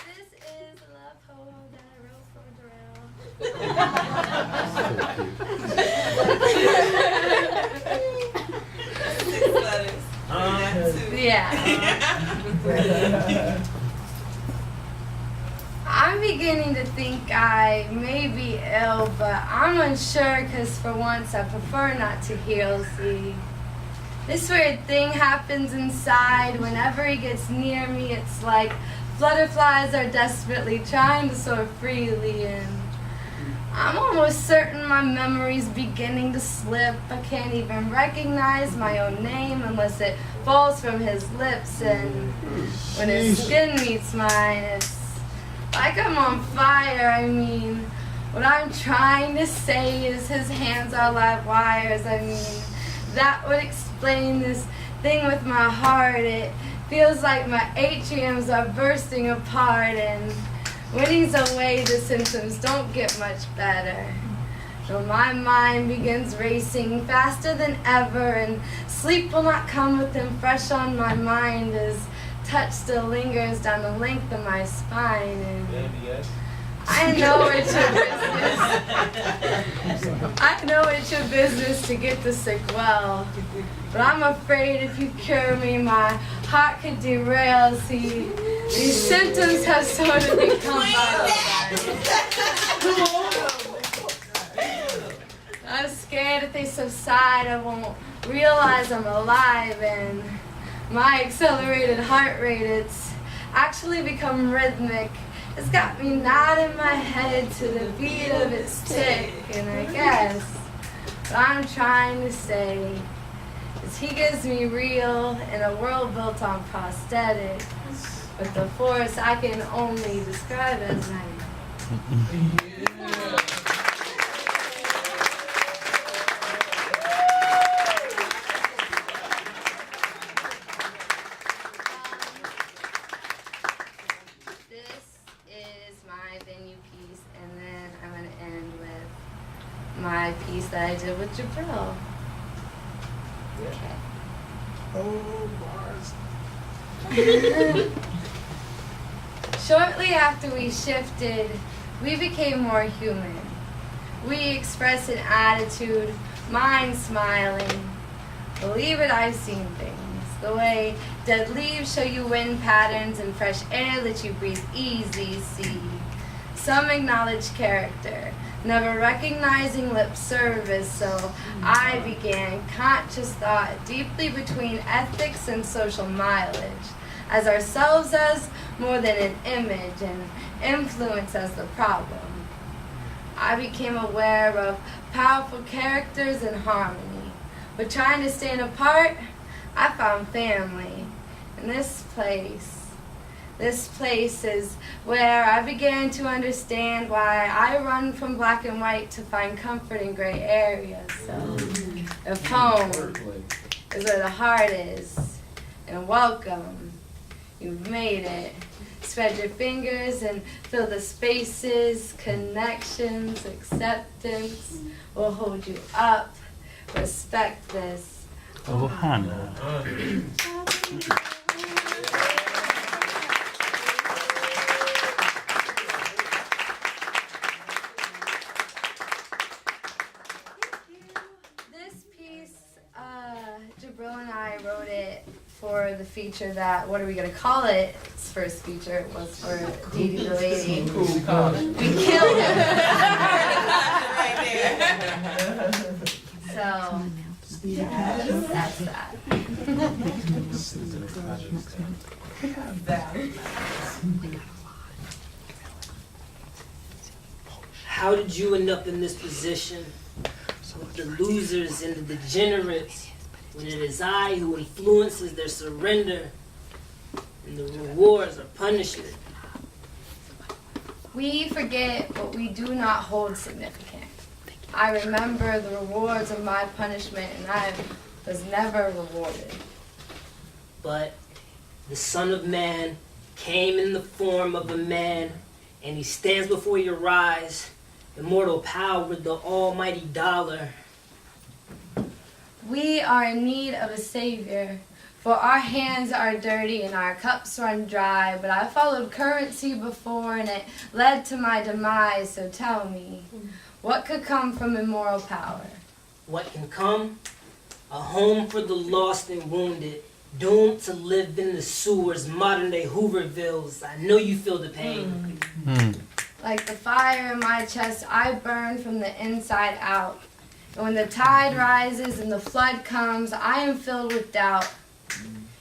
This is a love poem that I wrote for Darrell. 6 letters. Yeah. I'm beginning to think I may be ill, but I'm unsure because for once I prefer not to heal, see. This weird thing happens inside. Whenever he gets near me, it's like butterflies are desperately trying to soar freely, and I'm almost certain my memory's beginning to slip. I can't even recognize my own name unless it falls from his lips, and when his skin meets mine, it's like I'm on fire. I mean, what I'm trying to say is his hands are live wires. I mean, that would explain this thing with my heart. It feels like my atriums are bursting apart, and when he's away, the symptoms don't get much better. Till my mind begins racing faster than ever, and sleep will not come with him fresh on my mind as touch still lingers down the length of my spine. And I know it's your business. I know it's your business to get the sick well. But I'm afraid if you cure me, my heart could derail. See, these symptoms have sort of become vital. I'm scared if they subside, I won't realize I'm alive. And my accelerated heart rate, it's actually become rhythmic. It's got me nodding my head to the beat of its tick. And I guess what I'm trying to say is he gives me real in a world built on prosthetics, with the force I can only describe as night. My piece that I did with Jabril. Okay. Oh, bars. Shortly after we shifted, we became more human. We expressed an attitude, mine smiling. Believe it, I've seen things. The way dead leaves show you wind patterns and fresh air that you breathe easy, see. Some acknowledge character, never recognizing lip service, so I began conscious thought deeply between ethics and social mileage, as ourselves as more than an image and influence as the problem. I became aware of powerful characters and harmony, but trying to stand apart, I found family in this place. This place is where I began to understand why I run from black and white to find comfort in gray areas. So, if home is where the heart is, and welcome, you've made it. Spread your fingers and fill the spaces, connections, acceptance will hold you up. Respect this. Ohana. Jabril and I wrote it for the feature that, what are we going to call it? Its first feature was for Dee Dee the Lady. We killed him. So, that's that. How did you end up in this position with the losers and the degenerates, when it is I who influences their surrender and the rewards are punishment? We forget what we do not hold significant. I remember the rewards of my punishment, and I was never rewarded. But the Son of Man came in the form of a man, and he stands before your eyes, immortal power with the almighty dollar. We are in need of a savior, for our hands are dirty and our cups run dry, but I followed currency before and it led to my demise, so tell me, what could come from immoral power? What can come? A home for the lost and wounded, doomed to live in the sewers, modern-day Hoovervilles. I know you feel the pain. Like the fire in my chest, I burn from the inside out. And when the tide rises and the flood comes, I am filled with doubt.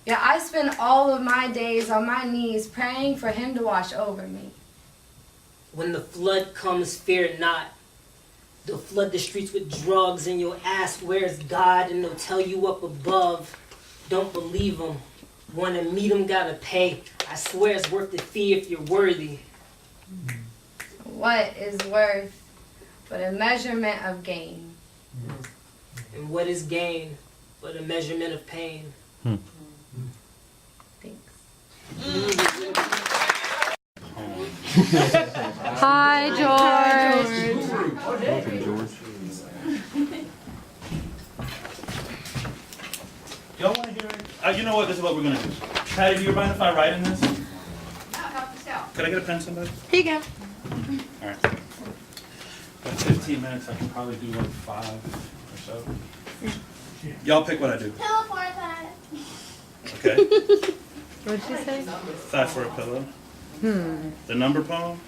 Yeah, I spend all of my days on my knees praying for him to wash over me. When the flood comes, fear not. They'll flood the streets with drugs and you'll ask where's God, and they'll tell you up above. Don't believe them. Wanna meet them, gotta pay. I swear it's worth the fee if you're worthy. What is worth but a measurement of gain? And what is gain but a measurement of pain? Thanks. Hi, George. Welcome, George. You know what? This is what we're gonna do. Patty, do you mind if I write in this? I'll help yourself. Could I get a pen, somebody? Here you go. All right. About 15 minutes. I can probably do like 5 or so. Y'all pick what I do. Pillow for a thigh. Okay. What'd she say? Thigh for a pillow. The number poem.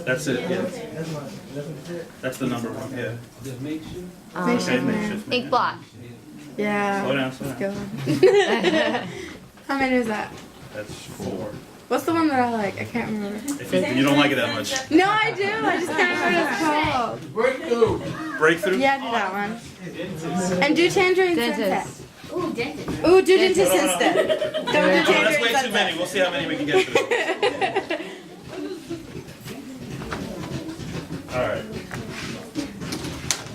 That's it. Yeah. That's the number one. Yeah. Okay, makeshift. Ink blot. Yeah. Slow down. Slow down. How many is that? That's 4. What's the one that I like? I can't remember. If you don't like it that much. No, I do. I just can't remember what it's called. Breakthrough. Yeah, do that one. And do Tangerine Sunset. Ooh, dentist. Ooh, do Dentist Hold on, instead. Don't do That's Tangerine way too Sunset. many. We'll see how many we can get through. All right.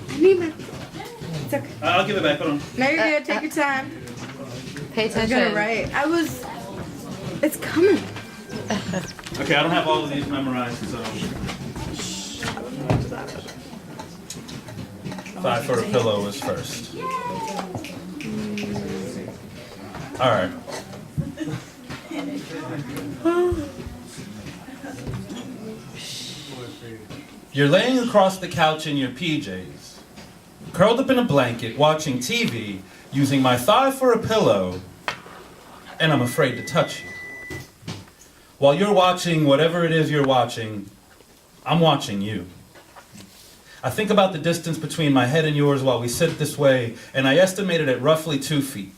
I need my. It's okay. I'll give it back. Hold on. No, you're good. Take your time. Pay I was attention. gonna write. It's coming. Okay, I don't have all of these memorized, so. 5 for a pillow is first. All right. You're laying across the couch in your PJs, curled up in a blanket, watching TV, using my thigh for a pillow, and I'm afraid to touch you. While you're watching whatever it is you're watching, I'm watching you. I think about the distance between my head and yours while we sit this way, and I estimate it at roughly 2 feet.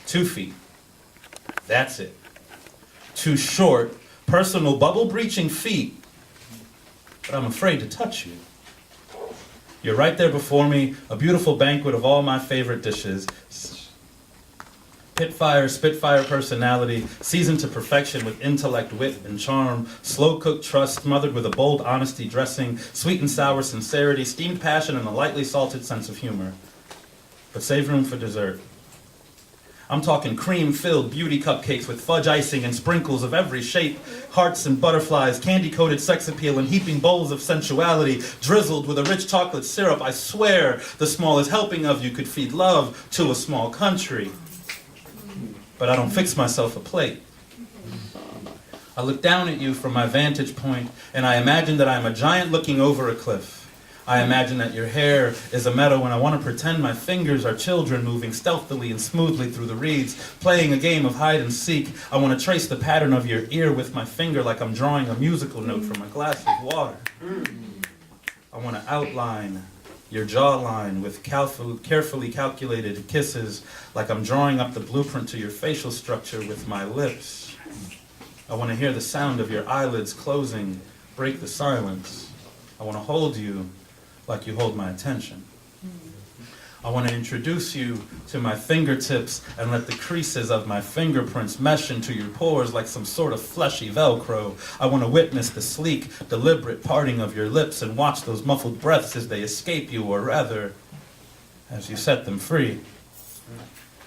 2 feet. That's it. 2 short, personal, bubble-breaching feet, but I'm afraid to touch you. You're right there before me, a beautiful banquet of all my favorite dishes. Spitfire personality, seasoned to perfection with intellect, wit, and charm, slow-cooked trust smothered with a bold honesty dressing, sweet and sour sincerity, steamed passion, and a lightly salted sense of humor. But save room for dessert. I'm talking cream-filled beauty cupcakes with fudge icing and sprinkles of every shape, hearts and butterflies, candy-coated sex appeal, and heaping bowls of sensuality, drizzled with a rich chocolate syrup. I swear the smallest helping of you could feed love to a small country. But I don't fix myself a plate. I look down at you from my vantage point, and I imagine that I'm a giant looking over a cliff. I imagine that your hair is a meadow, and I want to pretend my fingers are children moving stealthily and smoothly through the reeds, playing a game of hide and seek. I want to trace the pattern of your ear with my finger like I'm drawing a musical note from a glass of water. I want to outline your jawline with carefully calculated kisses like I'm drawing up the blueprint to your facial structure with my lips. I want to hear the sound of your eyelids closing, break the silence. I want to hold you like you hold my attention. I want to introduce you to my fingertips and let the creases of my fingerprints mesh into your pores like some sort of fleshy Velcro. I want to witness the sleek, deliberate parting of your lips and watch those muffled breaths as they escape you, or rather, as you set them free.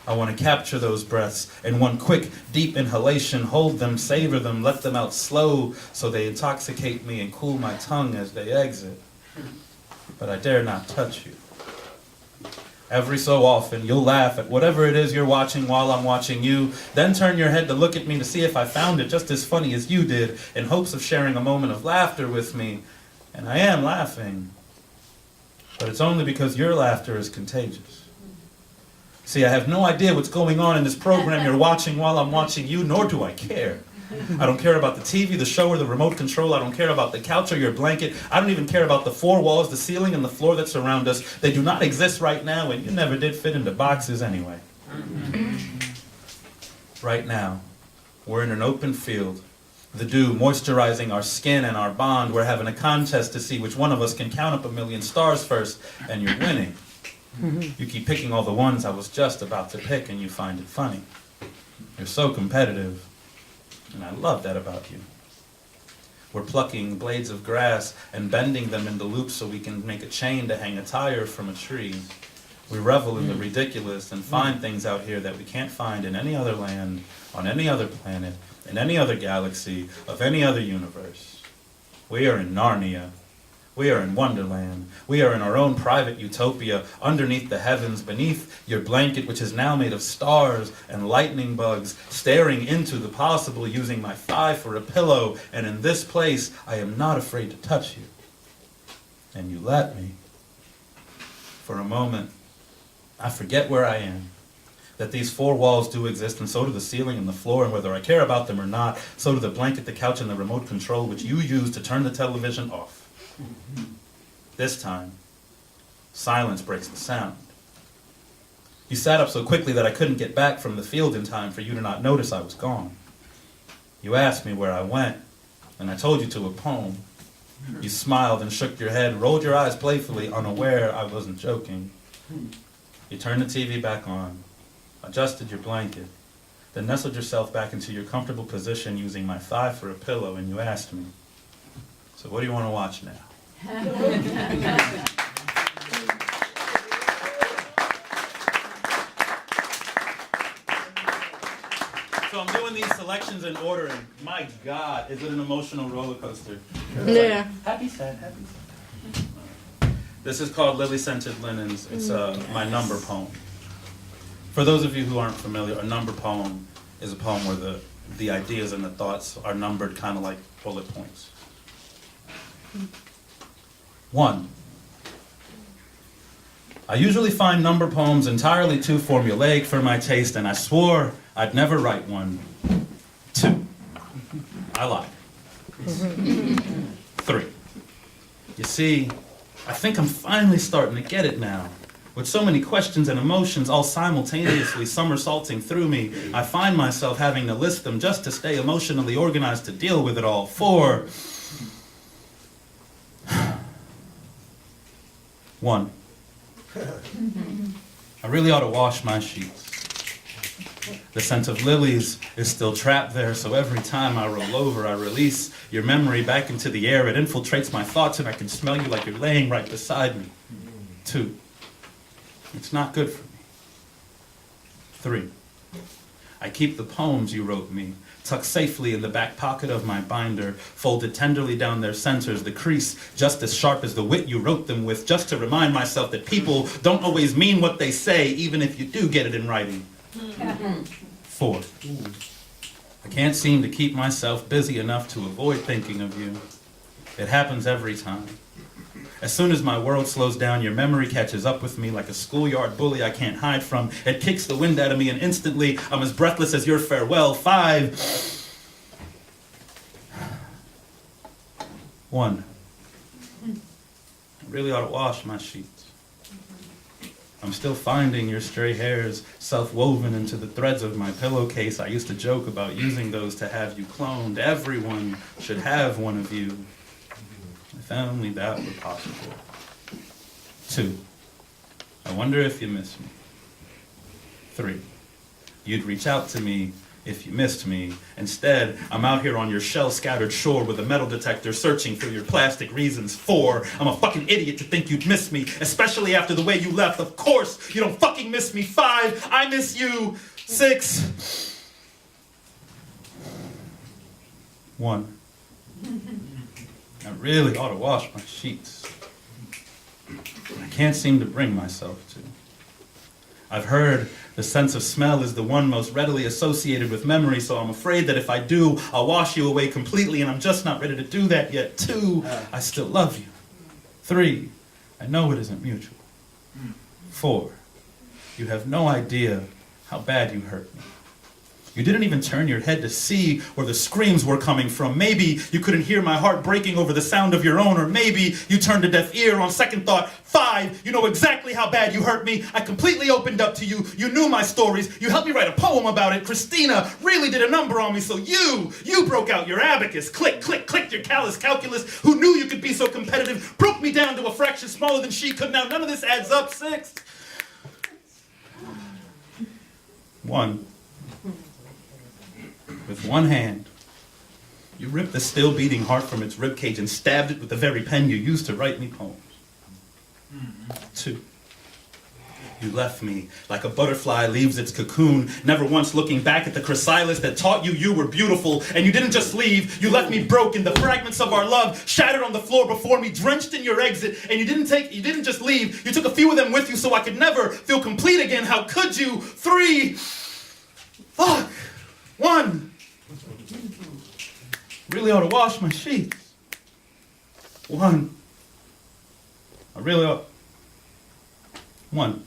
I want to capture those breaths in one quick, deep inhalation, hold them, savor them, let them out slow so they intoxicate me and cool my tongue as they exit. But I dare not touch you. Every so often, you'll laugh at whatever it is you're watching while I'm watching you, then turn your head to look at me to see if I found it just as funny as you did, in hopes of sharing a moment of laughter with me. And I am laughing, but it's only because your laughter is contagious. See, I have no idea what's going on in this program you're watching while I'm watching you, nor do I care. I don't care about the TV, the show, or the remote control. I don't care about the couch or your blanket. I don't even care about the 4 walls, the ceiling, and the floor that surround us. They do not exist right now, and you never did fit into boxes anyway. Right now, we're in an open field. The dew moisturizing our skin and our bond. We're having a contest to see which one of us can count up 1,000,000 stars first, and you're winning. You keep picking all the ones I was just about to pick, and you find it funny. You're so competitive. And I love that about you. We're plucking blades of grass and bending them into loops so we can make a chain to hang a tire from a tree. We revel in the ridiculous and find things out here that we can't find in any other land, on any other planet, in any other galaxy, of any other universe. We are in Narnia. We are in Wonderland. We are in our own private utopia, underneath the heavens, beneath your blanket, which is now made of stars and lightning bugs, staring into the possible, using my thigh for a pillow. And in this place, I am not afraid to touch you. And you let me. For a moment, I forget where I am. That these four walls do exist, and so do the ceiling and the floor, and whether I care about them or not, so do the blanket, the couch, and the remote control, which you use to turn the television off. This time, silence breaks the sound. You sat up so quickly that I couldn't get back from the field in time for you to not notice I was gone. You asked me where I went, and I told you to a poem. You smiled and shook your head, rolled your eyes playfully, unaware I wasn't joking. You turned the TV back on, adjusted your blanket, then nestled yourself back into your comfortable position using my thigh for a pillow, and you asked me, so what do you want to watch now? So I'm doing these selections in order, and my God, is it an emotional roller coaster? Yeah. Happy, sad, happy, sad. This is called Lily Scented Linens. It's my number poem. For those of you who aren't familiar, a number poem is a poem where the ideas and the thoughts are numbered kind of like bullet points. 1. I usually find number poems entirely too formulaic for my taste, and I swore I'd never write one. 2. I lied. 3. You see, I think I'm finally starting to get it now. With so many questions and emotions all simultaneously somersaulting through me, I find myself having to list them just to stay emotionally organized to deal with it all. 4. 1. I really ought to wash my sheets. The scent of lilies is still trapped there, so every time I roll over, I release your memory back into the air. It infiltrates my thoughts, and I can smell you like you're laying right beside me. 2. It's not good for me. 3. I keep the poems you wrote me, tucked safely in the back pocket of my binder, folded tenderly down their centers, the crease just as sharp as the wit you wrote them with, just to remind myself that people don't always mean what they say, even if you do get it in writing. 4. I can't seem to keep myself busy enough to avoid thinking of you. It happens every time. As soon as my world slows down, your memory catches up with me like a schoolyard bully I can't hide from. It kicks the wind out of me, and instantly I'm as breathless as your farewell. 5. 1. I really ought to wash my sheets. I'm still finding your stray hairs self-woven into the threads of my pillowcase. I used to joke about using those to have you cloned. Everyone should have one of you. If only that were possible. 2. I wonder if you miss me. 3. You'd reach out to me if you missed me. Instead, I'm out here on your shell-scattered shore with a metal detector searching for your plastic reasons. 4. I'm a fucking idiot to think you'd miss me, especially after the way you left. Of course, you don't fucking miss me. 5. I miss you. 6. 1. I really ought to wash my sheets. I can't seem to bring myself to. I've heard the sense of smell is the one most readily associated with memory, so I'm afraid that if I do, I'll wash you away completely, and I'm just not ready to do that yet. 2, I still love you. 3, I know it isn't mutual. 4, you have no idea how bad you hurt me. You didn't even turn your head to see where the screams were coming from. Maybe you couldn't hear my heart breaking over the sound of your own, or maybe you turned a deaf ear on second thought. 5, you know exactly how bad you hurt me. I completely opened up to you. You knew my stories. You helped me write a poem about it. Christina really did a number on me, so you broke out your abacus. Click, click, click, your callous calculus. Who knew you could be so competitive? Broke me down to a fraction smaller than she could. Now none of this adds up. 6. 1. With one hand, you ripped the still-beating heart from its ribcage and stabbed it with the very pen you used to write me poems. 2. You left me like a butterfly leaves its cocoon, never once looking back at the chrysalis that taught you you were beautiful. And you didn't just leave, you left me broken, the fragments of our love shattered on the floor before me, drenched in your exit. And you didn't just leave, you took a few of them with you so I could never feel complete again. How could you? 3, fuck, 1. Really ought to wash my sheets. 1. I really ought. 1.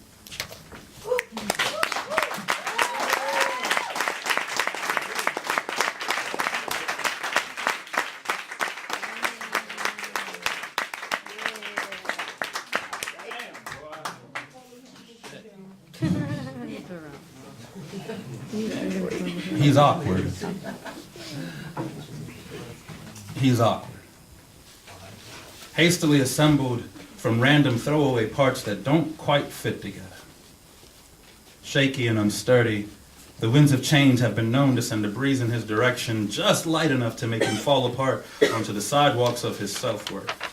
He's awkward. He's awkward. Hastily assembled from random throwaway parts that don't quite fit together. Shaky and unsturdy, the winds of change have been known to send a breeze in his direction just light enough to make him fall apart onto the sidewalks of his self-worth.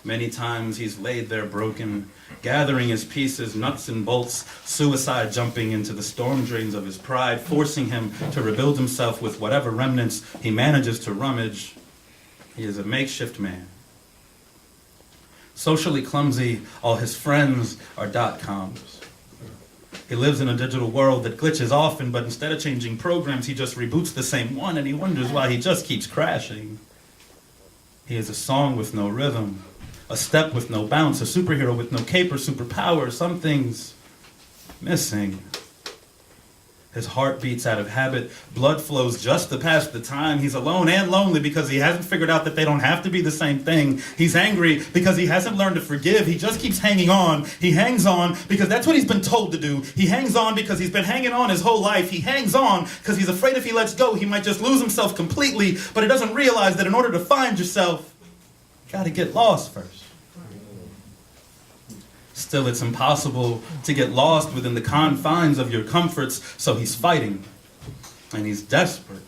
Many times he's laid there broken, gathering his pieces, nuts and bolts, suicide jumping into the storm drains of his pride, forcing him to rebuild himself with whatever remnants he manages to rummage. He is a makeshift man. Socially clumsy, all his friends are .coms. He lives in a digital world that glitches often, but instead of changing programs, he just reboots the same one, and he wonders why he just keeps crashing. He is a song with no rhythm, a step with no bounce, a superhero with no cape or superpower. Something's missing. His heart beats out of habit. Blood flows just to pass the time. He's alone and lonely because he hasn't figured out that they don't have to be the same thing. He's angry because he hasn't learned to forgive. He just keeps hanging on. He hangs on because that's what he's been told to do. He hangs on because he's been hanging on his whole life. He hangs on because he's afraid if he lets go, he might just lose himself completely. But he doesn't realize that in order to find yourself, you gotta get lost first. Still, it's impossible to get lost within the confines of your comforts, so he's fighting, and he's desperate.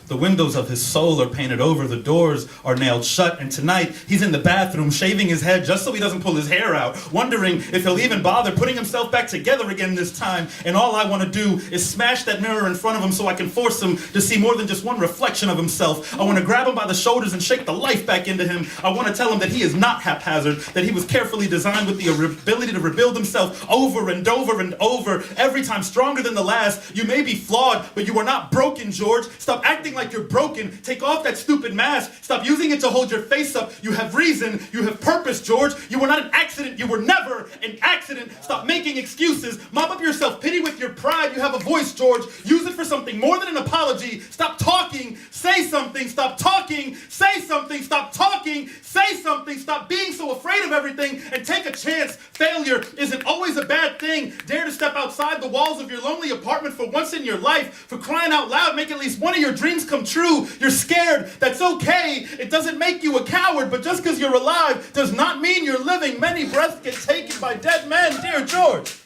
The windows of his soul are painted over, the doors are nailed shut, and tonight he's in the bathroom shaving his head just so he doesn't pull his hair out, wondering if he'll even bother putting himself back together again this time. And all I want to do is smash that mirror in front of him so I can force him to see more than just one reflection of himself. I want to grab him by the shoulders and shake the life back into him. I want to tell him that he is not haphazard, that he was carefully designed with the ability to rebuild himself over and over and over, every time stronger than the last. You may be flawed, but you are not broken, George. Stop acting like you're broken. Take off that stupid mask. Stop using it to hold your face up. You have reason. You have purpose, George. You were not an accident. You were never an accident. Stop making excuses. Mop up your self-pity with your pride. You have a voice, George. Use it for something more than an apology. Stop talking. Say something. Stop talking. Say something. Stop talking. Say something. Stop being so afraid of everything and take a chance. Failure isn't always a bad thing. Dare to step outside the walls of your lonely apartment for once in your life. For crying out loud, make at least one of your dreams come true. You're scared. That's okay. It doesn't make you a coward, but just because you're alive does not mean you're living. Many breaths get taken by dead men, dear George.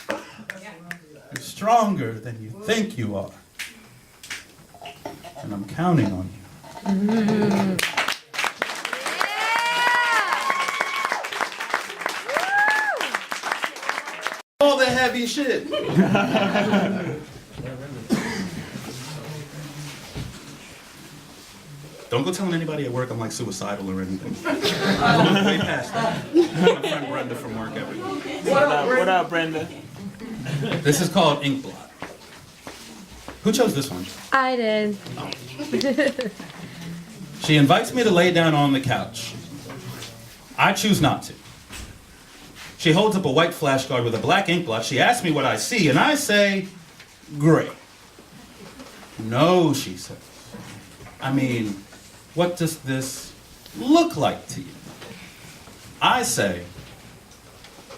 You're stronger than you think you are. And I'm counting on you. All the heavy shit. Don't go telling anybody at work I'm like suicidal or anything. I'm way past that. My friend Brenda from work every week. What up, Brenda? This is called Ink Blot. Who chose this one? I did. She invites me to lay down on the couch. I choose not to. She holds up a white flashcard with a black ink blot. She asks me what I see, and I say, gray. No, she says. I mean, what does this look like to you? I say,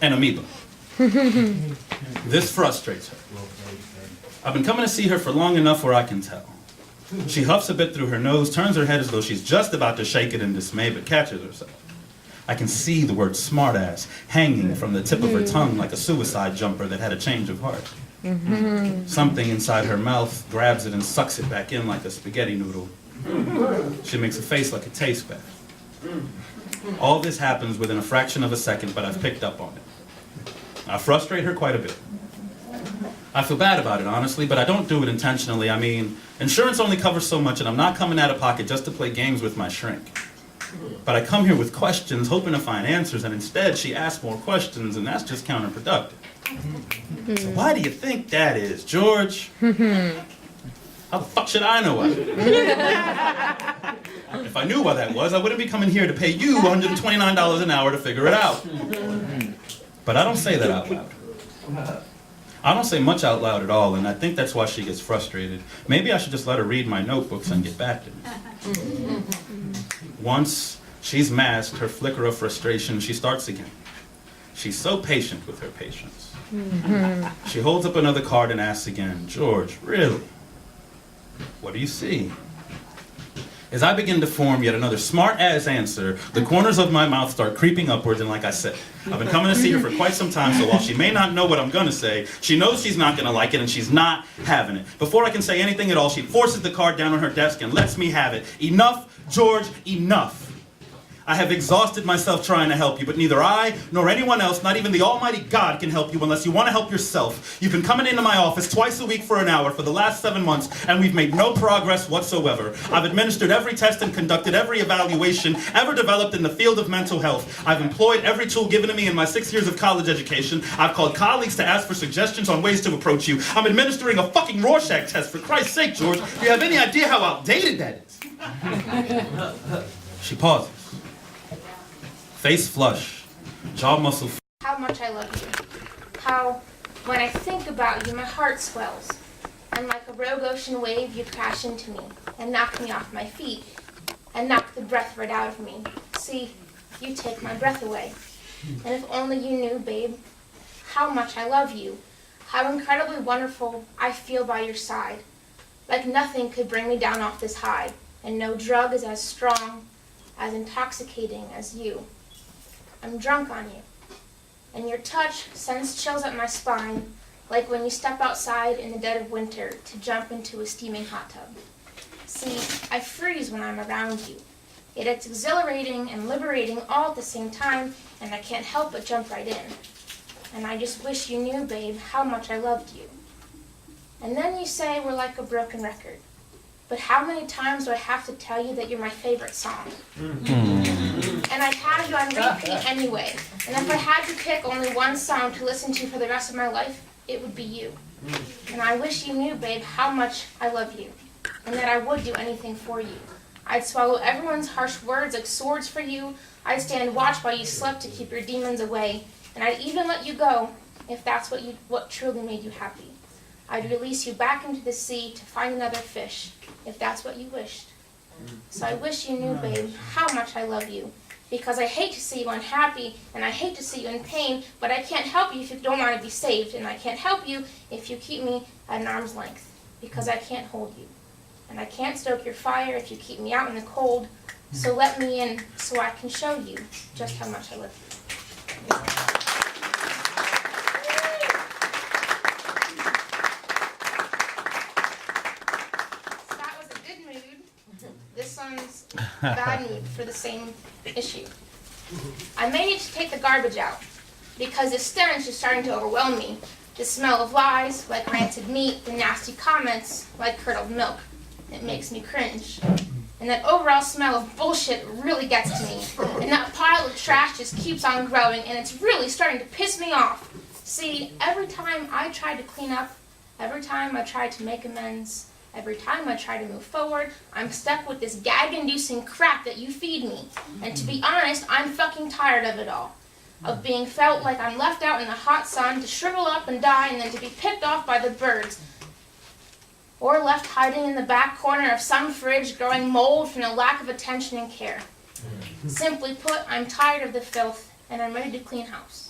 an amoeba. This frustrates her. I've been coming to see her for long enough where I can tell. She huffs a bit through her nose, turns her head as though she's just about to shake it in dismay, but catches herself. I can see the word smartass hanging from the tip of her tongue like a suicide jumper that had a change of heart. Something inside her mouth grabs it and sucks it back in like a spaghetti noodle. She makes a face like it tastes bad. All this happens within a fraction of a second, but I've picked up on it. I frustrate her quite a bit. I feel bad about it, honestly, but I don't do it intentionally. I mean, insurance only covers so much, and I'm not coming out of pocket just to play games with my shrink. But I come here with questions, hoping to find answers, and instead she asks more questions, and that's just counterproductive. So why do you think that is, George? How the fuck should I know why? If I knew why that was, I wouldn't be coming here to pay you $129 an hour to figure it out. But I don't say that out loud. I don't say much out loud at all, and I think that's why she gets frustrated. Maybe I should just let her read my notebooks and get back to me. Once she's masked her flicker of frustration, she starts again. She's so patient with her patients. She holds up another card and asks again, George, really? What do you see? As I begin to form yet another smart-ass answer, the corners of my mouth start creeping upwards, and like I said, I've been coming to see her for quite some time, so while she may not know what I'm gonna say, she knows she's not gonna like it, and she's not having it. Before I can say anything at all, she forces the card down on her desk and lets me have it. Enough, George, enough. I have exhausted myself trying to help you, but neither I nor anyone else, not even the almighty God, can help you unless you want to help yourself. You've been coming into my office twice a week for an hour for the last 7 months, and we've made no progress whatsoever. I've administered every test and conducted every evaluation ever developed in the field of mental health. I've employed every tool given to me in my 6 years of college education. I've called colleagues to ask for suggestions on ways to approach you. I'm administering a fucking Rorschach test, for Christ's sake, George. Do you have any idea how outdated that is? She pauses. Face flush, jaw muscle. How much I love you. How, when I think about you, my heart swells. And like a rogue ocean wave, you crash into me and knock me off my feet and knock the breath right out of me. See, you take my breath away. And if only you knew, babe, how much I love you. How incredibly wonderful I feel by your side. Like nothing could bring me down off this high. And no drug is as strong, as intoxicating as you. I'm drunk on you, and your touch sends chills up my spine, like when you step outside in the dead of winter to jump into a steaming hot tub. See, I freeze when I'm around you, yet it's exhilarating and liberating all at the same time, and I can't help but jump right in. And I just wish you knew, babe, how much I loved you. And then you say we're like a broken record. But how many times do I have to tell you that you're my favorite song? And I had you on repeat anyway. And if I had to pick only one song to listen to for the rest of my life, it would be you. And I wish you knew, babe, how much I love you. And that I would do anything for you. I'd swallow everyone's harsh words like swords for you. I'd stand watch while you slept to keep your demons away. And I'd even let you go if that's what truly made you happy. I'd release you back into the sea to find another fish, if that's what you wished. So I wish you knew, babe, how much I love you. Because I hate to see you unhappy, and I hate to see you in pain, but I can't help you if you don't want to be saved, and I can't help you if you keep me at an arm's length, because I can't hold you. And I can't stoke your fire if you keep me out in the cold, so let me in so I can show you just how much I love you. This one's bad mood for the same issue. I may need to take the garbage out because the stench is starting to overwhelm me. The smell of lies, like rancid meat, the nasty comments, like curdled milk. It makes me cringe. And that overall smell of bullshit really gets to me. And that pile of trash just keeps on growing, and it's really starting to piss me off. See, every time I try to clean up, every time I try to make amends, every time I try to move forward, I'm stuck with this gag-inducing crap that you feed me. And to be honest, I'm fucking tired of it all. Of being felt like I'm left out in the hot sun to shrivel up and die and then to be picked off by the birds. Or left hiding in the back corner of some fridge growing mold from the lack of attention and care. Simply put, I'm tired of the filth and I'm ready to clean house.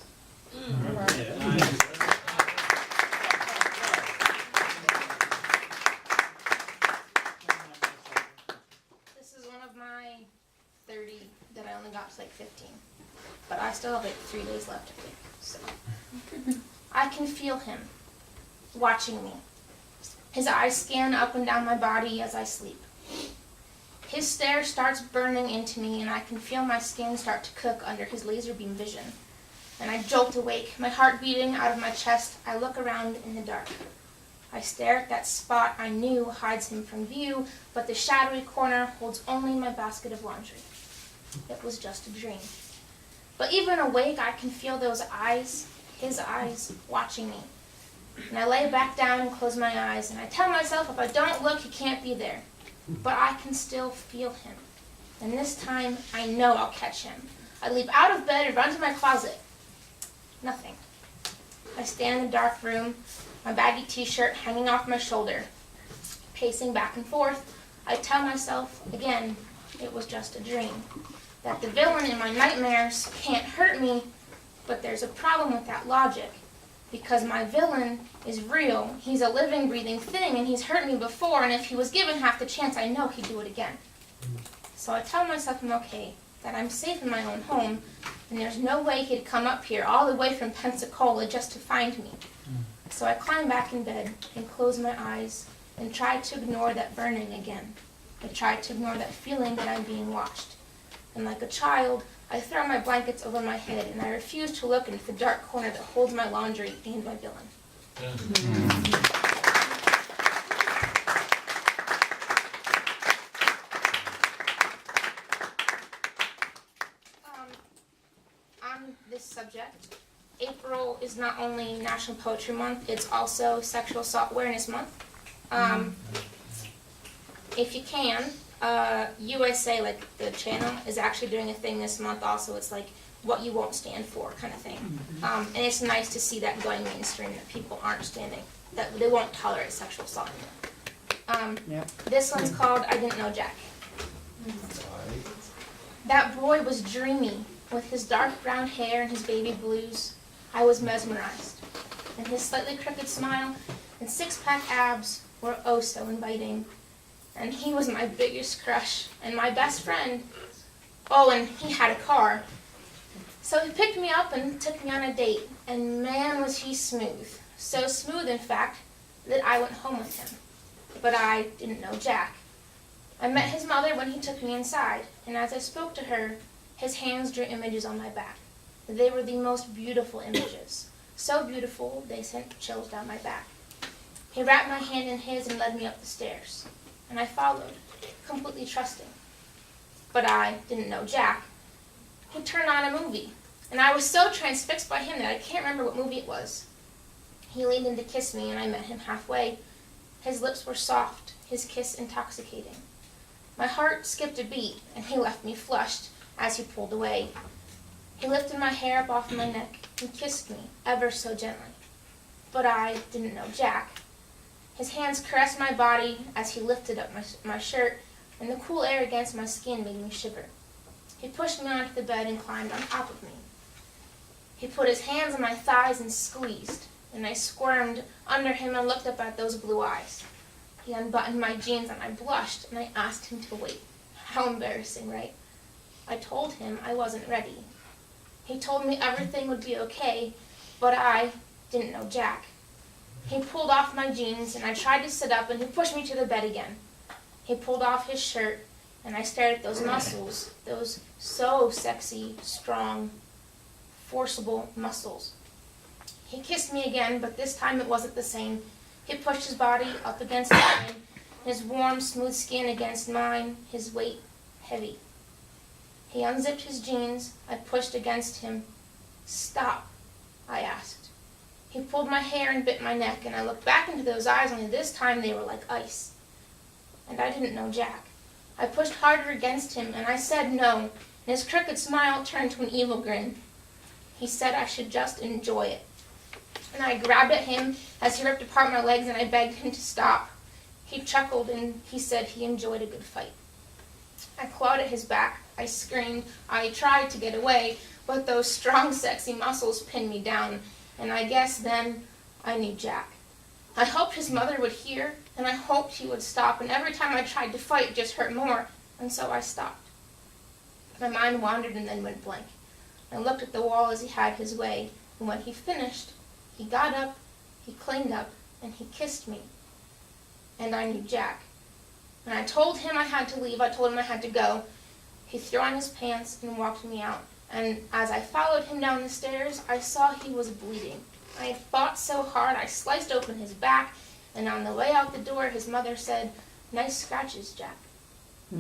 My 30 that I only got to like 15, but I still have like 3 days left of it. So I can feel him watching me. His eyes scan up and down my body as I sleep. His stare starts burning into me, and I can feel my skin start to cook under his laser beam vision. and I jolt awake, my heart beating out of my chest. I look around in the dark. I stare at that spot I knew hides him from view, but the shadowy corner holds only my basket of laundry. It was just a dream. But even awake, I can feel those eyes, his eyes, watching me. And I lay back down and close my eyes, and I tell myself if I don't look, he can't be there. But I can still feel him. And this time, I know I'll catch him. I leap out of bed and run to my closet. Nothing. I stand in the dark room, my baggy t-shirt hanging off my shoulder. Pacing back and forth, I tell myself, again, it was just a dream. That the villain in my nightmares can't hurt me, but there's a problem with that logic. Because my villain is real, he's a living, breathing thing, and he's hurt me before, and if he was given half the chance, I know he'd do it again. So I tell myself I'm okay, that I'm safe in my own home, and there's no way he'd come up here all the way from Pensacola just to find me. So I climb back in bed and close my eyes and try to ignore that burning again. I try to ignore that feeling that I'm being watched. And like a child, I throw my blankets over my head and I refuse to look into the dark corner that holds my laundry and my villain. On this subject, April is not only National Poetry Month, it's also Sexual Assault Awareness Month. If you can, USA, like the channel, is actually doing a thing this month also. It's like what you won't stand for kind of thing. And it's nice to see that going mainstream, that people aren't standing, that they won't tolerate sexual assault anymore. This one's called I Didn't Know Jack. That boy was dreamy. With his dark brown hair and his baby blues, I was mesmerized. And his slightly crooked smile and six-pack abs were oh so inviting. And he was my biggest crush and my best friend. Oh, and he had a car. So he picked me up and took me on a date, and man was he smooth. So smooth, in fact, that I went home with him. But I didn't know Jack. I met his mother when he took me inside, and as I spoke to her, his hands drew images on my back. They were the most beautiful images. So beautiful, they sent chills down my back. He wrapped my hand in his and led me up the stairs. And I followed, completely trusting. But I didn't know Jack. He turned on a movie, and I was so transfixed by him that I can't remember what movie it was. He leaned in to kiss me, and I met him halfway. His lips were soft, his kiss intoxicating. My heart skipped a beat, and he left me flushed as he pulled away. He lifted my hair up off my neck and kissed me ever so gently. But I didn't know Jack. His hands caressed my body as he lifted up my shirt, and the cool air against my skin made me shiver. He pushed me onto the bed and climbed on top of me. He put his hands on my thighs and squeezed, and I squirmed under him and looked up at those blue eyes. He unbuttoned my jeans and I blushed, and I asked him to wait. How embarrassing, right? I told him I wasn't ready. He told me everything would be okay, but I didn't know Jack. He pulled off my jeans, and I tried to sit up, and he pushed me to the bed again. He pulled off his shirt, and I stared at those muscles, those so sexy, strong, forcible muscles. He kissed me again, but this time it wasn't the same. He pushed his body up against mine, his warm, smooth skin against mine, his weight heavy. He unzipped his jeans. I pushed against him. Stop, I asked. He pulled my hair and bit my neck, and I looked back into those eyes, only this time they were like ice. And I didn't know Jack. I pushed harder against him, and I said no, and his crooked smile turned to an evil grin. He said I should just enjoy it. And I grabbed at him as he ripped apart my legs, and I begged him to stop. He chuckled, and he said he enjoyed a good fight. I clawed at his back. I screamed. I tried to get away, but those strong, sexy muscles pinned me down, and I guess then I knew Jack. I hoped his mother would hear, and I hoped he would stop, and every time I tried to fight, it just hurt more, and so I stopped. My mind wandered and then went blank. I looked at the wall as he had his way, and when he finished, he got up, he cleaned up, and he kissed me. And I knew Jack. When I told him I had to leave, I told him I had to go. He threw on his pants and walked me out, And as I followed him down the stairs, I saw he was bleeding. I had fought so hard, I sliced open his back, and on the way out the door, his mother said, "Nice scratches, Jack." So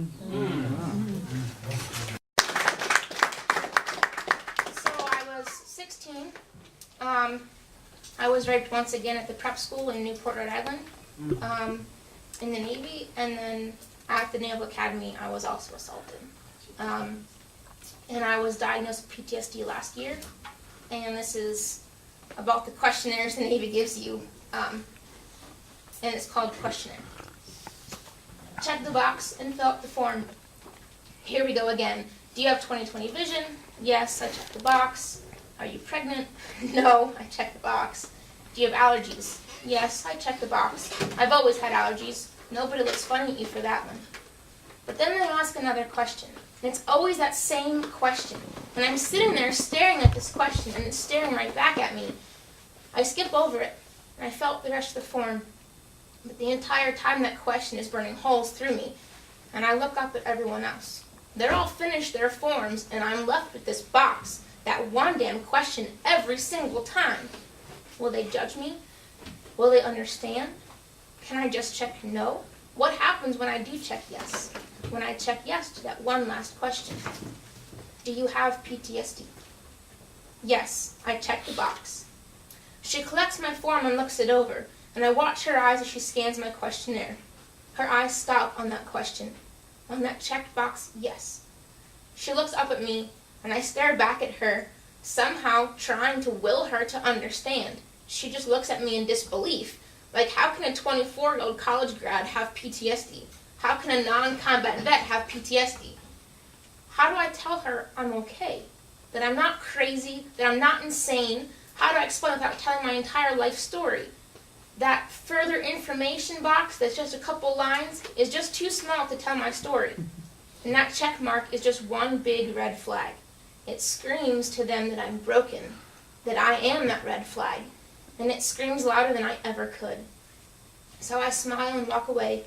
I was 16. I was raped once again at the prep school in Newport, Rhode Island, in the Navy, and then at the Naval Academy, I was also assaulted. And I was diagnosed with PTSD last year, and this is about the questionnaires the Navy gives you, and it's called questionnaire. Check the box and fill out the form. Here we go again. Do you have 20/20 vision? Yes, I checked the box. Are you pregnant? No, I checked the box. Do you have allergies? Yes, I checked the box. I've always had allergies. Nobody looks funny at you for that one. But then they ask another question. And it's always that same question. And I'm sitting there staring at this question, and it's staring right back at me. I skip over it, and I felt the rest of the form. But the entire time that question is burning holes through me. And I look up at everyone else. They're all finished their forms, and I'm left with this box, that one damn question every single time. Will they judge me? Will they understand? Can I just check no? What happens when I do check yes? When I check yes to that one last question. Do you have PTSD? Yes, I check the box. She collects my form and looks it over, and I watch her eyes as she scans my questionnaire. Her eyes stop on that question, on that checked box, yes. She looks up at me, and I stare back at her, somehow trying to will her to understand. She just looks at me in disbelief. Like, how can a 24-year-old college grad have PTSD? How can a non-combat vet have PTSD? How do I tell her I'm okay? That I'm not crazy? That I'm not insane? How do I explain without telling my entire life story? That further information box that's just a couple lines is just too small to tell my story. And that check mark is just one big red flag. It screams to them that I'm broken, that I am that red flag. And it screams louder than I ever could. So I smile and walk away,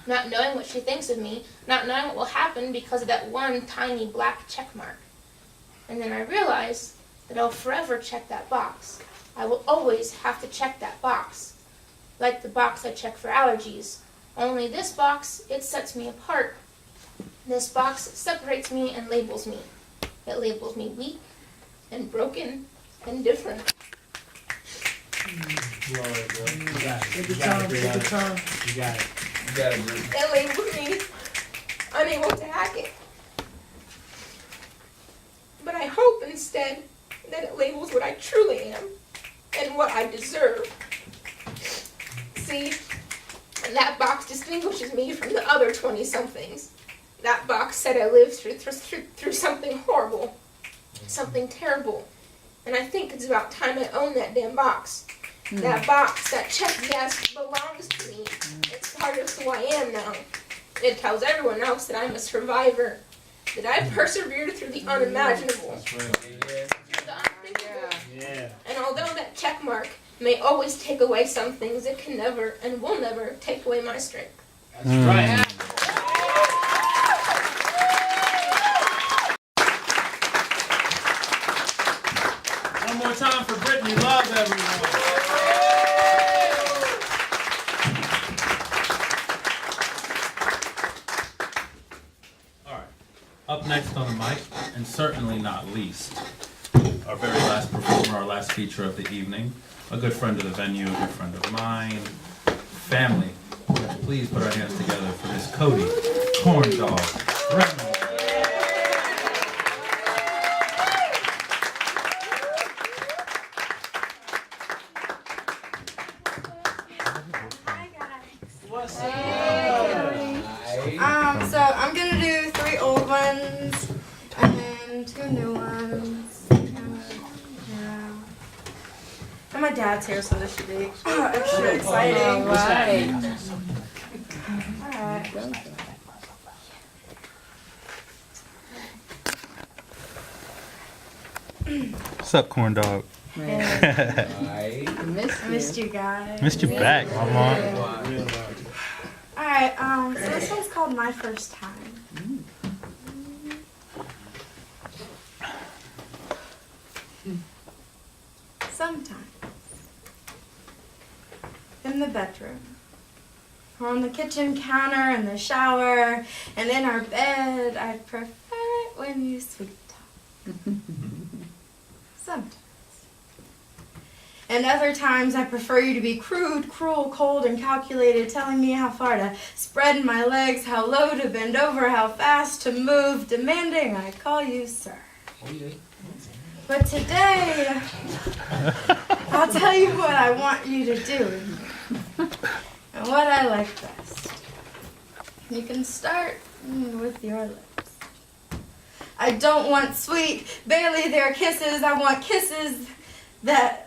not knowing what she thinks of me, not knowing what will happen because of that one tiny black check mark. And then I realize that I'll forever check that box. I will always have to check that box. Like the box I check for allergies. Only this box, it sets me apart. This box separates me and labels me. It labels me weak and broken and different. You got it. Take your time. Take your time. You got it. You got it, bro. It labels me unable to hack it. But I hope instead that it labels what I truly am and what I deserve. See, that box distinguishes me from the other 20-somethings. That box said I lived through something horrible, something terrible. And I think it's about time I own that damn box. That box, that check yes, belongs to me. It's part of who I am now. It tells everyone else that I'm a survivor, that I've persevered through the unimaginable, through the unthinkable. Yeah. And although that check mark may always take away some things, it can never and will never take away my strength. That's right. One more time for Brittany Love, everyone. All right. Up next on the mic, and certainly not least, our very last performer, our last feature of the evening, a good friend of the venue, a good friend of mine, family. Please put our hands together for Miss Cody Corn Dog Reynolds. So I'm gonna do 3 old ones and then 2 new ones. Yeah. And my dad's here, so this should be extra exciting. Alright. What's up, Corn Dog? I missed you guys. Missed you back, Mama. Alright, so this one's called My First Time. Sometimes. In the bedroom. Or on the kitchen counter, in the shower, and in our bed. I'd prefer it when you sweet talk. Sometimes. And other times I prefer you to be crude, cruel, cold, and calculated, telling me how far to spread my legs, how low to bend over, how fast to move, demanding I call you sir. But today, I'll tell you what I want you to do, and what I like best. You can start with your lips. I don't want sweet, barely there kisses. I want kisses that...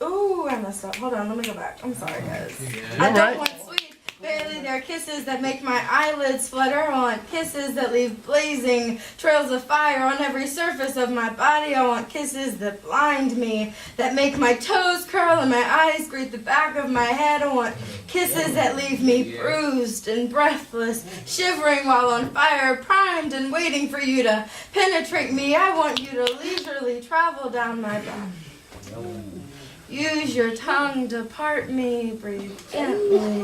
Ooh, I messed up. Hold on, let me go back. I'm sorry, guys. I don't want sweet, barely there kisses that make my eyelids flutter. I want kisses that leave blazing trails of fire on every surface of my body. I want kisses that blind me, that make my toes curl and my eyes greet the back of my head. I want kisses that leave me bruised and breathless, shivering while on fire, primed and waiting for you to penetrate me. I want you to leisurely travel down my body. Use your tongue to part me, breathe gently,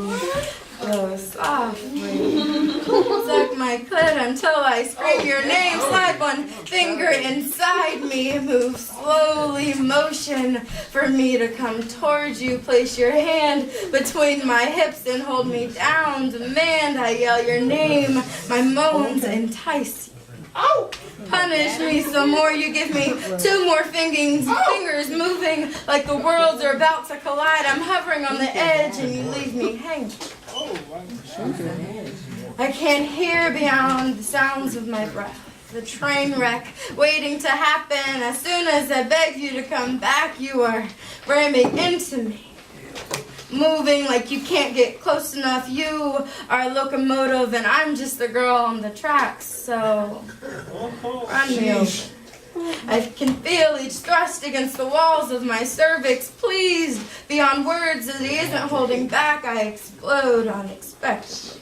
blow softly. Suck my clit until I scream your name. Slide one finger inside me. Move slowly, motion for me to come towards you. Place your hand between my hips and hold me down. Demand I yell your name. My moans entice you. Punish me some more. You give me two more fingers moving like the worlds are about to collide. I'm hovering on the edge and you leave me hanging. I can't hear beyond the sounds of my breath. The train wreck waiting to happen. As soon as I beg you to come back, you are ramming into me. Moving like you can't get close enough. You are a locomotive and I'm just the girl on the tracks, so run me over. I can feel each thrust against the walls of my cervix. Pleased beyond words as he isn't holding back, I explode unexpectedly.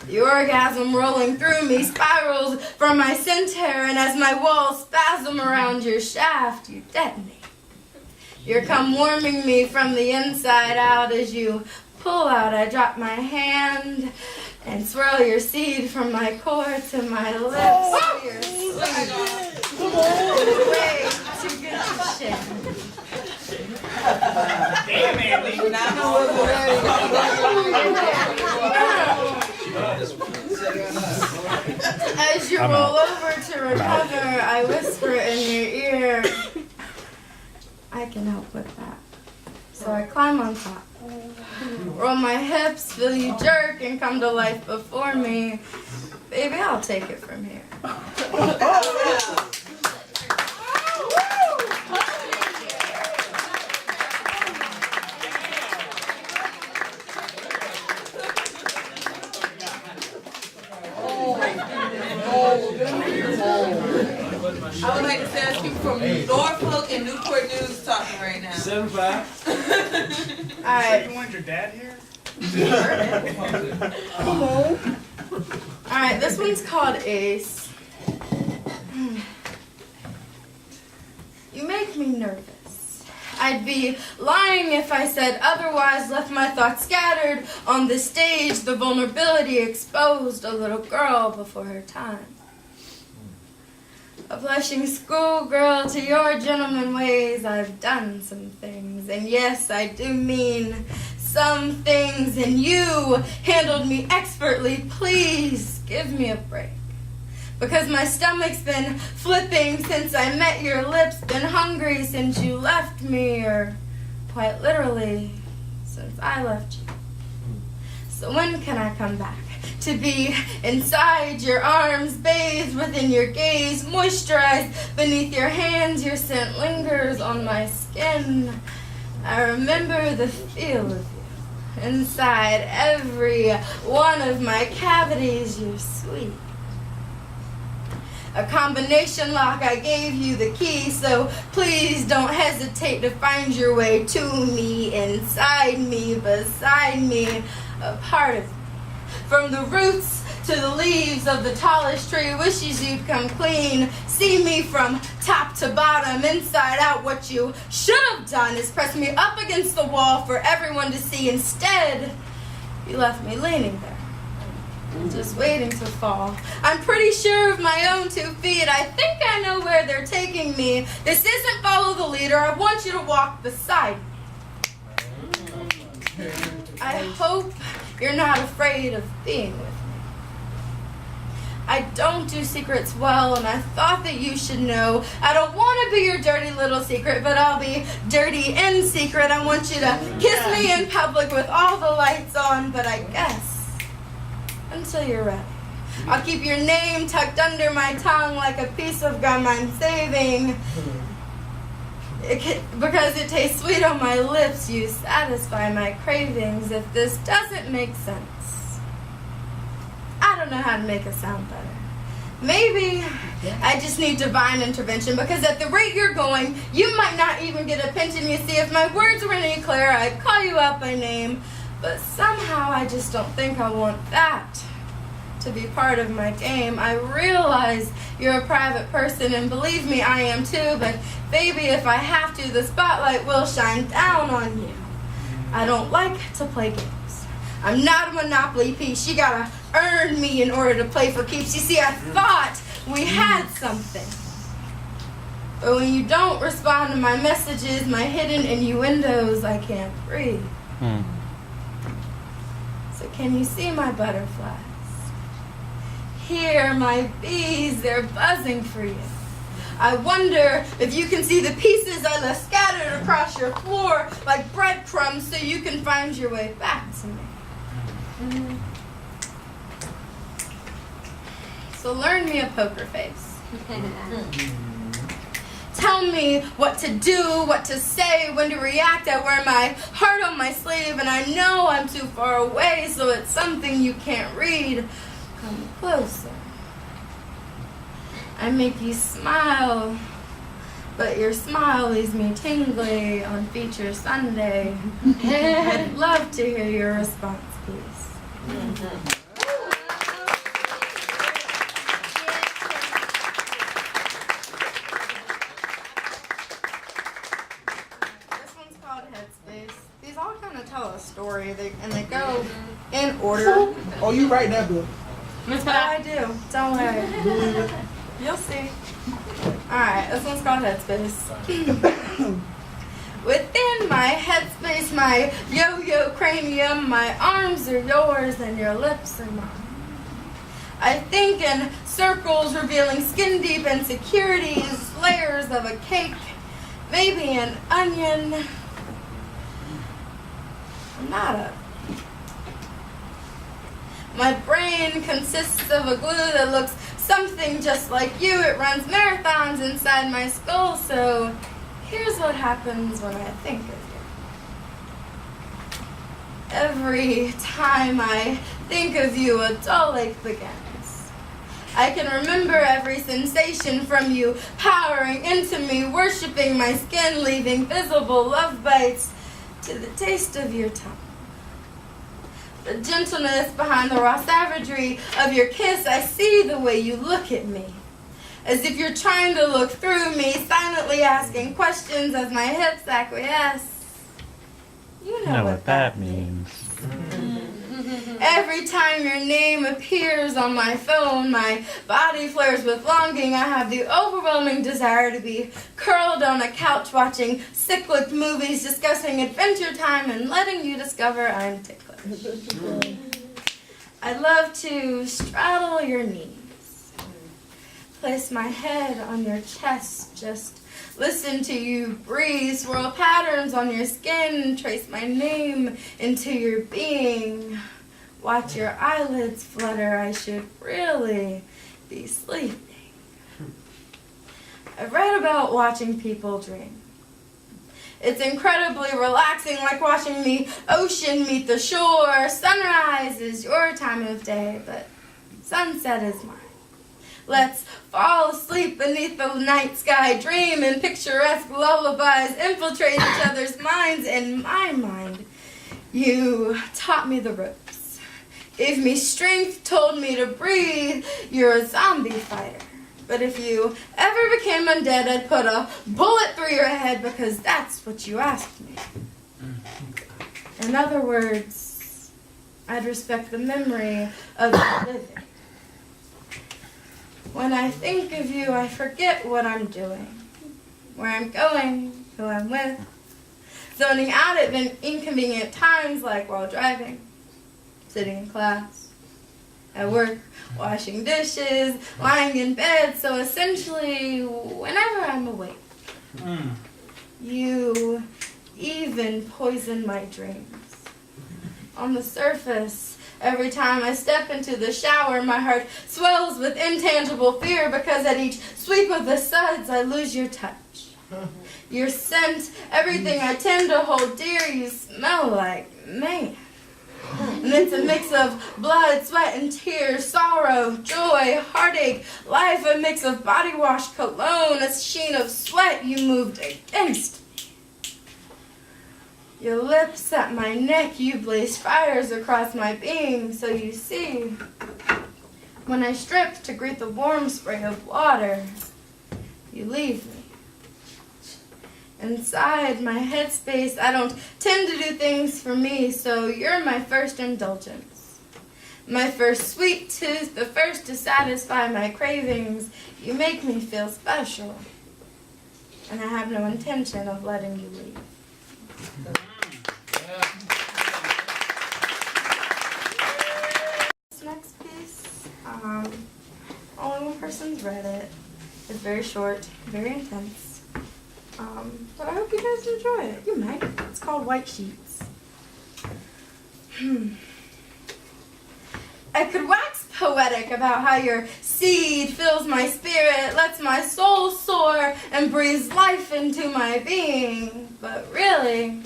The orgasm rolling through me spirals from my center, and as my walls spasm around your shaft, you detonate. You're come warming me from the inside out. As you pull out, I drop my hand and swirl your seed from my core to my lips. You're sweet. Way too good to share. Damn, Andy. As you roll over to recover, I whisper in your ear, I can help with that. So I climb on top, roll my hips, feel you jerk and come to life before me. Baby, I'll take it from here. I would like to say there's people from Norfolk and Newport News talking right now. 7-5. Alright. You want your dad here? Alright, this one's called Ace. You make me nervous. I'd be lying if I said otherwise, left my thoughts scattered on the stage, the vulnerability exposed, a little girl before her time. A blushing schoolgirl to your gentleman ways, I've done some things, and yes, I do mean some things, and you handled me expertly. Please give me a break, because my stomach's been flipping since I met your lips, been hungry since you left me, or quite literally, since I left you. So when can I come back? To be inside your arms, bathed within your gaze, moisturized beneath your hands, your scent lingers on my skin. I remember the feel of you inside every one of my cavities. You're sweet. A combination lock, I gave you the key, so please don't hesitate to find your way to me, inside me, beside me, a part of me. From the roots to the leaves of the tallest tree wishes you'd come clean. See me from top to bottom, inside out. What you should have done is press me up against the wall for everyone to see. Instead, you left me leaning there, just waiting to fall. I'm pretty sure of my own 2 feet. I think I know where they're taking me. This isn't follow the leader. I want you to walk beside me. I hope you're not afraid of being with me. I don't do secrets well, and I thought that you should know. I don't want to be your dirty little secret, but I'll be dirty in secret. I want you to kiss me in public with all the lights on, but I guess until you're ready. I'll keep your name tucked under my tongue like a piece of gum I'm saving. Because it tastes sweet on my lips, you satisfy my cravings. If this doesn't make sense, I don't know how to make it sound better. Maybe I just need divine intervention, because at the rate you're going, you might not even get a pension. You see, if my words were any clearer, I'd call you out by name. But somehow I just don't think I want that to be part of my game. I realize you're a private person, and believe me, I am too, but baby, if I have to, the spotlight will shine down on you. I don't like to play games. I'm not a Monopoly piece. You gotta earn me in order to play for keeps. You see, I thought we had something. But when you don't respond to my messages, my hidden innuendos, I can't breathe. So can you see my butterflies? Hear my bees, they're buzzing for you. I wonder if you can see the pieces I left scattered across your floor like breadcrumbs so you can find your way back to me. So learn me a poker face. Tell me what to do, what to say, when to react. I wear my heart on my sleeve, and I know I'm too far away, so it's something you can't read. Come closer. I make you smile, but your smile leaves me tingly on Feature Sunday. I'd love to hear your response, please. This one's called Headspace. These all kind of tell a story, and they go in order. Oh, you write that book? Oh, I do. Don't worry. You'll see. Alright, this one's called Headspace. Within my headspace, my yo-yo cranium, my arms are yours and your lips are mine. I think in circles, revealing skin-deep insecurities, layers of a cake, maybe an onion. Nada. My brain consists of a glue that looks something just like you. It runs marathons inside my skull, so here's what happens when I think of you. Every time I think of you, a dull ache begins. I can remember every sensation from you, powering into me, worshiping my skin, leaving visible love bites to the taste of your tongue. The gentleness behind the raw savagery of your kiss, I see the way you look at me. As if you're trying to look through me, silently asking questions as my hips acquiesce. You know what that means. Every time your name appears on my phone, my body flares with longing. I have the overwhelming desire to be curled on a couch watching cyclic movies, discussing adventure time, and letting you discover I'm ticklish. I love to straddle your knees, place my head on your chest, just listen to you breathe, swirl patterns on your skin, trace my name into your being. Watch your eyelids flutter, I should really be sleeping. I've read about watching people dream. It's incredibly relaxing, like watching the ocean meet the shore. Sunrise is your time of day, but sunset is mine. Let's fall asleep beneath the night sky, dream in picturesque lullabies, infiltrate each other's minds. In my mind, you taught me the ropes. gave me strength, told me to breathe. You're a zombie fighter. But if you ever became undead, I'd put a bullet through your head because that's what you asked me. In other words, I'd respect the memory of the living. When I think of you, I forget what I'm doing, where I'm going, who I'm with, zoning out at inconvenient times like while driving, sitting in class, at work, washing dishes, lying in bed, so essentially whenever I'm awake. You even poison my dreams. On the surface, every time I step into the shower, my heart swells with intangible fear because at each sweep of the suds, I lose your touch. Your scent, everything I tend to hold dear, you smell like man. And it's a mix of blood, sweat, and tears, sorrow, joy, heartache, life, a mix of body wash, cologne, a sheen of sweat you moved against me. Your lips at my neck, you blaze fires across my being, so you see, when I strip to greet the warm spray of water, you leave me. Inside my headspace, I don't tend to do things for me, so you're my first indulgence. My first sweet tooth, the first to satisfy my cravings. You make me feel special, and I have no intention of letting you leave. This next piece, only one person's read it. It's very short, very intense. But I hope you guys enjoy it. You might. It's called White Sheets. I could wax poetic about how your seed fills my spirit, lets my soul soar, and breathes life into my being. But really,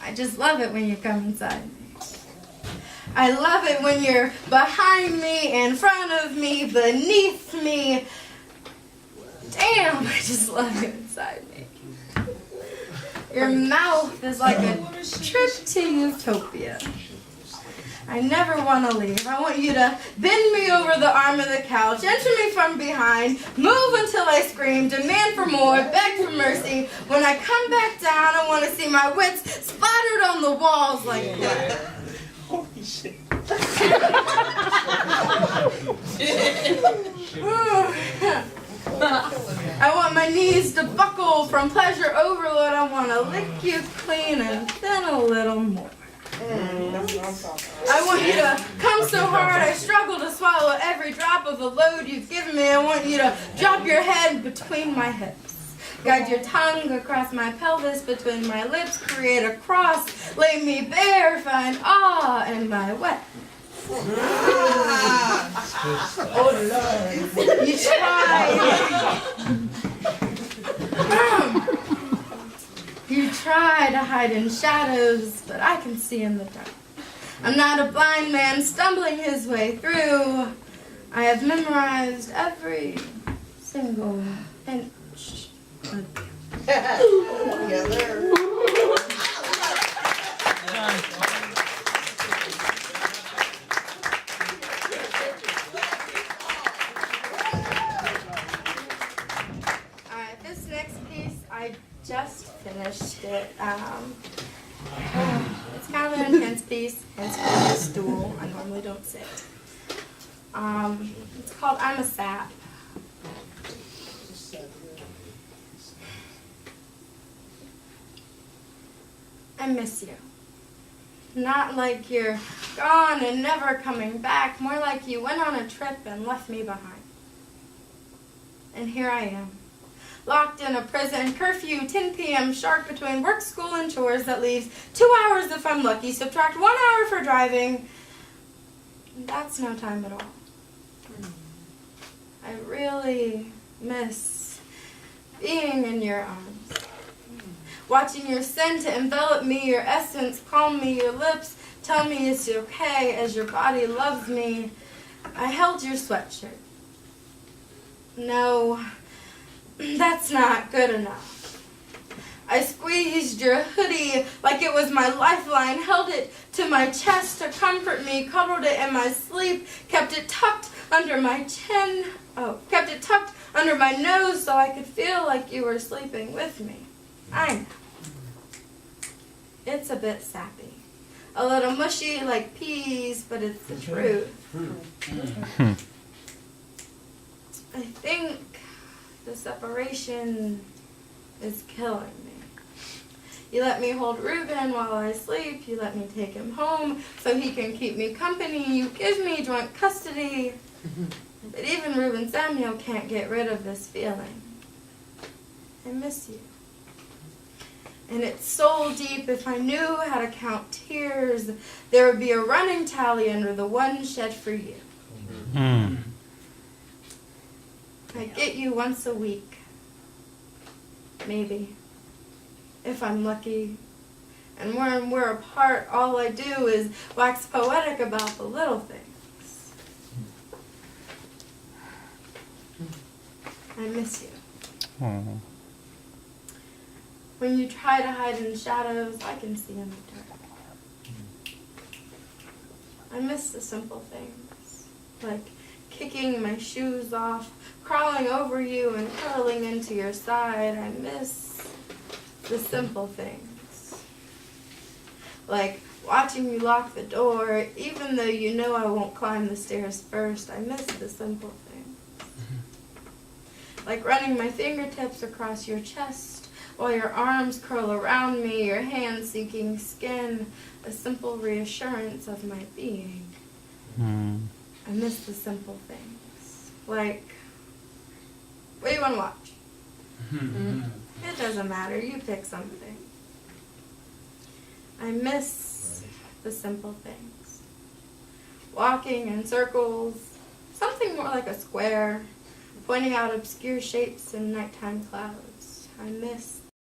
I just love it when you come inside me. I love it when you're behind me, in front of me, beneath me. Damn, I just love you inside me. Your mouth is like a trip to utopia. I never want to leave. I want you to bend me over the arm of the couch, enter me from behind, move until I scream, demand for more, beg for mercy. When I come back down, I want to see my wits splattered on the walls like that. Holy shit. I want my knees to buckle from pleasure overload. I want to lick you clean and then a little more. I want you to come so hard I struggle to swallow every drop of the load you've given me. I want you to drop your head between my hips. Guide your tongue across my pelvis between my lips. Create a cross. Lay me bare. Find awe in my wet. Oh Lord. You try to hide in shadows, but I can see in the dark. I'm not a blind man stumbling his way through. I have memorized every single inch of just finished it. It's kind of an intense piece, hence the stool. I normally don't sit. It's called I'm a Sap. I miss you. Not like you're gone and never coming back, more like you went on a trip and left me behind. And here I am. Locked in a prison, curfew, 10 p.m., shark between work, school, and chores that leaves 2 hours if I'm lucky, subtract 1 hour for driving. That's no time at all. I really miss being in your arms. Watching your scent envelop me, your essence calm me, your lips tell me it's okay as your body loves me. I held your sweatshirt. No, that's not good enough. I squeezed your hoodie like it was my lifeline, held it to my chest to comfort me, cuddled it in my sleep, kept it tucked under my chin, kept it tucked under my nose so I could feel like you were sleeping with me. I know. It's a bit sappy. A little mushy like peas, but it's the truth. I think the separation is killing me. You let me hold Reuben while I sleep. You let me take him home so he can keep me company. You give me joint custody. But even Reuben Samuel can't get rid of this feeling. I miss you. And it's soul deep. If I knew how to count tears, there would be a running tally under the one shed for you. Mm. I get you once a week. Maybe. If I'm lucky. And when we're apart, all I do is wax poetic about the little things. I miss you. Oh. When you try to hide in shadows, I can see in the dark. I miss the simple things, like kicking my shoes off, crawling over you and curling into your side. I miss the simple things, like watching you lock the door, even though you know I won't climb the stairs first. I miss the simple things, like running my fingertips across your chest, while your arms curl around me, your hands seeking skin, a simple reassurance of my being. Mm. I miss the simple things. Like, what do you want to watch? It doesn't matter, you pick something. I miss the simple things. Walking in circles, something more like a square, pointing out obscure shapes in nighttime clouds. I miss